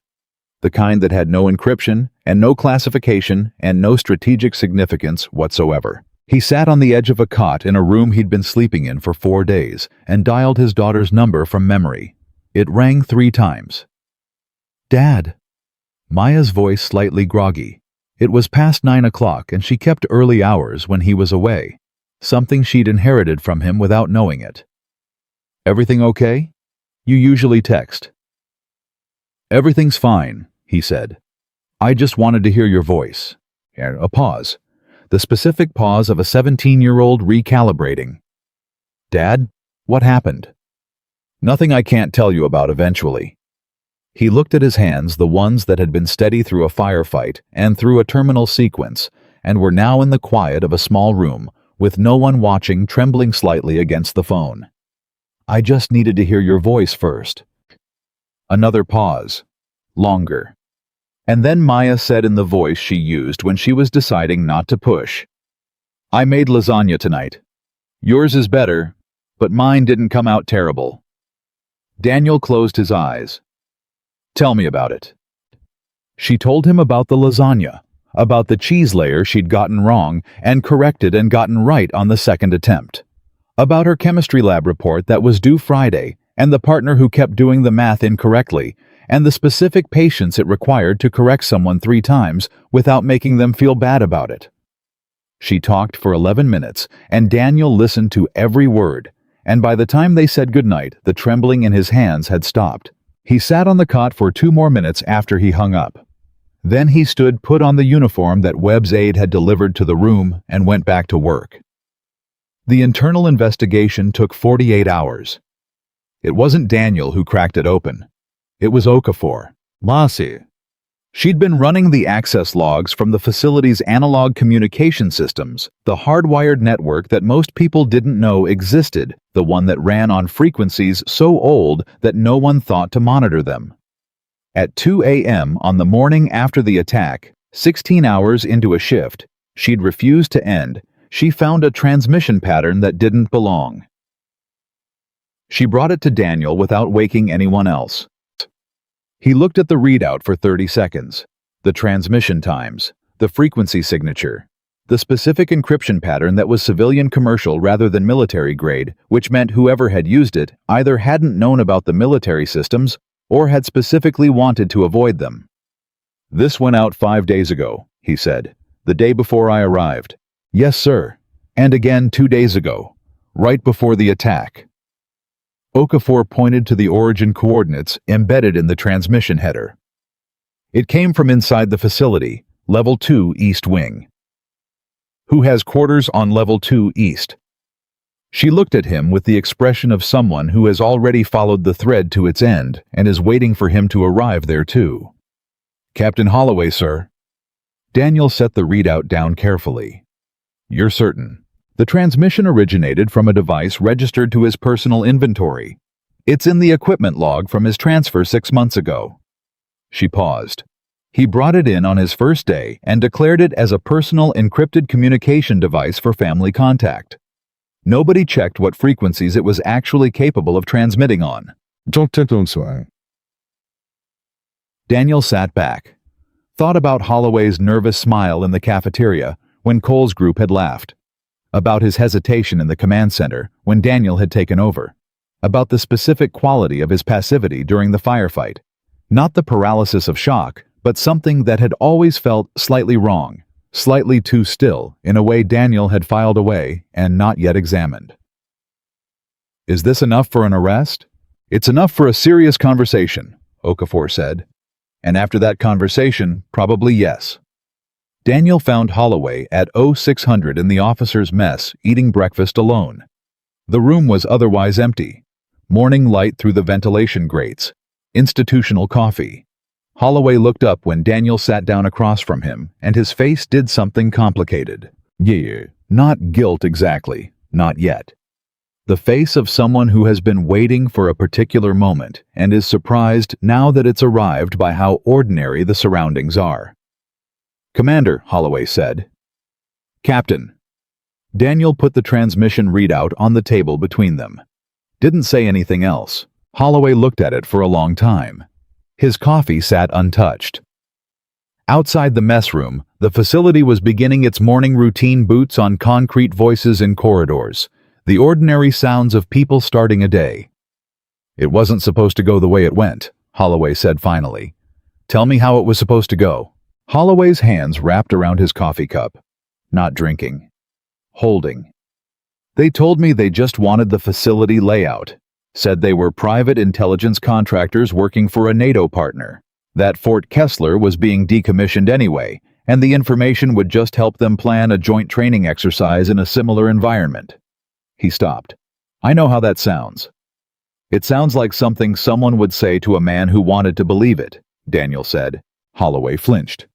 [SPEAKER 1] the kind that had no encryption and no classification and no strategic significance whatsoever. He sat on the edge of a cot in a room he'd been sleeping in for 4 days and dialed his daughter's number from memory. It rang 3 times. "Dad." Maya's voice slightly groggy. It was past 9 o'clock and she kept early hours when he was away, something she'd inherited from him without knowing it. "Everything okay? You usually text." "Everything's fine," he said. "I just wanted to hear your voice." A pause. The specific pause of a 17-year-old recalibrating. "Dad, what happened?" "Nothing I can't tell you about eventually." He looked at his hands, the ones that had been steady through a firefight and through a terminal sequence, and were now in the quiet of a small room, with no one watching, trembling slightly against the phone. "I just needed to hear your voice first." Another pause. Longer. And then Maya said in the voice she used when she was deciding not to push, "I made lasagna tonight. Yours is better, but mine didn't come out terrible." Daniel closed his eyes. "Tell me about it." She told him about the lasagna, about the cheese layer she'd gotten wrong and corrected and gotten right on the second attempt, about her chemistry lab report that was due Friday and the partner who kept doing the math incorrectly, and the specific patience it required to correct someone 3 times without making them feel bad about it. She talked for 11 minutes, and Daniel listened to every word, and by the time they said goodnight, the trembling in his hands had stopped. He sat on the cot for 2 more minutes after he hung up. Then he stood, put on the uniform that Webb's aide had delivered to the room, and went back to work. The internal investigation took 48 hours. It wasn't Daniel who cracked it open. It was Okafor. Masi. She'd been running the access logs from the facility's analog communication systems, the hardwired network that most people didn't know existed, the one that ran on frequencies so old that no one thought to monitor them. At 2 a.m. on the morning after the attack, 16 hours into a shift she'd refused to end, she found a transmission pattern that didn't belong. She brought it to Daniel without waking anyone else. He looked at the readout for 30 seconds, the transmission times, the frequency signature, the specific encryption pattern that was civilian commercial rather than military grade, which meant whoever had used it either hadn't known about the military systems or had specifically wanted to avoid them. "This went out 5 days ago," he said, "the day before I arrived." "Yes, sir. And again 2 days ago, right before the attack." Okafor pointed to the origin coordinates embedded in the transmission header. "It came from inside the facility, Level 2 East Wing." "Who has quarters on Level 2 East?" She looked at him with the expression of someone who has already followed the thread to its end and is waiting for him to arrive there too. "Captain Holloway, sir." Daniel set the readout down carefully. "You're certain?" "The transmission originated from a device registered to his personal inventory. It's in the equipment log from his transfer 6 months ago." She paused. "He brought it in on his first day and declared it as a personal encrypted communication device for family contact. Nobody checked what frequencies it was actually capable of transmitting on." Daniel sat back, thought about Holloway's nervous smile in the cafeteria when Cole's group had laughed, about his hesitation in the command center when Daniel had taken over, about the specific quality of his passivity during the firefight, not the paralysis of shock, but something that had always felt slightly wrong, slightly too still, in a way Daniel had filed away and not yet examined. "Is this enough for an arrest?" "It's enough for a serious conversation," Okafor said. "And after that conversation, probably yes." Daniel found Holloway at 0600 in the officers' mess, eating breakfast alone. The room was otherwise empty. Morning light through the ventilation grates. Institutional coffee. Holloway looked up when Daniel sat down across from him, and his face did something complicated. Yeah, not guilt exactly, not yet. The face of someone who has been waiting for a particular moment and is surprised now that it's arrived by how ordinary the surroundings are. "Commander," Holloway said. "Captain." Daniel put the transmission readout on the table between them. Didn't say anything else. Holloway looked at it for a long time. His coffee sat untouched. Outside the mess room, the facility was beginning its morning routine, boots on concrete, voices in corridors, the ordinary sounds of people starting a day. "It wasn't supposed to go the way it went," Holloway said finally. "Tell me how it was supposed to go." Holloway's hands wrapped around his coffee cup. Not drinking. Holding. "They told me they just wanted the facility layout. Said they were private intelligence contractors working for a NATO partner. That Fort Kessler was being decommissioned anyway, and the information would just help them plan a joint training exercise in a similar environment." He stopped. "I know how that sounds." "It sounds like something someone would say to a man who wanted to believe it," Daniel said. Holloway flinched.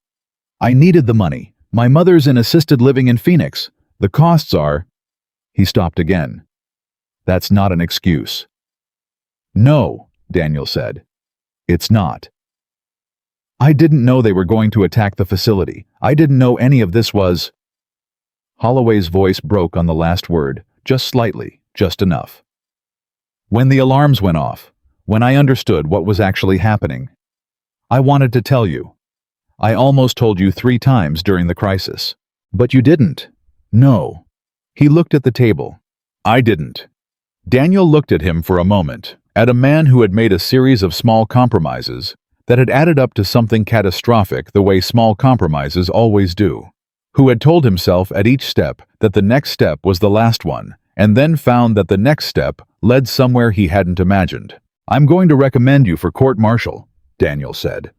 [SPEAKER 1] "I needed the money. My mother's in assisted living in Phoenix. The costs are—" He stopped again. "That's not an excuse." "No," Daniel said. "It's not. I didn't know they were going to attack the facility. I didn't know any of this was—" Holloway's voice broke on the last word, just slightly, just enough. "When the alarms went off, when I understood what was actually happening, I wanted to tell you. I almost told you 3 times during the crisis. But you didn't." "No." He looked at the table. "I didn't." Daniel looked at him for a moment, at a man who had made a series of small compromises that had added up to something catastrophic the way small compromises always do, who had told himself at each step that the next step was the last one, and then found that the next step led somewhere he hadn't imagined. I'm going to recommend you for court-martial, Daniel said.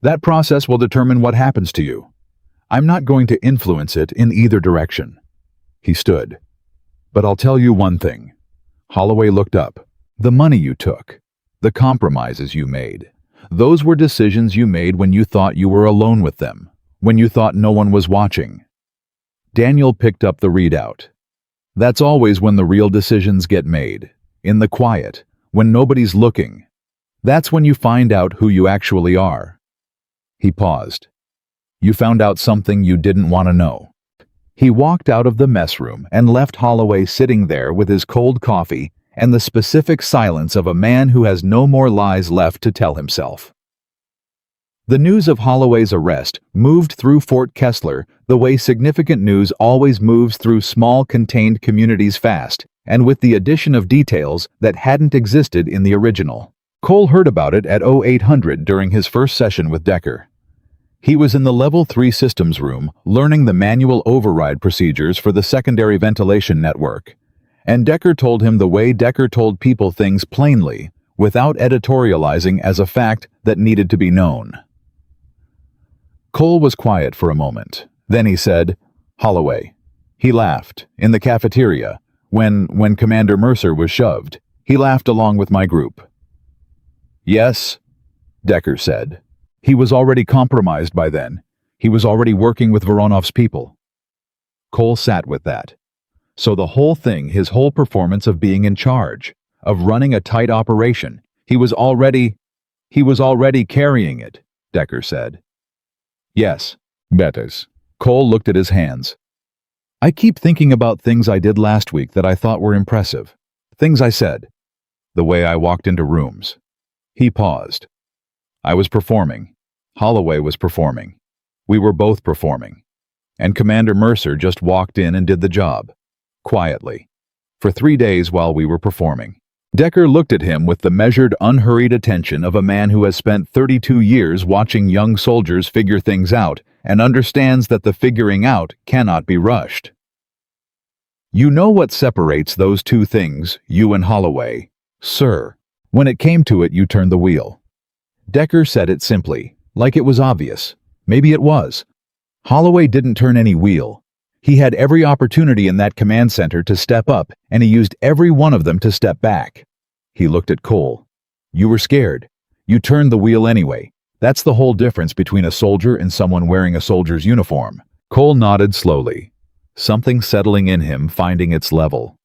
[SPEAKER 1] That process will determine what happens to you. I'm not going to influence it in either direction. He stood. But I'll tell you one thing. Holloway looked up. The money you took, the compromises you made, those were decisions you made when you thought you were alone with them, when you thought no one was watching. Daniel picked up the readout. That's always when the real decisions get made, in the quiet, when nobody's looking. That's when you find out who you actually are. He paused. You found out something you didn't want to know. He walked out of the mess room and left Holloway sitting there with his cold coffee and the specific silence of a man who has no more lies left to tell himself. The news of Holloway's arrest moved through Fort Kessler the way significant news always moves through small, contained communities fast, and with the addition of details that hadn't existed in the original. Cole heard about it at 0800 during his first session with Decker. He was in the Level 3 systems room learning the manual override procedures for the secondary ventilation network, and Decker told him the way Decker told people things plainly, without editorializing as a fact that needed to be known. Cole was quiet for a moment. Then he said, Holloway. He laughed, in the cafeteria, when Commander Mercer was shoved. He laughed along with my group. Yes, Decker said. He was already compromised by then. He was already working with Voronov's people. Cole sat with that. So the whole thing, his whole performance of being in charge, of running a tight operation, he was already carrying it, Decker said. Yes, Betters. Cole looked at his hands. I keep thinking about things I did last week that I thought were impressive. Things I said. The way I walked into rooms. He paused. I was performing. Holloway was performing. We were both performing. And Commander Mercer just walked in and did the job. Quietly. For 3 days while we were performing. Decker looked at him with the measured, unhurried attention of a man who has spent 32 years watching young soldiers figure things out and understands that the figuring out cannot be rushed. You know what separates those two things, you and Holloway, sir. When it came to it, you turned the wheel. Decker said it simply, like it was obvious. Maybe it was. Holloway didn't turn any wheel. He had every opportunity in that command center to step up, and he used every one of them to step back. He looked at Cole. You were scared. You turned the wheel anyway. That's the whole difference between a soldier and someone wearing a soldier's uniform. Cole nodded slowly, something settling in him finding its level.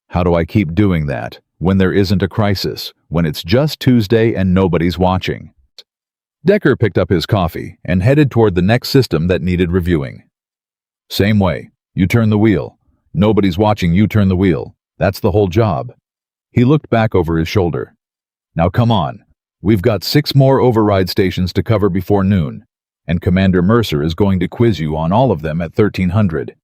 [SPEAKER 1] How do I keep doing that when there isn't a crisis, when it's just Tuesday and nobody's watching? Decker picked up his coffee and headed toward the next system that needed reviewing. Same way. You turn the wheel. Nobody's watching, you turn the wheel. That's the whole job. He looked back over his shoulder. Now come on. We've got 6 more override stations to cover before noon, and Commander Mercer is going to quiz you on all of them at 1300.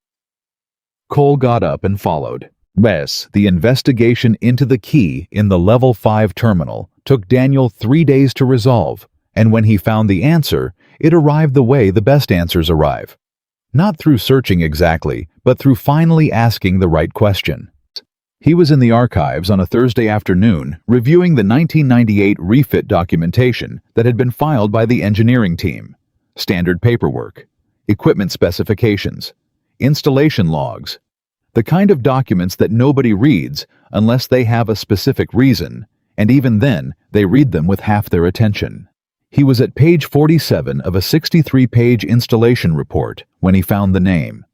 [SPEAKER 1] Cole got up and followed. The investigation into the key in the Level 5 terminal took Daniel 3 days to resolve, and when he found the answer, it arrived the way the best answers arrive. Not through searching exactly, but through finally asking the right question. He was in the archives on a Thursday afternoon reviewing the 1998 refit documentation that had been filed by the engineering team. Standard paperwork, equipment specifications, installation logs, the kind of documents that nobody reads unless they have a specific reason, and even then, they read them with half their attention. He was at page 47 of a 63-page installation report when he found the name.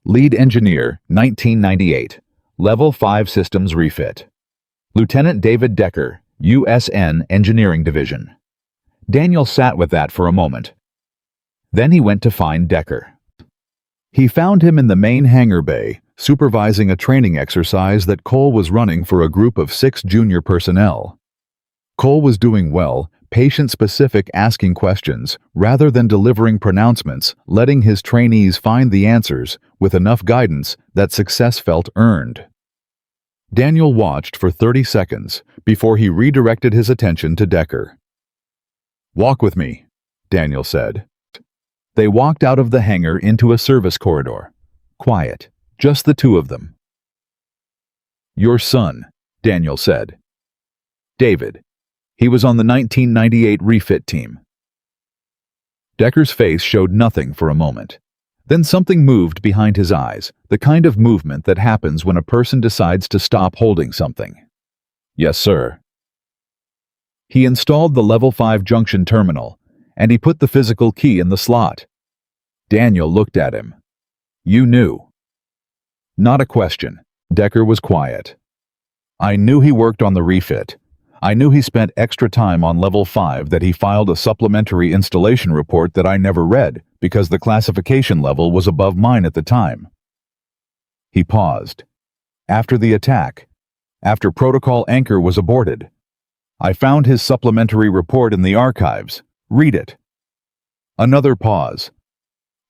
[SPEAKER 1] Lead Engineer, 1998. Level 5 Systems Refit. Lieutenant David Decker, USN Engineering Division. Daniel sat with that for a moment. Then he went to find Decker. He found him in the main hangar bay, supervising a training exercise that Cole was running for a group of 6 junior personnel. Cole was doing well, patient-specific asking questions, rather than delivering pronouncements, letting his trainees find the answers with enough guidance that success felt earned. Daniel watched for 30 seconds before he redirected his attention to Decker. "Walk with me," Daniel said. They walked out of the hangar into a service corridor. Quiet, just the two of them. "Your son," Daniel said. "David, He was on the 1998 refit team. Decker's face showed nothing for a moment. Then something moved behind his eyes, the kind of movement that happens when a person decides to stop holding something. Yes, sir. He installed the level 5 junction terminal, and he put the physical key in the slot. Daniel looked at him. You knew. Not a question. Decker was quiet. I knew he worked on the refit. I knew he spent extra time on level 5, that he filed a supplementary installation report that I never read because the classification level was above mine at the time. He paused. After the attack, after Protocol Anchor was aborted, I found his supplementary report in the archives. Read it. Another pause.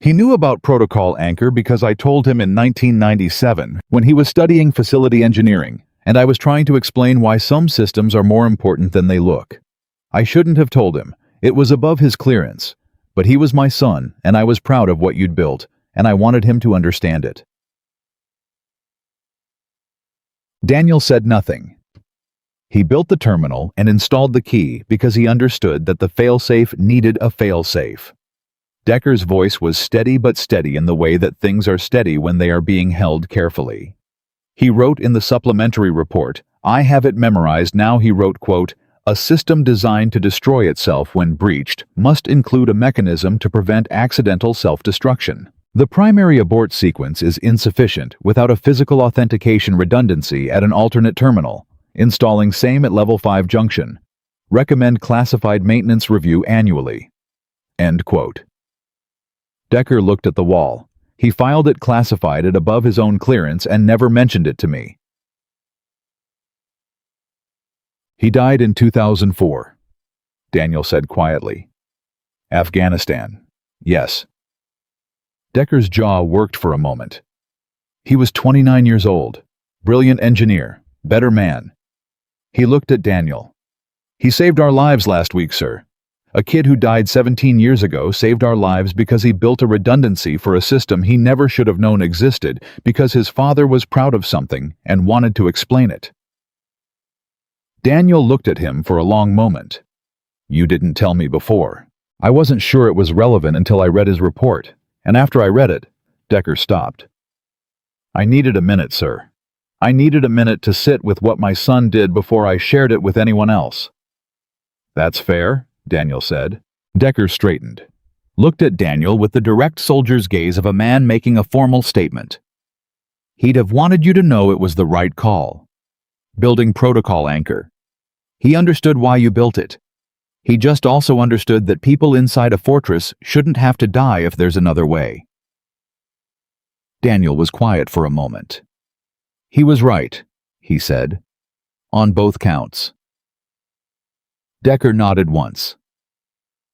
[SPEAKER 1] He knew about Protocol Anchor because I told him in 1997 when he was studying facility engineering, and I was trying to explain why some systems are more important than they look. I shouldn't have told him. It was above his clearance. But he was my son, and I was proud of what you'd built, and I wanted him to understand it. Daniel said nothing. He built the terminal and installed the key because he understood that the failsafe needed a failsafe. Decker's voice was steady but steady in the way that things are steady when they are being held carefully. He wrote in the supplementary report, I have it memorized now, he wrote, quote, a system designed to destroy itself when breached must include a mechanism to prevent accidental self-destruction. The primary abort sequence is insufficient without a physical authentication redundancy at an alternate terminal. Installing same at level 5 junction. Recommend classified maintenance review annually. End quote. Decker looked at the wall. He filed it classified at above his own clearance and never mentioned it to me. He died in 2004, Daniel said quietly. Afghanistan. Yes. Decker's jaw worked for a moment. He was 29 years old, brilliant engineer, better man. He looked at Daniel. He saved our lives last week, sir. A kid who died 17 years ago saved our lives because he built a redundancy for a system he never should have known existed because his father was proud of something and wanted to explain it. Daniel looked at him for a long moment. You didn't tell me before. I wasn't sure it was relevant until I read his report, and after I read it, Decker stopped. I needed a minute, sir. I needed a minute to sit with what my son did before I shared it with anyone else. That's fair, Daniel said. Decker straightened, looked at Daniel with the direct soldier's gaze of a man making a formal statement. He'd have wanted you to know it was the right call. Building Protocol Anchor. He understood why you built it. He just also understood that people inside a fortress shouldn't have to die if there's another way. Daniel was quiet for a moment. He was right, he said, on both counts. Decker nodded once.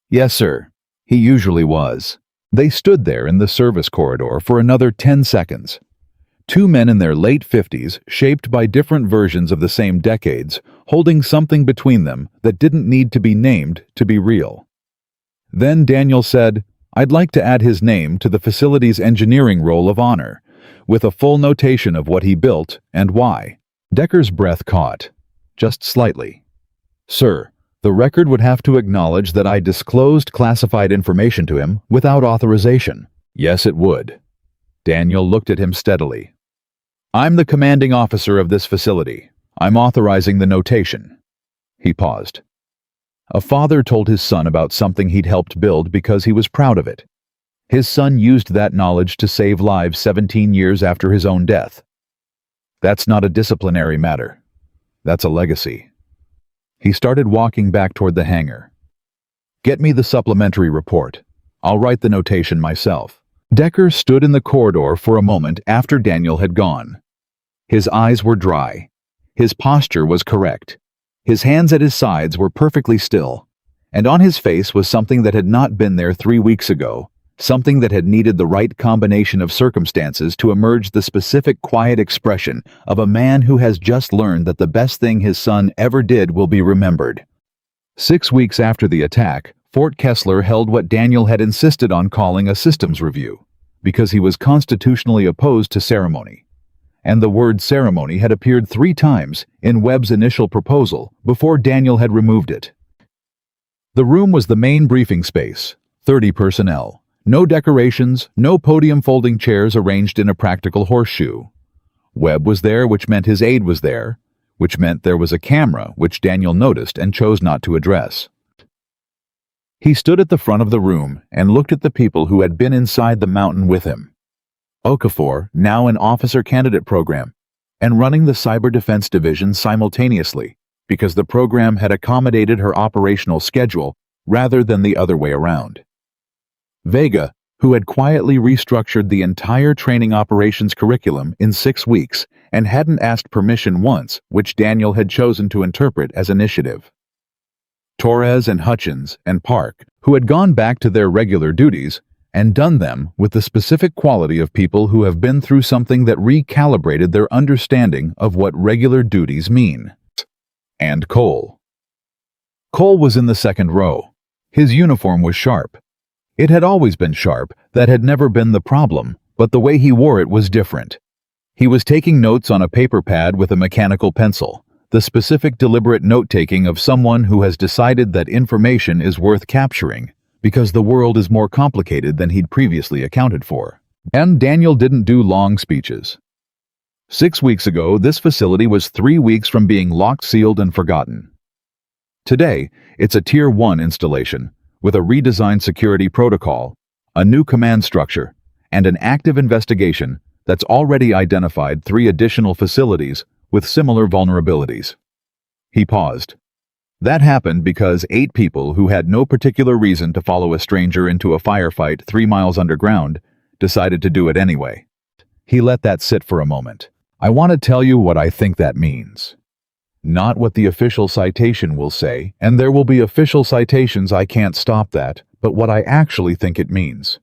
[SPEAKER 1] Yes, sir, he usually was. They stood there in the service corridor for another 10 seconds. Two men in their late 50s, shaped by different versions of the same decades, holding something between them that didn't need to be named to be real. Then Daniel said, I'd like to add his name to the facility's engineering roll of honor, with a full notation of what he built and why. Decker's breath caught, just slightly. Sir, the record would have to acknowledge that I disclosed classified information to him without authorization. Yes, it would. Daniel looked at him steadily. I'm the commanding officer of this facility. I'm authorizing the notation. He paused. A father told his son about something he'd helped build because he was proud of it. His son used that knowledge to save lives 17 years after his own death. That's not a disciplinary matter. That's a legacy. He started walking back toward the hangar. Get me the supplementary report. I'll write the notation myself. Decker stood in the corridor for a moment after Daniel had gone. His eyes were dry. His posture was correct. His hands at his sides were perfectly still. And on his face was something that had not been there 3 weeks ago, something that had needed the right combination of circumstances to emerge the specific quiet expression of a man who has just learned that the best thing his son ever did will be remembered. 6 weeks after the attack, Fort Kessler held what Daniel had insisted on calling a systems review, because he was constitutionally opposed to ceremony. and the word ceremony had appeared 3 times in Webb's initial proposal before Daniel had removed it. The room was the main briefing space, 30 personnel. No decorations, no podium folding chairs arranged in a practical horseshoe. Webb was there, which meant his aide was there, which meant there was a camera, which Daniel noticed and chose not to address. He stood at the front of the room and looked at the people who had been inside the mountain with him. Okafor, now an officer candidate program, and running the Cyber Defense Division simultaneously, because the program had accommodated her operational schedule rather than the other way around. Vega, who had quietly restructured the entire training operations curriculum in 6 weeks and hadn't asked permission once, which Daniel had chosen to interpret as initiative. Torres and Hutchins and Park, who had gone back to their regular duties and done them with the specific quality of people who have been through something that recalibrated their understanding of what regular duties mean. And Cole. Cole was in the second row. His uniform was sharp. It had always been sharp, that had never been the problem, but the way he wore it was different. He was taking notes on a paper pad with a mechanical pencil, the specific deliberate note-taking of someone who has decided that information is worth capturing, because the world is more complicated than he'd previously accounted for. And Daniel didn't do long speeches. 6 weeks ago, this facility was 3 weeks from being locked, sealed, and forgotten. Today, it's a Tier 1 installation, with a redesigned security protocol, a new command structure, and an active investigation that's already identified 3 additional facilities with similar vulnerabilities. He paused. That happened because 8 people who had no particular reason to follow a stranger into a firefight 3 miles underground decided to do it anyway. He let that sit for a moment. I want to tell you what I think that means. Not what the official citation will say, and there will be official citations, I can't stop that, but what I actually think it means.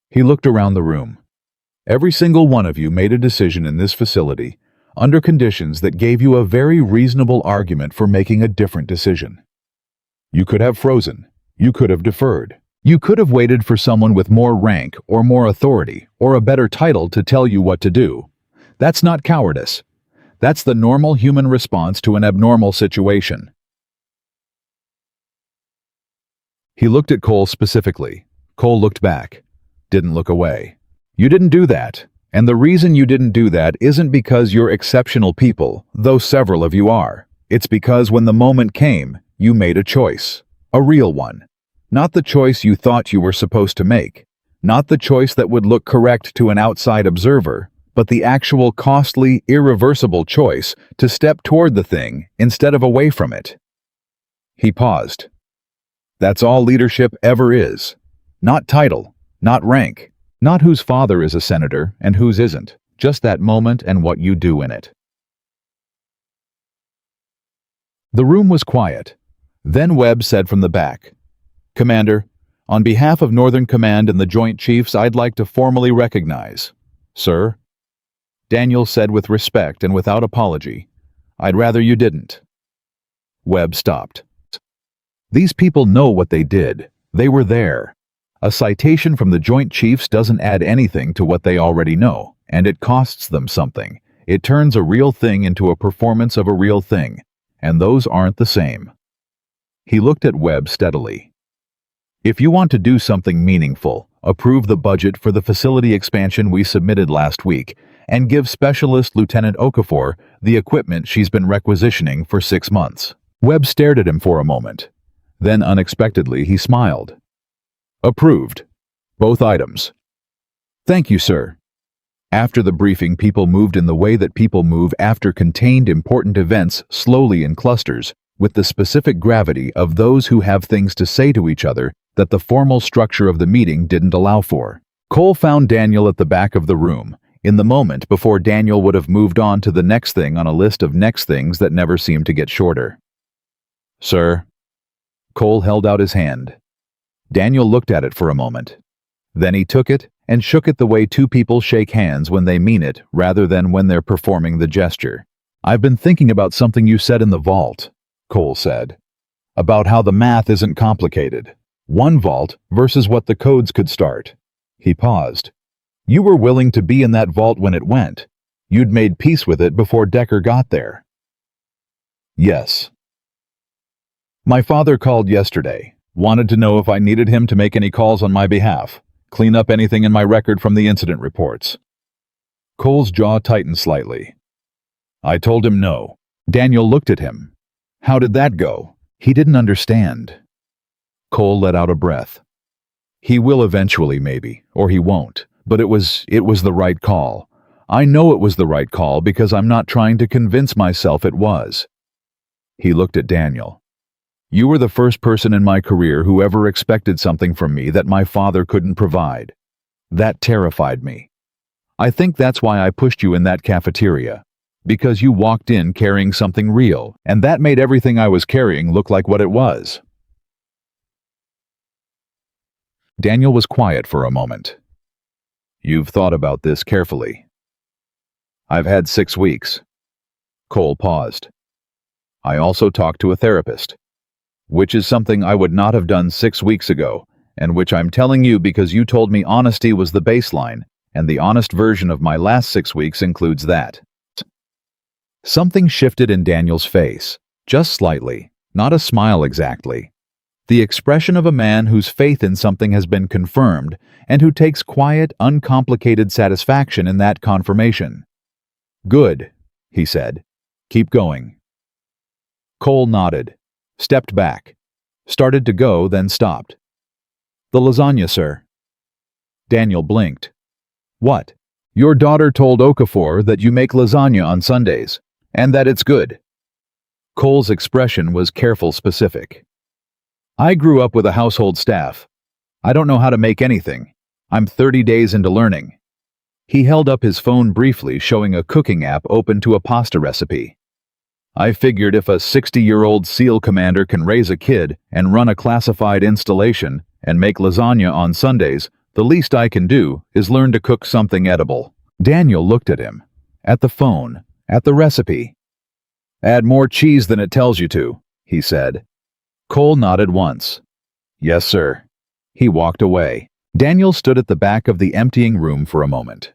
[SPEAKER 1] He looked around the room. Every single one of you made a decision in this facility under conditions that gave you a very reasonable argument for making a different decision. You could have frozen. You could have deferred. You could have waited for someone with more rank or more authority or a better title to tell you what to do. That's not cowardice. That's the normal human response to an abnormal situation. He looked at Cole specifically. Cole looked back. Didn't look away. You didn't do that. And the reason you didn't do that isn't because you're exceptional people, though several of you are. It's because when the moment came, you made a choice. A real one. Not the choice you thought you were supposed to make. Not the choice that would look correct to an outside observer, but the actual costly, irreversible choice to step toward the thing instead of away from it. He paused. That's all leadership ever is. Not title, not rank, not whose father is a senator and whose isn't, just that moment and what you do in it. The room was quiet. Then Webb said from the back, "Commander, on behalf of Northern Command and the Joint Chiefs, I'd like to formally recognize." "Sir?" Daniel said with respect and without apology, "I'd rather you didn't." Webb stopped. These people know what they did. They were there. A citation from the Joint Chiefs doesn't add anything to what they already know, and it costs them something. It turns a real thing into a performance of a real thing, and those aren't the same. He looked at Webb steadily. If you want to do something meaningful, approve the budget for the facility expansion we submitted last week, and give Specialist Lieutenant Okafor the equipment she's been requisitioning for 6 months. Webb stared at him for a moment. Then unexpectedly he smiled. Approved. Both items. Thank you, sir. After the briefing, people moved in the way that people move after contained important events, slowly in clusters, with the specific gravity of those who have things to say to each other that the formal structure of the meeting didn't allow for. Cole found Daniel at the back of the room, in the moment before Daniel would have moved on to the next thing on a list of next things that never seemed to get shorter. "Sir?" Cole held out his hand. Daniel looked at it for a moment. Then he took it and shook it the way 2 people shake hands when they mean it rather than when they're performing the gesture. "I've been thinking about something you said in the vault," Cole said. "About how the math isn't complicated. 1 vault versus what the codes could start." He paused. "You were willing to be in that vault when it went. You'd made peace with it before Decker got there. Yes. My father called yesterday, wanted to know if I needed him to make any calls on my behalf, clean up anything in my record from the incident reports. Cole's jaw tightened slightly. I told him no. Daniel looked at him. How did that go? He didn't understand. Cole let out a breath. He will eventually, maybe, or he won't, but it was the right call. I know it was the right call because I'm not trying to convince myself it was. He looked at Daniel. You were the first person in my career who ever expected something from me that my father couldn't provide. That terrified me. I think that's why I pushed you in that cafeteria. Because you walked in carrying something real, and that made everything I was carrying look like what it was. Daniel was quiet for a moment. You've thought about this carefully. I've had 6 weeks. Cole paused. I also talked to a therapist, which is something I would not have done 6 weeks ago, and which I'm telling you because you told me honesty was the baseline, and the honest version of my last 6 weeks includes that. Something shifted in Daniel's face, just slightly, not a smile exactly. The expression of a man whose faith in something has been confirmed and who takes quiet, uncomplicated satisfaction in that confirmation. Good, he said. Keep going. Cole nodded, stepped back, started to go, then stopped. The lasagna, sir. Daniel blinked. What? Your daughter told Okafor that you make lasagna on Sundays, and that it's good. Cole's expression was careful specific. I grew up with a household staff. I don't know how to make anything. I'm 30 days into learning. He held up his phone briefly, showing a cooking app open to a pasta recipe. I figured if a 60-year-old SEAL commander can raise a kid and run a classified installation and make lasagna on Sundays, the least I can do is learn to cook something edible. Daniel looked at him, at the phone, at the recipe. Add more cheese than it tells you to, he said. Cole nodded once. Yes, sir. He walked away. Daniel stood at the back of the emptying room for a moment.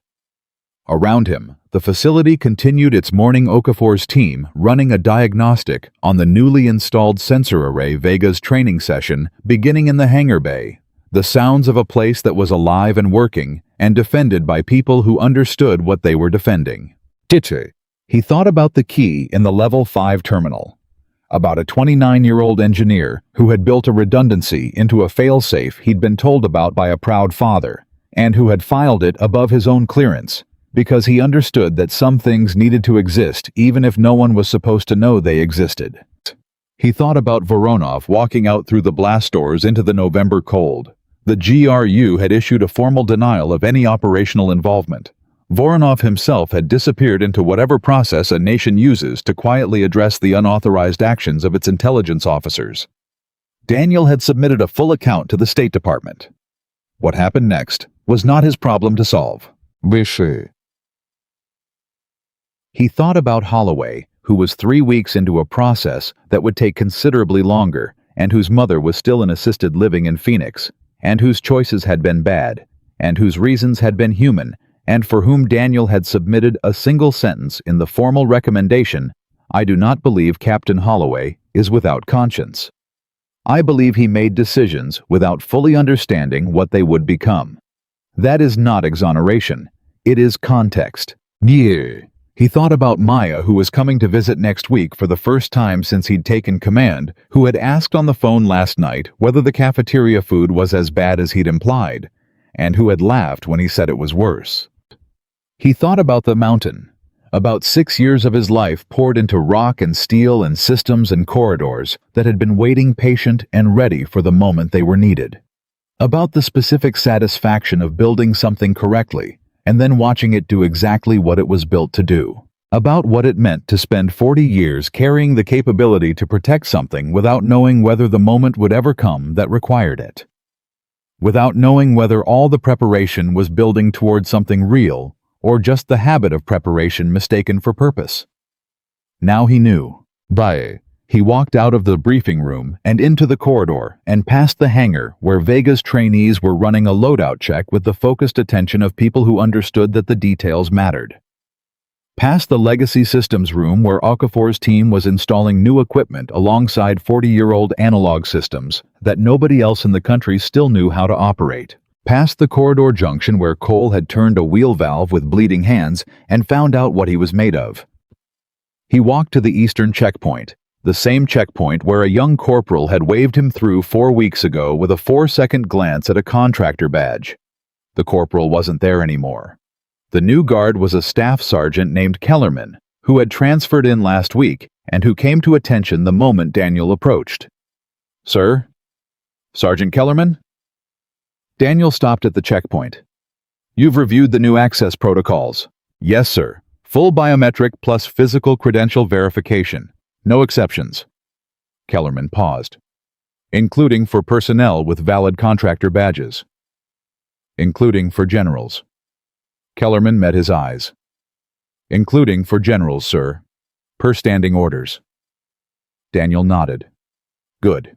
[SPEAKER 1] Around him, the facility continued its morning. Okafor's team running a diagnostic on the newly installed sensor array Vega's training session beginning in the hangar bay. The sounds of a place that was alive and working and defended by people who understood what they were defending. Tiche. He thought about the key in the Level 5 terminal. About a 29-year-old engineer who had built a redundancy into a failsafe he'd been told about by a proud father, and who had filed it above his own clearance, because he understood that some things needed to exist even if no one was supposed to know they existed. He thought about Voronov walking out through the blast doors into the November cold. The GRU had issued a formal denial of any operational involvement. Voronov himself had disappeared into whatever process a nation uses to quietly address the unauthorized actions of its intelligence officers. Daniel had submitted a full account to the State Department. What happened next was not his problem to solve. He thought about Holloway, who was 3 weeks into a process that would take considerably longer, and whose mother was still in assisted living in Phoenix, and whose choices had been bad, and whose reasons had been human, and for whom Daniel had submitted a single sentence in the formal recommendation, I do not believe Captain Holloway is without conscience. I believe he made decisions without fully understanding what they would become. That is not exoneration. It is context. Yeah. He thought about Maya, who was coming to visit next week for the first time since he'd taken command, who had asked on the phone last night whether the cafeteria food was as bad as he'd implied, and who had laughed when he said it was worse. He thought about the mountain, about 6 years of his life poured into rock and steel and systems and corridors that had been waiting patient and ready for the moment they were needed. About the specific satisfaction of building something correctly and then watching it do exactly what it was built to do. About what it meant to spend 40 years carrying the capability to protect something without knowing whether the moment would ever come that required it. Without knowing whether all the preparation was building toward something real or just the habit of preparation mistaken for purpose. Now he knew. Bye. He walked out of the briefing room and into the corridor and past the hangar where Vega's trainees were running a loadout check with the focused attention of people who understood that the details mattered. past the legacy systems room where Okafor's team was installing new equipment alongside 40-year-old analog systems that nobody else in the country still knew how to operate, past the corridor junction where Cole had turned a wheel valve with bleeding hands and found out what he was made of. He walked to the eastern checkpoint, the same checkpoint where a young corporal had waved him through 4 weeks ago with a 4-second glance at a contractor badge. The corporal wasn't there anymore. The new guard was a staff sergeant named Kellerman, who had transferred in last week and who came to attention the moment Daniel approached. "Sir? Sergeant Kellerman?" Daniel stopped at the checkpoint. "You've reviewed the new access protocols." "Yes, sir. Full biometric plus physical credential verification. No exceptions." Kellerman paused. "Including for personnel with valid contractor badges." "Including for generals." Kellerman met his eyes. "Including for generals, sir. Per standing orders." Daniel nodded. "Good."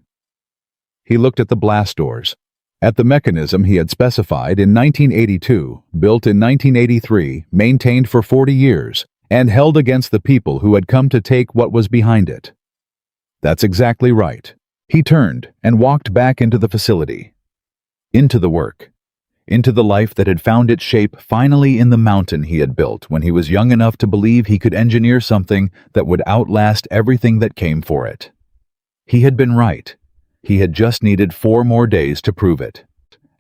[SPEAKER 1] He looked at the blast doors, at the mechanism he had specified in 1982, built in 1983, maintained for 40 years, and held against the people who had come to take what was behind it. "That's exactly right." He turned and walked back into the facility. Into the work. Into the life that had found its shape finally in the mountain he had built when he was young enough to believe he could engineer something that would outlast everything that came for it. He had been right. He had just needed 4 more days to prove it.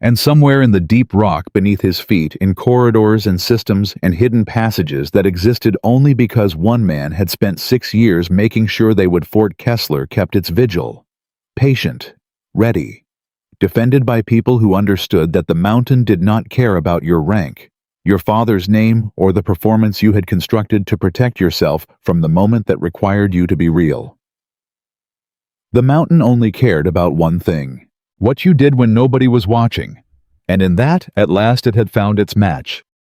[SPEAKER 1] And somewhere in the deep rock beneath his feet, in corridors and systems and hidden passages that existed only because one man had spent 6 years making sure they would, Fort Kessler kept its vigil. Patient, ready, defended by people who understood that the mountain did not care about your rank, your father's name, or the performance you had constructed to protect yourself from the moment that required you to be real. The mountain only cared about one thing: what you did when nobody was watching. And in that, at last it had found its match.